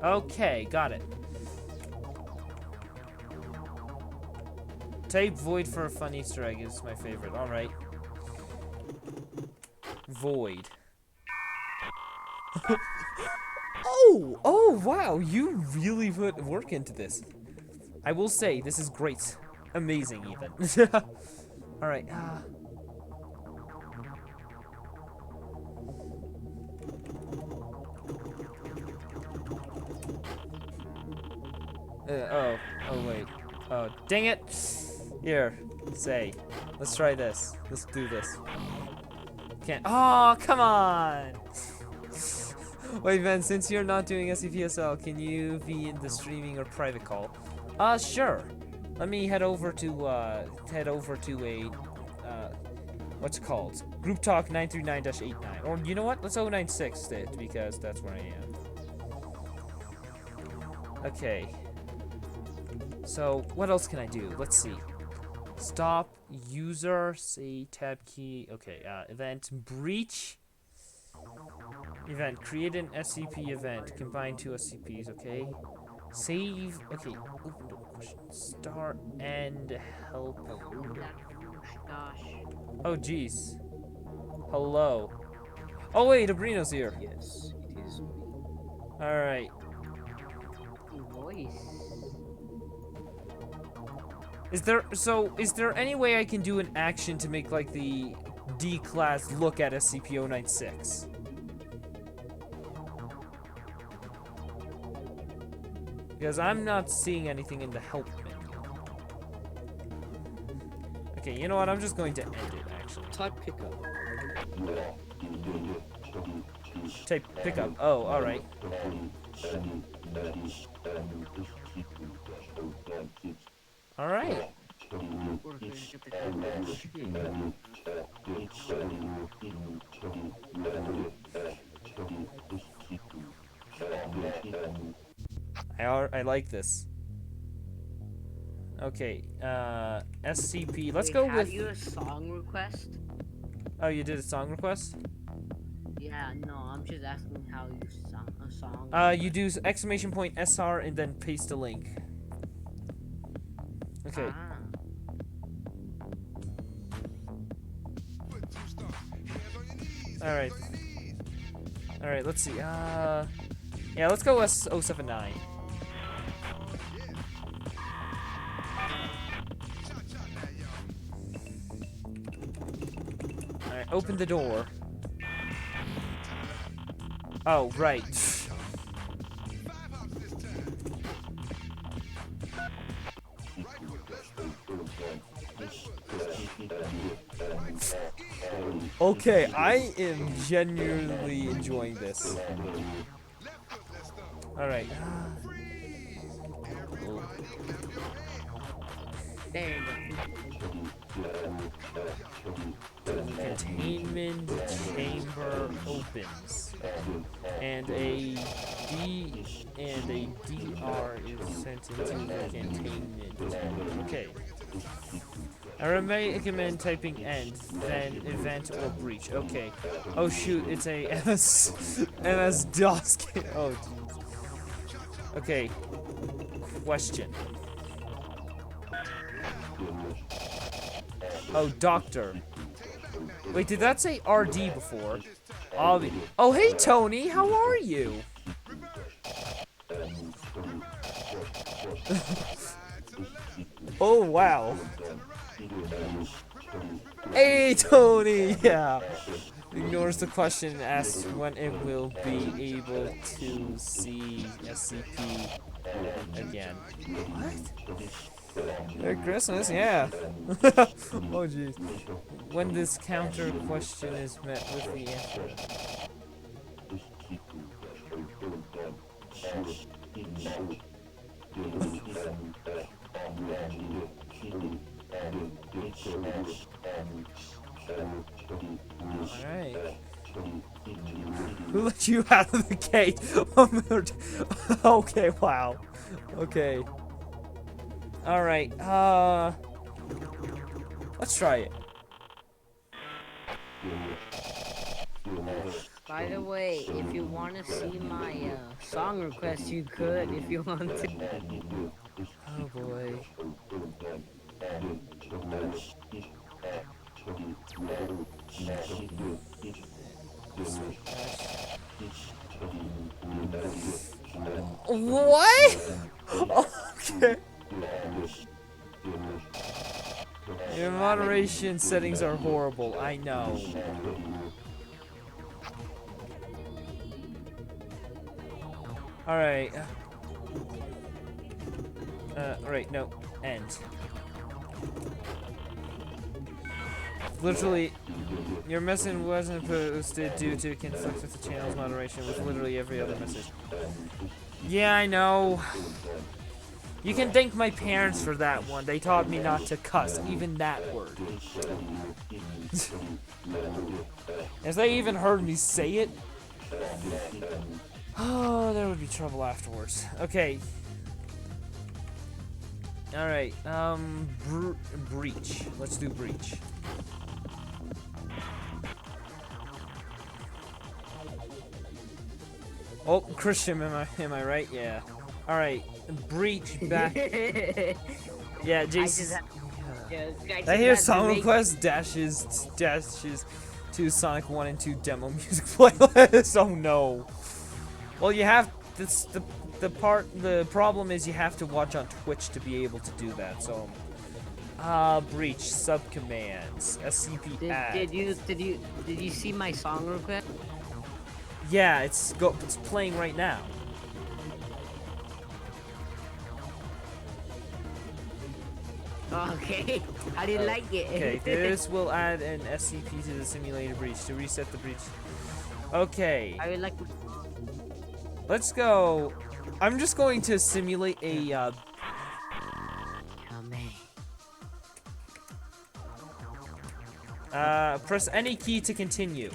Okay, got it. Type void for a fun Easter egg is my favorite. Alright. Void. Oh, wow. You really put work into this. I will say, this is great. Amazing, even. Alright. Oh, wait. Oh, dang it. Here, say. Let's try this. Let's do this. Can't. Oh, come on. Wait, Ben, since you're not doing SCPSL, can you be in the streaming or private call? Sure. Let me head over to a, what's it called? Group Talk 939-89. Or, you know what? Let's 096 it, because that's where I am. Okay. So, what else can I do? Let's see. Stop user, say tab key. Okay, event breach. Event, create an SCP event. Combine 2 SCPs, okay? Save, okay. Open door question. Start and help. Oh, jeez. Hello. Oh, wait, Abrino's here. Yes, it is me. Alright. Voice. Is there any way I can do an action to make, like, the D-class look at SCP-096? Because I'm not seeing anything in the help menu. Okay, you know what? I'm just going to end it, actually. Type pickup. Type pickup. Oh, alright. Alright. I like this. Okay, SCP. Let's go with. You a song request? Oh, you did a song request? Yeah, no, I'm just asking how you song a song. You do exclamation point SR and then paste a link. Okay. Alright. Alright, let's see. Yeah, let's go S079. Alright, open the door. Oh, right. Okay, I am genuinely enjoying this. Alright. There you Containment chamber opens, and a DR is sent into the containment. Okay. I recommend typing end, then event or breach. Okay. Oh shoot, it's a MS DOS. Oh jeez. Okay. Question. Oh, doctor. Wait, did that say RD before? Oh, hey, Tony. How are you? Oh, wow. Hey, Tony. Yeah. Ignores the question and asks when it will be able to see SCP again. What? Merry Christmas, yeah. Oh jeez. When this counter question is met with the answer. Alright. Who let you out of the gate? Okay, wow. Okay. Alright, let's try it. By the way, if you want to see my song request, you could if you want to. Oh boy. What? Okay. Your moderation settings are horrible, I know. Alright. Alright, no. End. Literally, your message wasn't posted due to conflict with the channel's moderation with literally every other message. Yeah, I know. You can thank my parents for that one. They taught me not to cuss, even that word. If they even heard me say it, oh, there would be trouble afterwards. Okay. Alright, breach. Let's do breach. Oh, Christian, am I right? Yeah. Alright, breach back. Yeah, Jason. I hear song request dashes to Sonic 1 and 2 demo music playlist. Oh no. Well, you have this the problem is you have to watch on Twitch to be able to do that. So breach subcommands SCP add. Did you see my song request? Yeah, it's playing right now. Okay, I didn't like it. Okay, this will add an SCP to the simulator breach to reset the breach. Okay. I would like to... Let's go. I'm just going to simulate a Oh man. press any key to continue.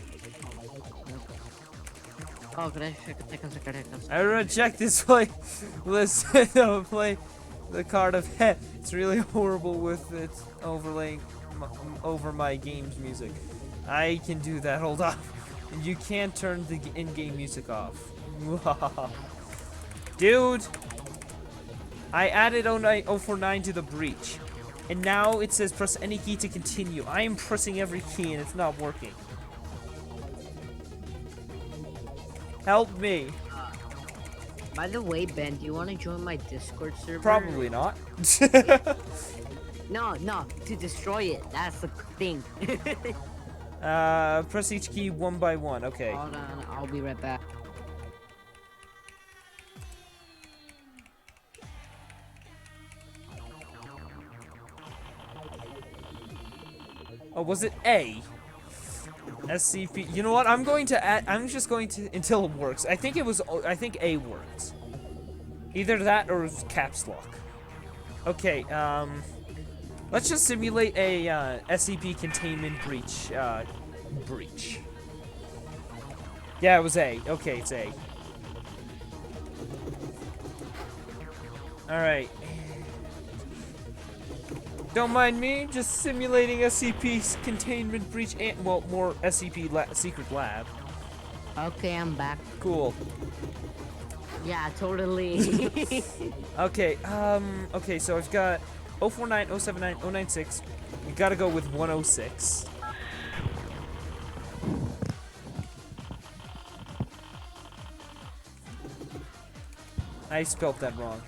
Oh, could I reject this play. Listen, play the card of head. It's really horrible with its overlaying over my game's music. I can do that. Hold on. You can't turn the in-game music off. Dude, I added 049 to the breach, and now it says press any key to continue. I am pressing every key and it's not working. Help me. By the way, Ben, do you want to join my Discord server? Probably not. No, to destroy it. That's the thing. Press each key one by one. Okay. Hold on, I'll be right back. Oh, was it A? SCP. You know what? I'm going to add. I'm just going to until it works. I think A works. Either that or caps lock. Okay. Let's just simulate a SCP containment breach. Breach. Yeah, it was A. Okay, it's A. Alright. Don't mind me, just simulating SCP's containment breach and, well, more SCP secret lab. Okay, I'm back. Cool. Yeah, totally. Okay, okay, so I've got 049, 079, 096. We gotta go with 106. I spelled that wrong.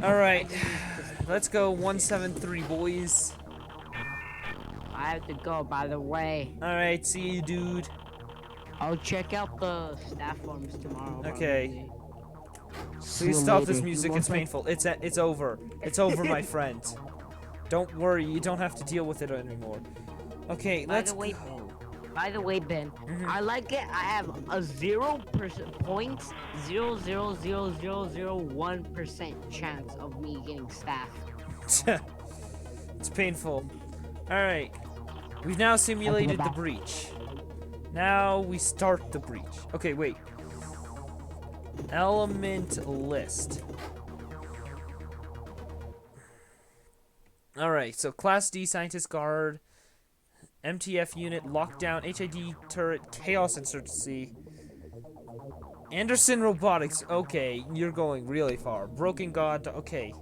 Alright, let's go 173, boys. I have to go, by the way. Alright, see you, dude. I'll check out the staff forms tomorrow. Okay. Probably. Please stop this music, it's painful. It's over. It's over, my friend. Don't worry, you don't have to deal with it anymore. Okay, let's go. By the way, Ben, I like it. I have a 0.0000001% chance of me getting staff. It's painful. Alright. We've now simulated the breach. Now we start the breach. Okay, wait. Element list. Alright, so Class D Scientist Guard, MTF unit, lockdown, HID turret, chaos insurgency. Anderson Robotics. Okay, you're going really far. Broken God. Okay.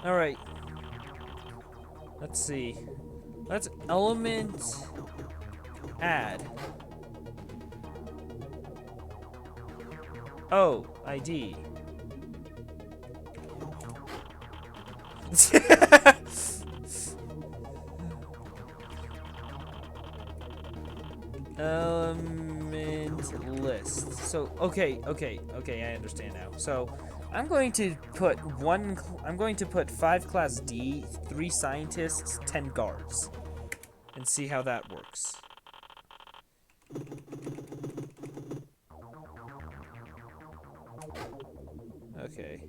Alright. Let's see. Let's element add. Oh, ID. Element list. So, okay, I understand now. So, I'm going to put 5 Class D, 3 scientists, 10 guards, and see how that works. Okay.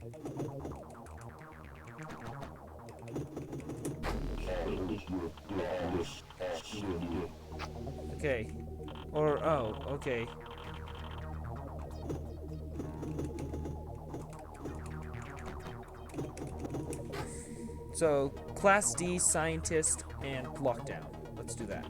Okay. Or, oh, okay. So, Class D, Scientist, and Lockdown. Let's do that.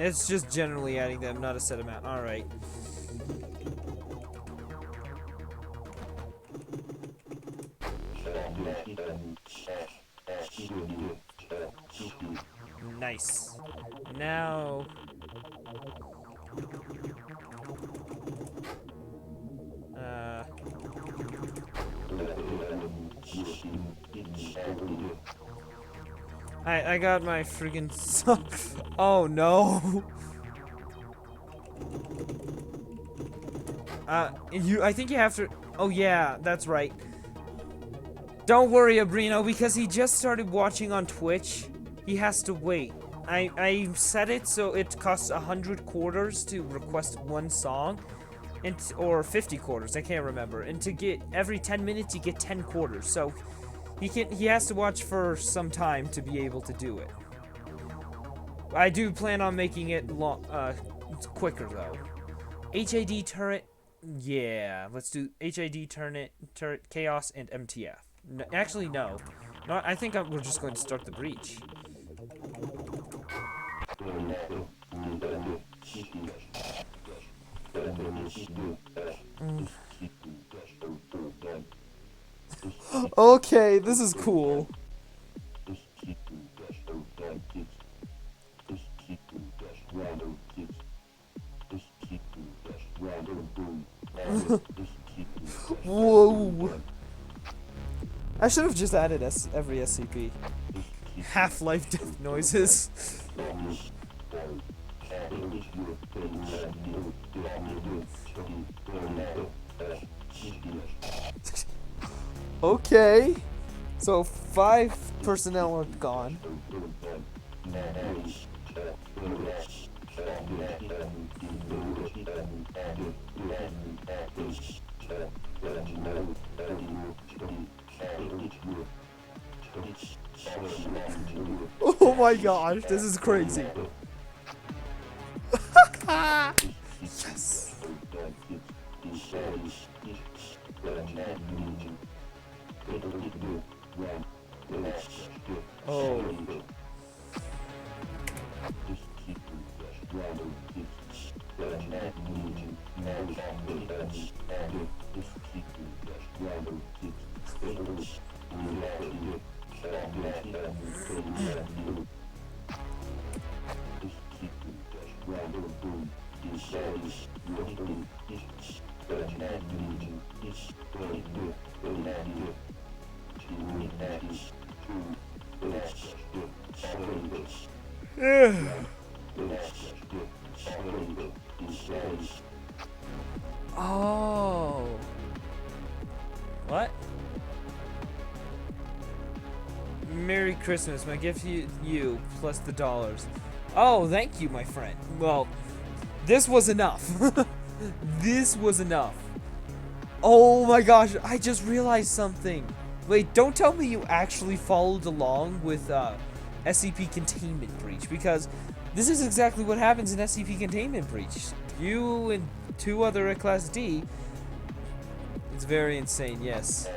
It's just generally adding them, not a set amount. Alright. Nice. Now... I got my friggin' oh no. I think you have to. Oh yeah, that's right. Don't worry, Abrino, because he just started watching on Twitch. He has to wait. I set it so it costs 100 quarters to request one song, and or 50 quarters. I can't remember. And to get every 10 minutes, you get 10 quarters. So he has to watch for some time to be able to do it. I do plan on making it quicker though. HID turret, yeah. Let's do HID turret, chaos, and MTF. No, actually, no. I think we're just going to start the breach. Okay, this is cool. Whoa. I should have just added every SCP. Half-life death noises. Okay. So 5 personnel are gone. Oh my gosh, this is crazy. Yes. Oh. Oh. What? Merry Christmas. My gift to you plus the dollars. Oh, thank you, my friend. Well, this was enough. This was enough. Oh my gosh, I just realized something. Wait, don't tell me you actually followed along with SCP Containment Breach, because this is exactly what happens in SCP Containment Breach. You and 2 other at Class D. It's very insane, yes.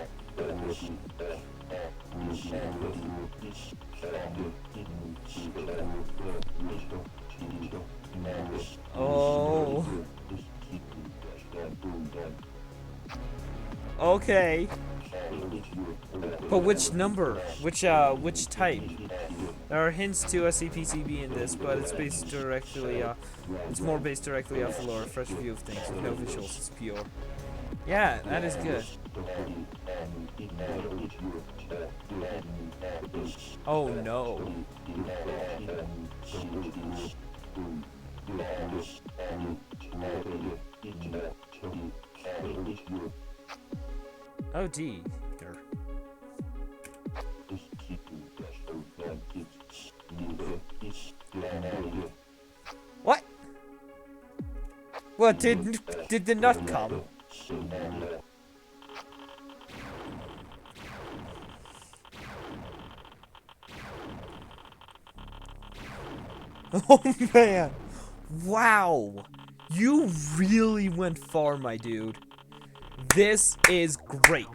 Oh. Okay. But which number? Which type? There are hints to SCP-CB in this, but it's based directly, it's more based directly off the lore, a fresh view of things, with no visuals, it's pure. Yeah, that is good. Oh no. Oh dear. What? What did the nut come? Oh man. Wow. You really went far, my dude. This is great.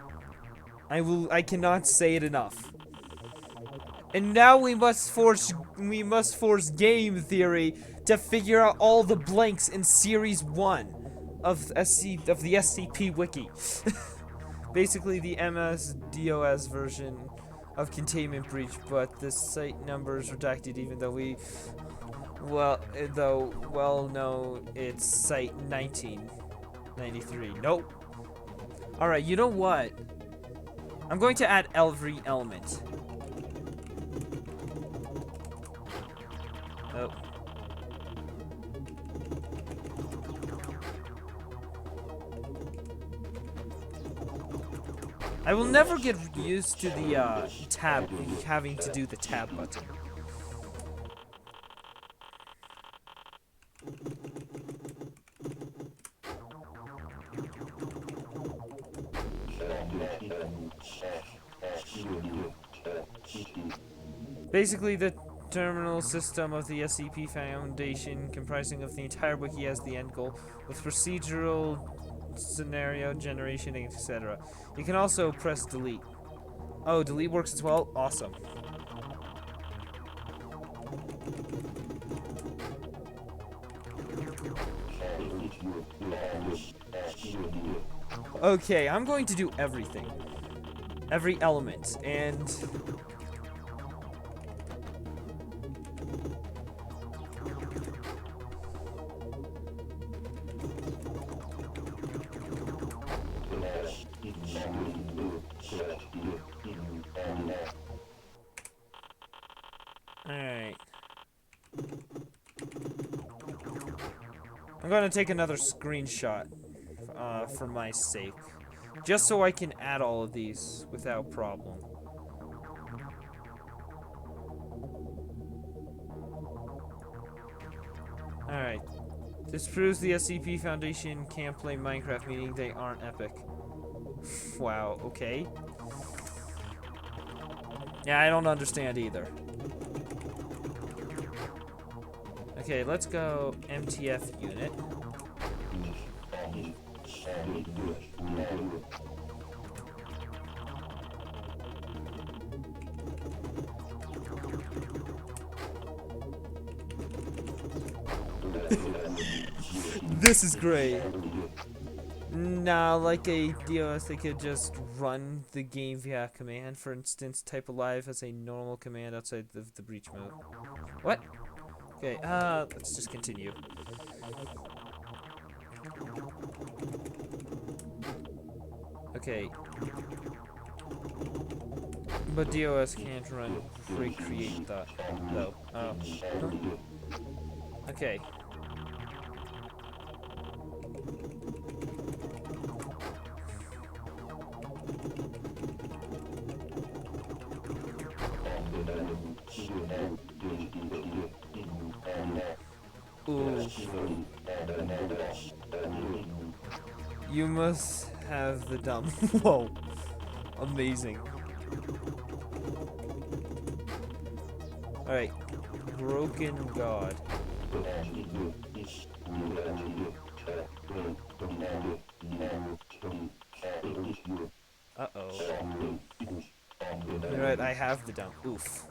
I cannot say it enough. And now we must force game theory to figure out all the blanks in series 1 of the SCP wiki. Basically the MS-DOS version of Containment Breach, but the site number is redacted even though well known it's site 1993. Nope. Alright, you know what? I'm going to add every element. Oh. I will never get used to the tab, having to do the tab button. Basically, the terminal system of the SCP Foundation, comprising of the entire wiki as the end goal, with procedural scenario generation, etc. You can also press delete. Oh, delete works as well? Awesome. Okay, I'm going to do everything. Every element, and... Alright. I'm gonna take another screenshot for my sake. Just so I can add all of these without problem. Alright. This proves the SCP Foundation can't play Minecraft, meaning they aren't epic. Wow, okay. Yeah, I don't understand either. Okay, let's go MTF unit. This is great. Now, like a DOS, they could just run the game via command. For instance, type alive as a normal command outside the breach mode. What? Okay, let's just continue. Okay. But DOS can't run recreate that, though. Oh. Okay. Ooh. You must have the dumb. Whoa. Amazing. Alright. Broken God. Uh-oh. Alright, I have the dump. Oof.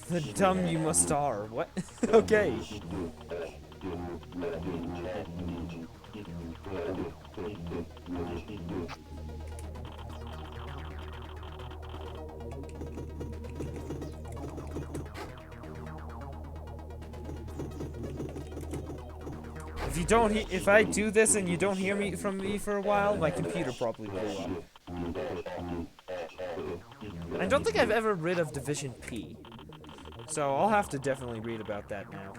The dumb you must are. What? Okay. If I do this and you don't hear me from me for a while, my computer probably blew up. I don't think I've ever rid of Division P. So I'll have to definitely read about that now.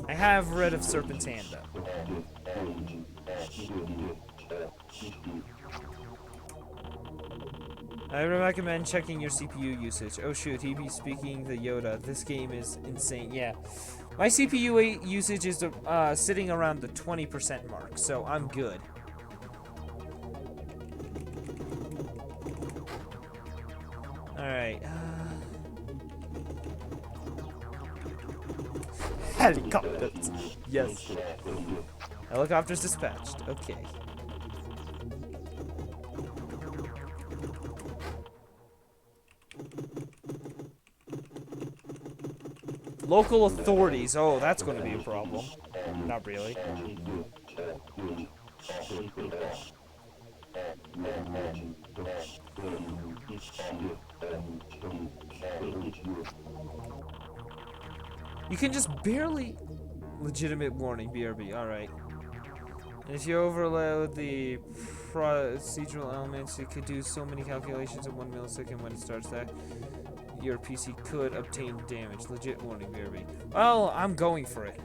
I have read of Serpent's Hand, though. I recommend checking your CPU usage. Oh shoot, he be speaking the Yoda. This game is insane. Yeah. My CPU usage is sitting around the 20% mark, so I'm good. Alright. Helicopters. Yes. Helicopters dispatched. Okay. Local authorities. Oh, that's going to be a problem. Not really. You can just barely... Legitimate warning, BRB. Alright. If you overload the procedural elements, you could do so many calculations in 1 millisecond when it starts that your PC could obtain damage. Legit warning, BRB. Well, I'm going for it.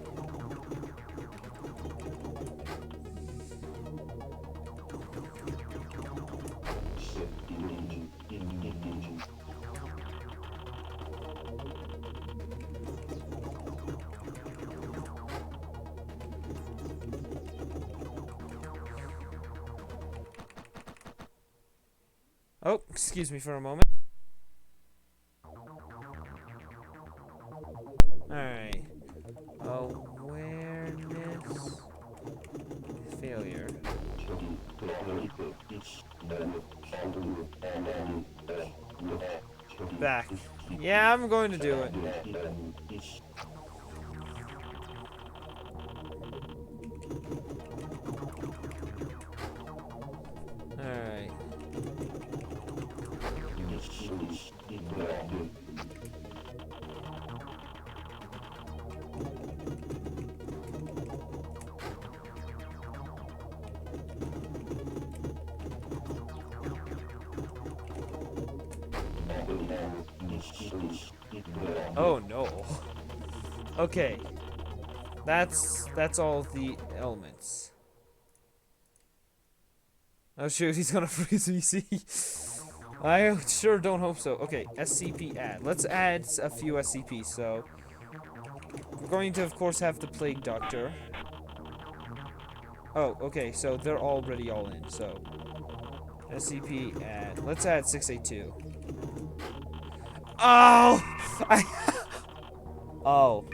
Oh, excuse me for a moment. Alright. Awareness. Failure. Back. Yeah, I'm going to do it. Alright. Oh no. Okay. That's all the elements. Oh shoot, he's gonna freeze me, see? I sure don't hope so. Okay, SCP add. Let's add a few SCPs, so... We're going to, of course, have the Plague Doctor. Oh, okay, so they're already all in, so... SCP add. Let's add 682. Oh! Oh.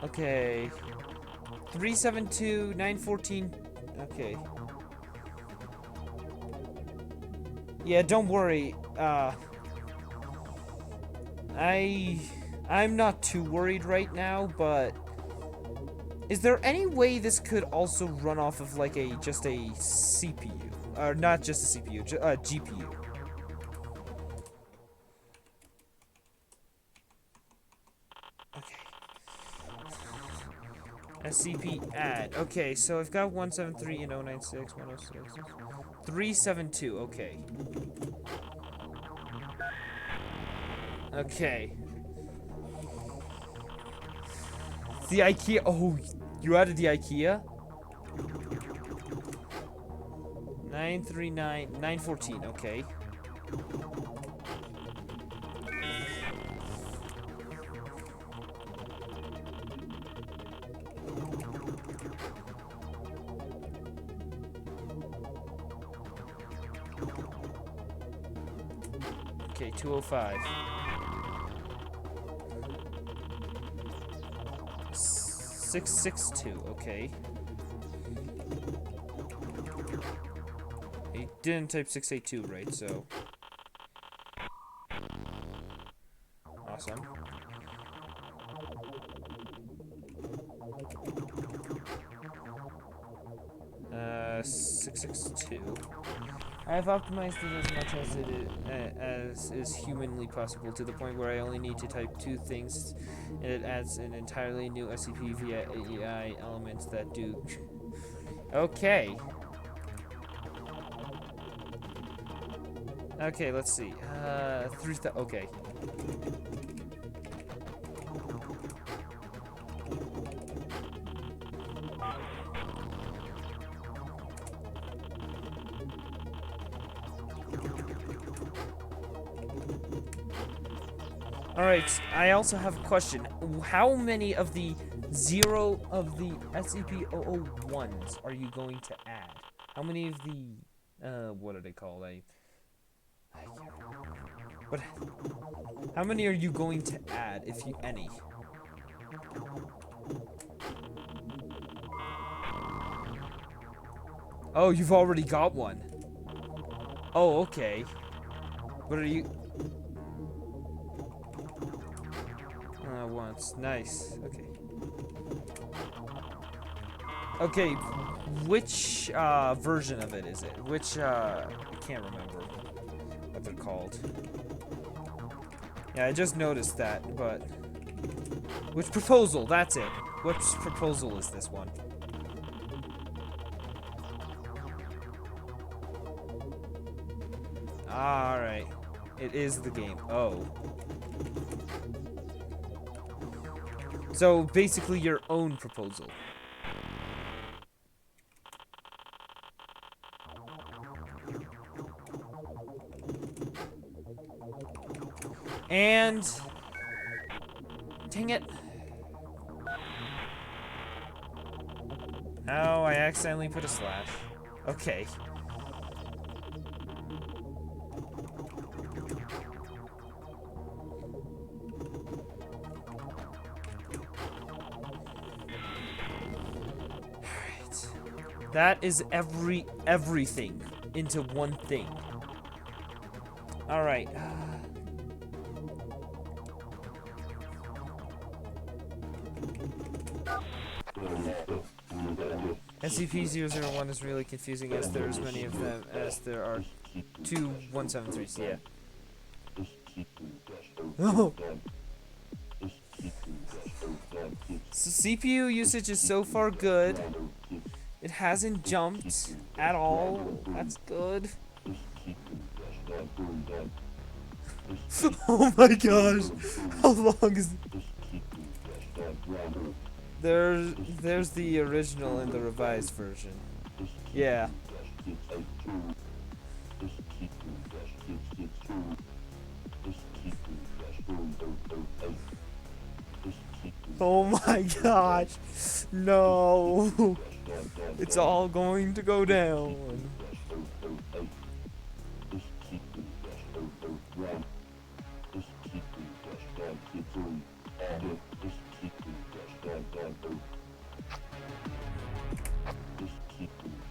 Okay. 372, 914. Okay. Yeah, don't worry. I'm not too worried right now, but is there any way this could also run off of like just a CPU? Or not just a CPU, GPU. Okay. SCP add. Okay, so I've got 173 and 096, 106, 372. Okay. Okay. The IKEA. Oh, you added the IKEA? 939, 914. Okay. Okay, 205. 662, okay. He didn't type 682, right, so... Awesome. Uh, 662. I have optimized it as much as is humanly possible, to the point where I only need to type 2 things, and it adds an entirely new SCP via AI elements that do. Okay. Okay, let's see. 3,000. Okay. Alright, I also have a question. How many of the SCP-001s are you going to add? How many of the, what are they called? But how many are you going to add, if you any? Oh, you've already got one. Oh, okay. What are you? Once. Nice. Okay. Okay, which version of it is it? Which I can't remember what they're called. Yeah, I just noticed that, but which proposal? That's it. Which proposal is this one? Alright. It is the game. Oh. So basically your own proposal. And dang it. Oh, I accidentally put a slash. Okay. That is everything into one thing. All right. SCP-001 is really confusing as there are as many of them as there are two 173s, yeah. Oh. So CPU usage is so far good. It hasn't jumped at all. That's good. Oh my gosh. How long is There's the original and the revised version. Yeah. Oh my gosh. No. It's all going to go down.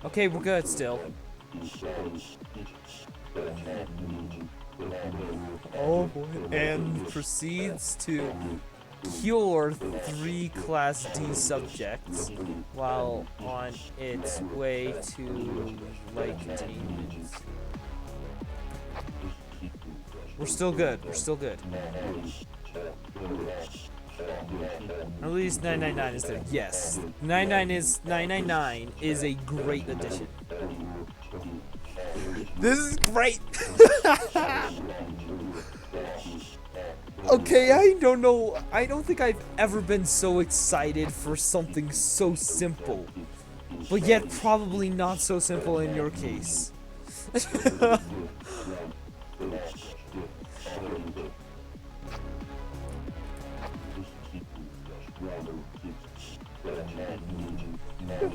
Okay, we're good still. Oh boy. And proceeds to cure 3 Class D subjects while on its way to light containment. We're still good. We're still good. At least 999 is there. Yes. 999 is a great addition. This is great. Okay, I don't know. I don't think I've ever been so excited for something so simple. But yet probably not so simple in your case.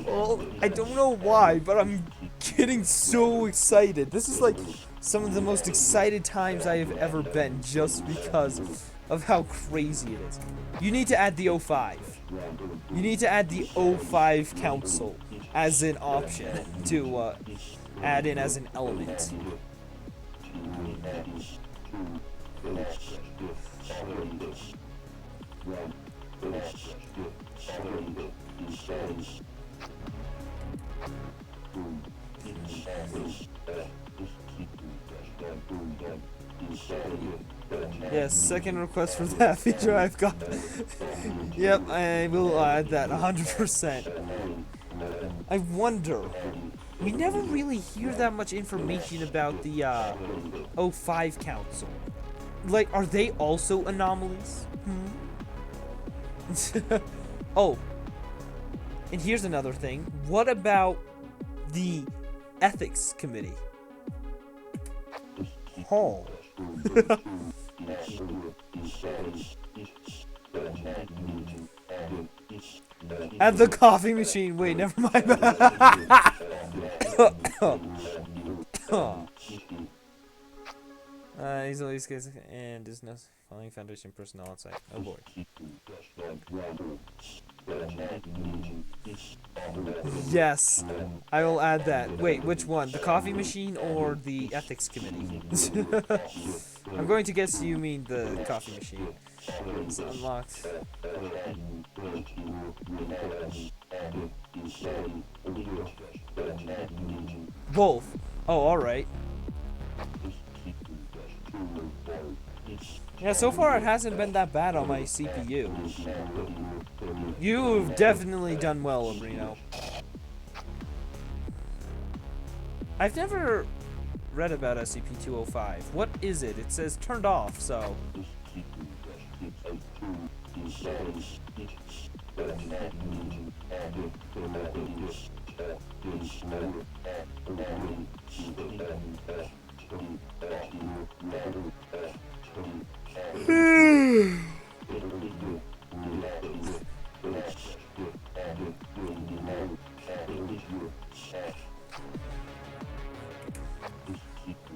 Well, I don't know why, but I'm getting so excited. This is like some of the most excited times I have ever been just because of how crazy it is. You need to add the 05. You need to add the 05 council as an option to add in as an element. Yes, second request for that feature I've got. Yep, I will add that 100%. I wonder, we never really hear that much information about the 05 Council. Like, are they also anomalies? Oh, and here's another thing. What about the Ethics Committee? Oh. At the coffee machine. Wait, never mind. He's always good and is no following Foundation personnel outside. Oh boy. Yes, I will add that. Wait, which one? The coffee machine or the ethics committee? I'm going to guess you mean the coffee machine. It's unlocked. Both. Oh, alright. Yeah, so far it hasn't been that bad on my CPU. You've definitely done well, Abrino. I've never read about SCP-205. What is it? It says turned off, so...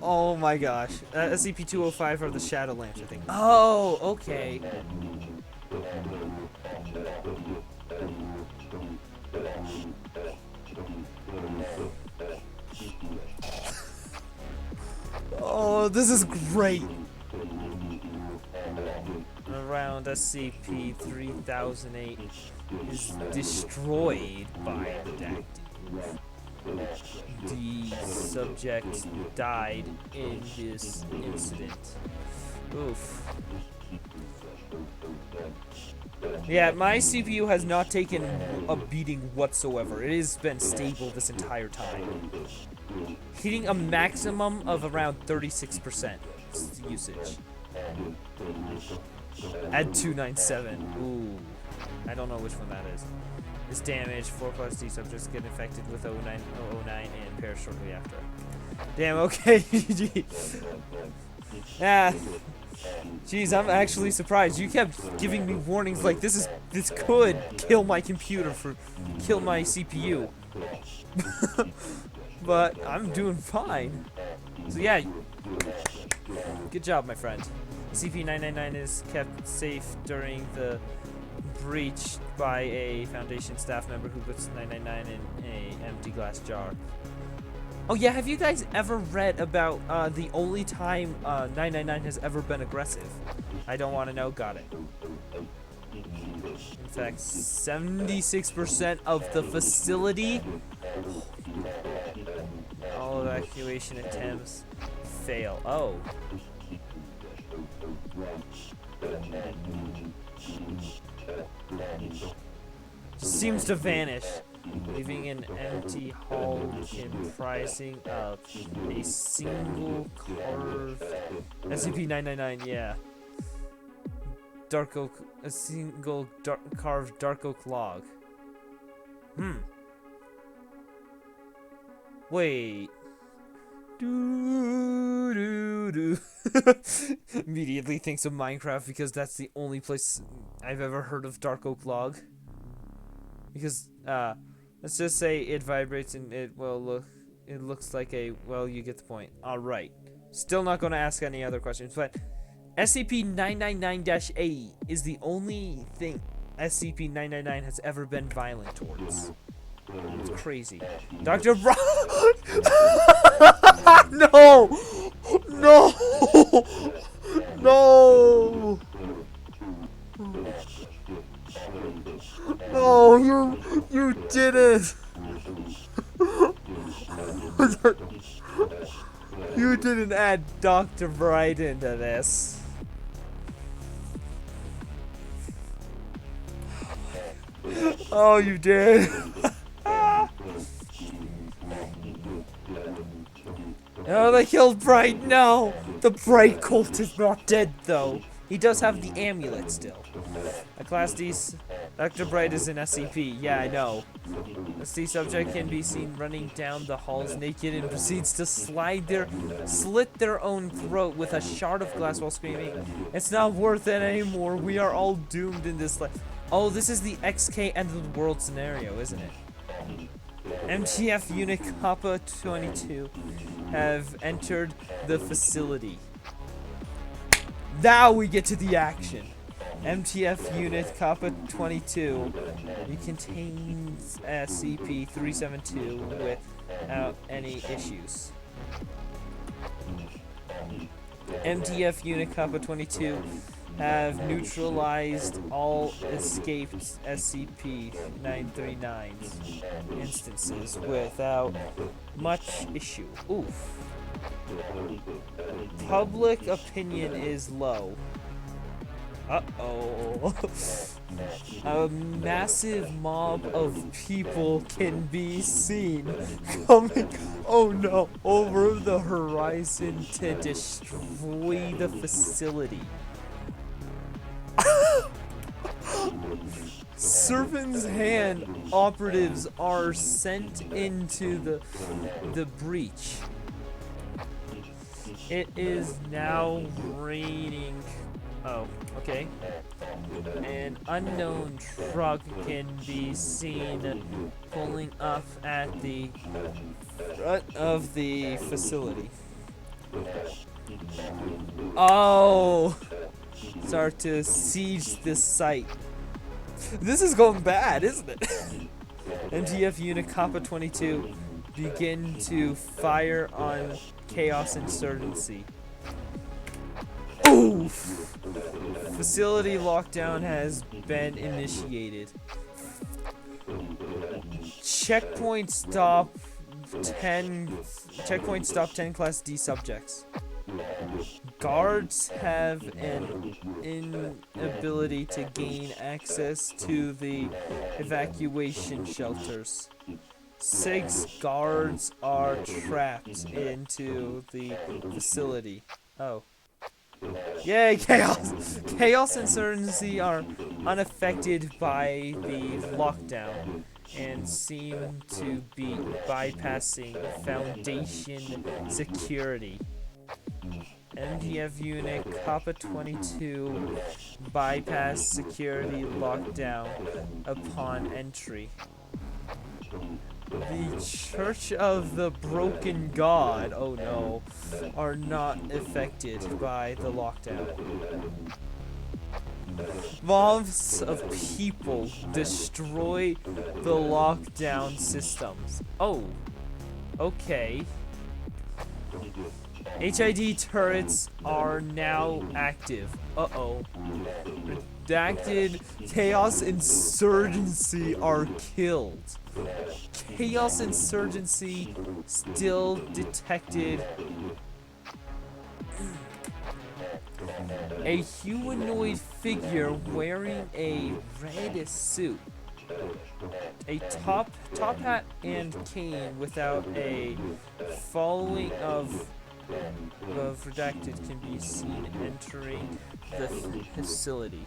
Oh my gosh. SCP-205 are the Shadow Lamps, I think. Oh, okay. Oh, this is great. Around SCP-3008 is destroyed by the detective. The subject died in this incident. Oof. Yeah, my CPU has not taken a beating whatsoever. It has been stable this entire time. Hitting a maximum of around 36% usage. Add 297. Ooh. I don't know which one that is. This damage, 4 plus D subjects get infected with 009 and perish shortly after. Damn, okay. GG. Yeah. Jeez, I'm actually surprised. You kept giving me warnings like this could kill my computer kill my CPU. But I'm doing fine. So yeah. Good job, my friend. SCP-999 is kept safe during the breach by a Foundation staff member who puts 999 in an empty glass jar. Oh yeah, have you guys ever read about the only time 999 has ever been aggressive? I don't want to know. Got it. In fact, 76% of the facility, all evacuation attempts fail. Oh. Seems to vanish, leaving an empty hull comprising of a single carved SCP-999. Yeah, dark oak, a single carved dark oak log. Wait. Immediately thinks of Minecraft because that's the only place I've ever heard of dark oak log. Because let's just say it vibrates and it looks like a, well, you get the point. All right. Still not going to ask any other questions, but SCP-999-A is the only thing SCP-999 has ever been violent towards. It's crazy. Dr. Brown. No! No! No! No, you did it! You didn't add Dr. Bright into this. Oh, you did. Oh, they killed Bright. No, the Bright cult is not dead though. He does have the amulet still. A Class D, Dr. Bright is an SCP. Yeah, I know. The C subject can be seen running down the halls naked and proceeds to slit their own throat with a shard of glass while screaming, "It's not worth it anymore. We are all doomed in this life." Oh, this is the XK end of the world scenario, isn't it? MTF Unit Kappa 22 have entered the facility. Now we get to the action. MTF Unit Kappa 22. It contains SCP-372 without any issues. MTF Unit Kappa 22 have neutralized all escaped SCP-939's instances without much issue. Oof. Public opinion is low. Uh-oh. A massive mob of people can be seen coming, oh no, over the horizon to destroy the facility. Serpent's Hand operatives are sent into the breach. It is now raining. Oh, okay. An unknown truck can be seen pulling up at the front of the facility. Oh! Start to siege this site. This is going bad, isn't it? MTF Unit Kappa 22 begin to fire on Chaos Insurgency. Oof! Facility lockdown has been initiated. Checkpoint stop 10 Class D subjects. Guards have an inability to gain access to the evacuation shelters. 6 guards are trapped into the facility. Oh. Yay, chaos! Chaos and Insurgency are unaffected by the lockdown and seem to be bypassing Foundation security. MDF unit Kappa 22 bypass security lockdown upon entry. The Church of the Broken God, oh no, are not affected by the lockdown. Mobs of people destroy the lockdown systems. Oh, okay. HID turrets are now active. Uh-oh. Redacted Chaos Insurgency are killed. Chaos Insurgency still detected. A humanoid figure wearing a red suit. A top hat and cane without a following of redacted can be seen entering the facility.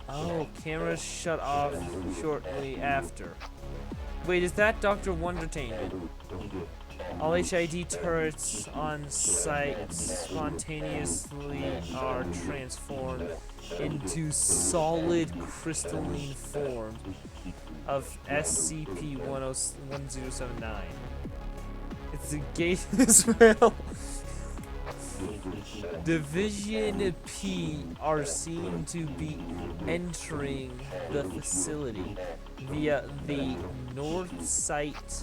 Oh, cameras shut off shortly after. Wait, is that Dr. Wondertainment? All HID turrets on site spontaneously are transformed into solid crystalline form of SCP-1079. It's the gate of Israel. Division P are seen to be entering the facility via the north site.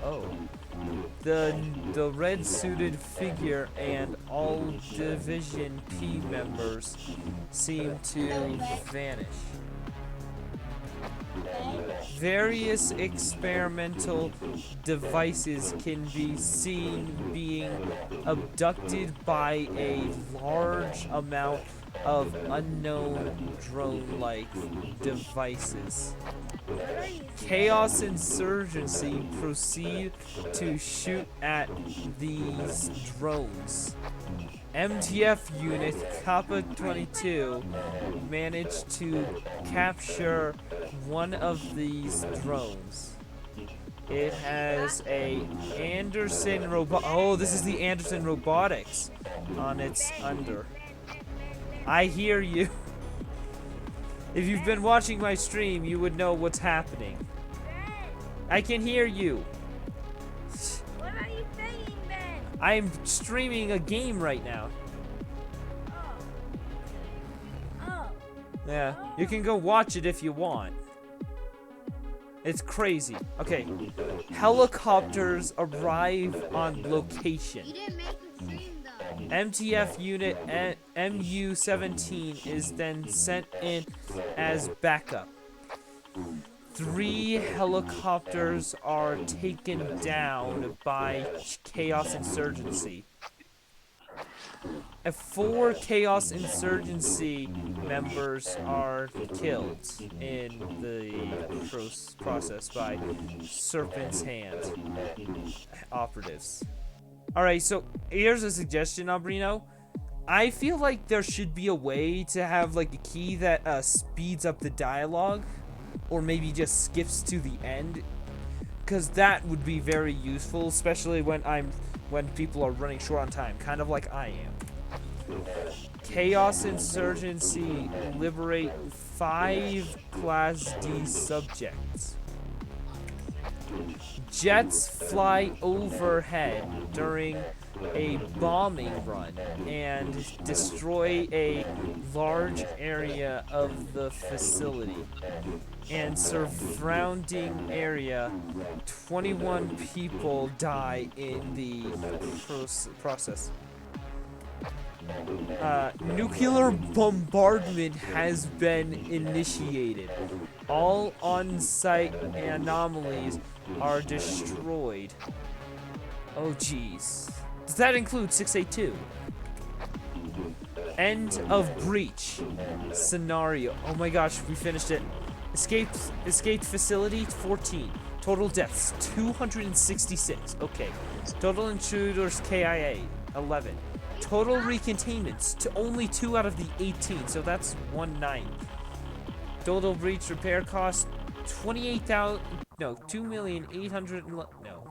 Oh. The red-suited figure and all Division P members seem to vanish. Various experimental devices can be seen being abducted by a large amount of unknown drone-like devices. Chaos Insurgency proceed to shoot at these drones. MTF unit Kappa 22 managed to capture one of these drones. It has a Anderson robot. Oh, this is the Anderson robotics on its under. I hear you. If you've been watching my stream, you would know what's happening. I can hear you. What are you saying then? I'm streaming a game right now. Oh. Yeah, you can go watch it if you want. It's crazy. Okay, helicopters arrive on location. You didn't make the stream though. MTF unit MU-17 is then sent in as backup. 3 helicopters are taken down by Chaos Insurgency. 4 Chaos Insurgency members are killed in the process by Serpent's Hand operatives. Alright, so here's a suggestion, Abrino. I feel like there should be a way to have like a key that speeds up the dialogue, or maybe just skips to the end, because that would be very useful, especially when people are running short on time, kind of like I am. Chaos Insurgency liberate 5 Class D subjects. Jets fly overhead during a bombing run and destroy a large area of the facility and surrounding area. 21 people die in the process. Nuclear bombardment has been initiated. All on-site anomalies are destroyed. Oh, jeez. Does that include 682? End of breach scenario. Oh my gosh, we finished it. Escaped facility 14. Total deaths 266. Okay. Total intruders KIA 11. Total recontainments to only 2 out of the 18, so that's 1/9. Total breach repair cost 28,000. No, 2,800. No,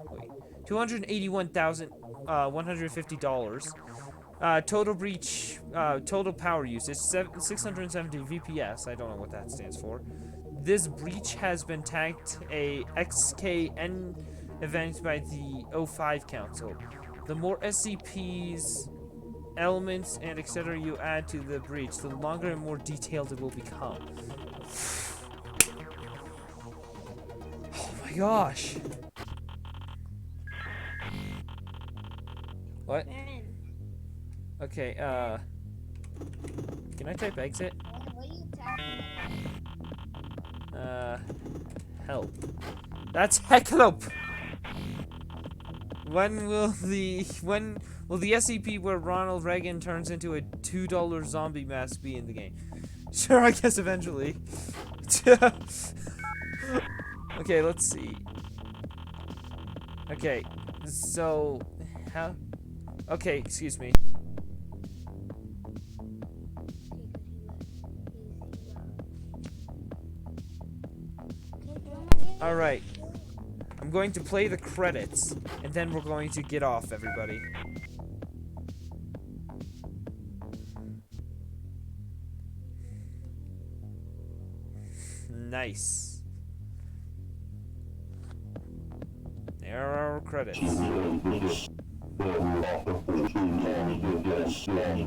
wait. $281,150. Total breach, total power usage, 670 VPS. I don't know what that stands for. This breach has been tagged a XKN event by the O5 Council. The more SCPs, elements, and etc. you add to the breach, the longer and more detailed it will become. Oh my gosh. What? Okay, can I type exit? Help. That's help! When will the SCP where Ronald Reagan turns into a $2 zombie mask be in the game? Sure, I guess eventually. Okay, let's see. Okay, so how? Okay, excuse me. Alright. I'm going to play the credits, and then we're going to get off, everybody. Nice. There are our credits.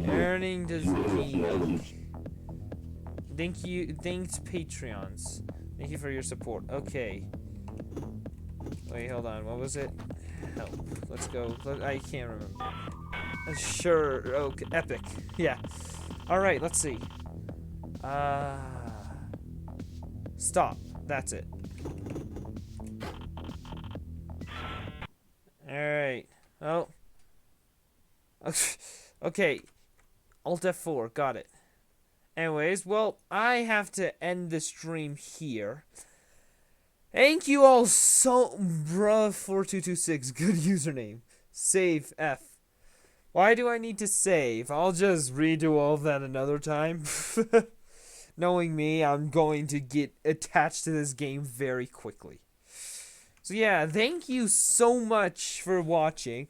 Earning the game. Thanks Patreons. Thank you for your support. Okay. Wait, hold on. What was it? Help. Let's go. I can't remember. Sure. Okay. Epic. Yeah. Alright, let's see. Stop. That's it. Alright. Oh. Okay. Alt F4. Got it. Anyways, well, I have to end the stream here. Thank you all so... Bruh4226. Good username. Save F. Why do I need to save? I'll just redo all of that another time. Knowing me, I'm going to get attached to this game very quickly. So yeah, thank you so much for watching.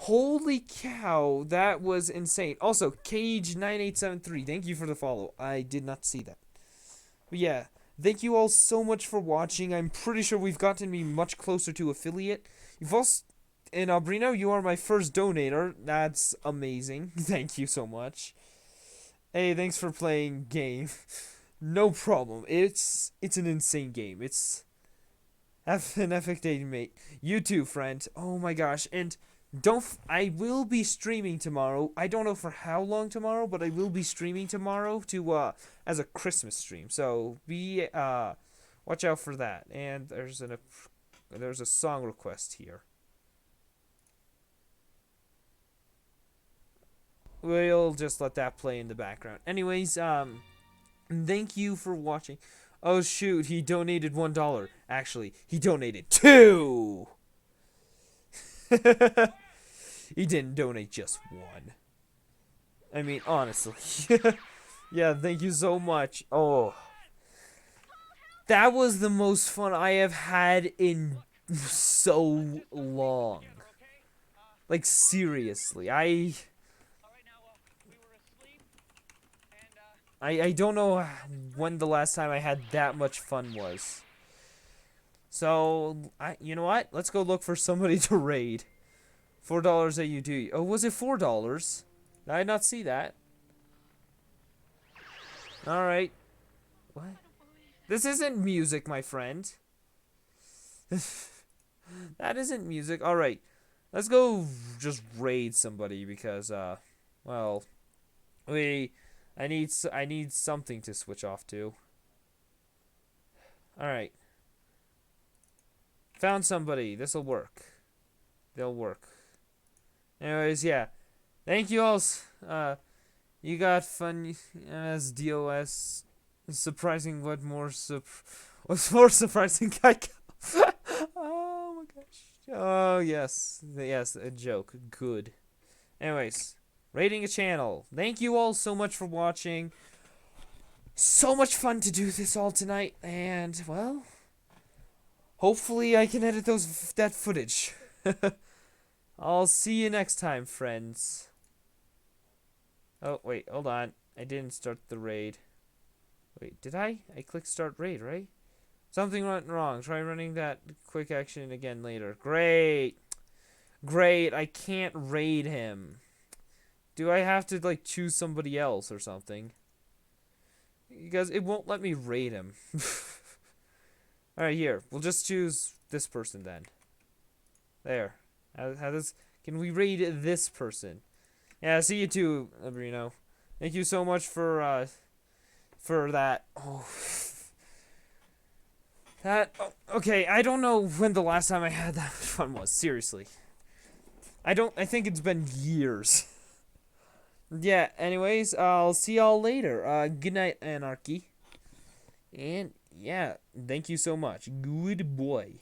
Holy cow, that was insane. Also, Cage9873, thank you for the follow. I did not see that. But yeah, thank you all so much for watching. I'm pretty sure we've gotten to be much closer to affiliate. You've also... And Albrino, you are my first donator. That's amazing. Thank you so much. Hey, thanks for playing game. No problem. It's an insane game. It's... Have an epic day, mate. You too, friend. Oh my gosh. And I will be streaming tomorrow. I don't know for how long tomorrow, but I will be streaming tomorrow to as a Christmas stream. So watch out for that. And there's a song request here. We'll just let that play in the background. Anyways, thank you for watching. Oh shoot, he donated $1. Actually, he donated $2. He didn't donate just one. I mean, honestly. Yeah, thank you so much. Oh. That was the most fun I have had in so long. Like, seriously. I don't know when the last time I had that much fun was. So, you know what? Let's go look for somebody to raid. $4 AUD. Oh, was it $4? Did I not see that? Alright. What? This isn't music, my friend. That isn't music. Alright. Let's go just raid somebody because, well, I need something to switch off to. All right. Found somebody. This'll work. They'll work. Anyways, yeah. Thank you all. You got fun as DOS. Surprising, what more what's more surprising? Oh my gosh. Oh yes, yes, a joke. Good. Anyways, rating a channel. Thank you all so much for watching. So much fun to do this all tonight, and well, hopefully I can edit that footage. I'll see you next time, friends. Oh wait, hold on. I didn't start the raid. Wait, did I? I clicked start raid, right? Something went wrong. Try running that quick action again later. Great. Great. I can't raid him. Do I have to, like, choose somebody else or something? Because it won't let me raid him. Alright, here. We'll just choose this person then. There. Can we raid this person? Yeah, see you too, Abrino. Thank you so much for that. Oh. Okay, I don't know when the last time I had that much fun was, seriously. I think it's been years. Yeah, anyways, I'll see y'all later. Good night, Anarchy. And, yeah, thank you so much. Good boy.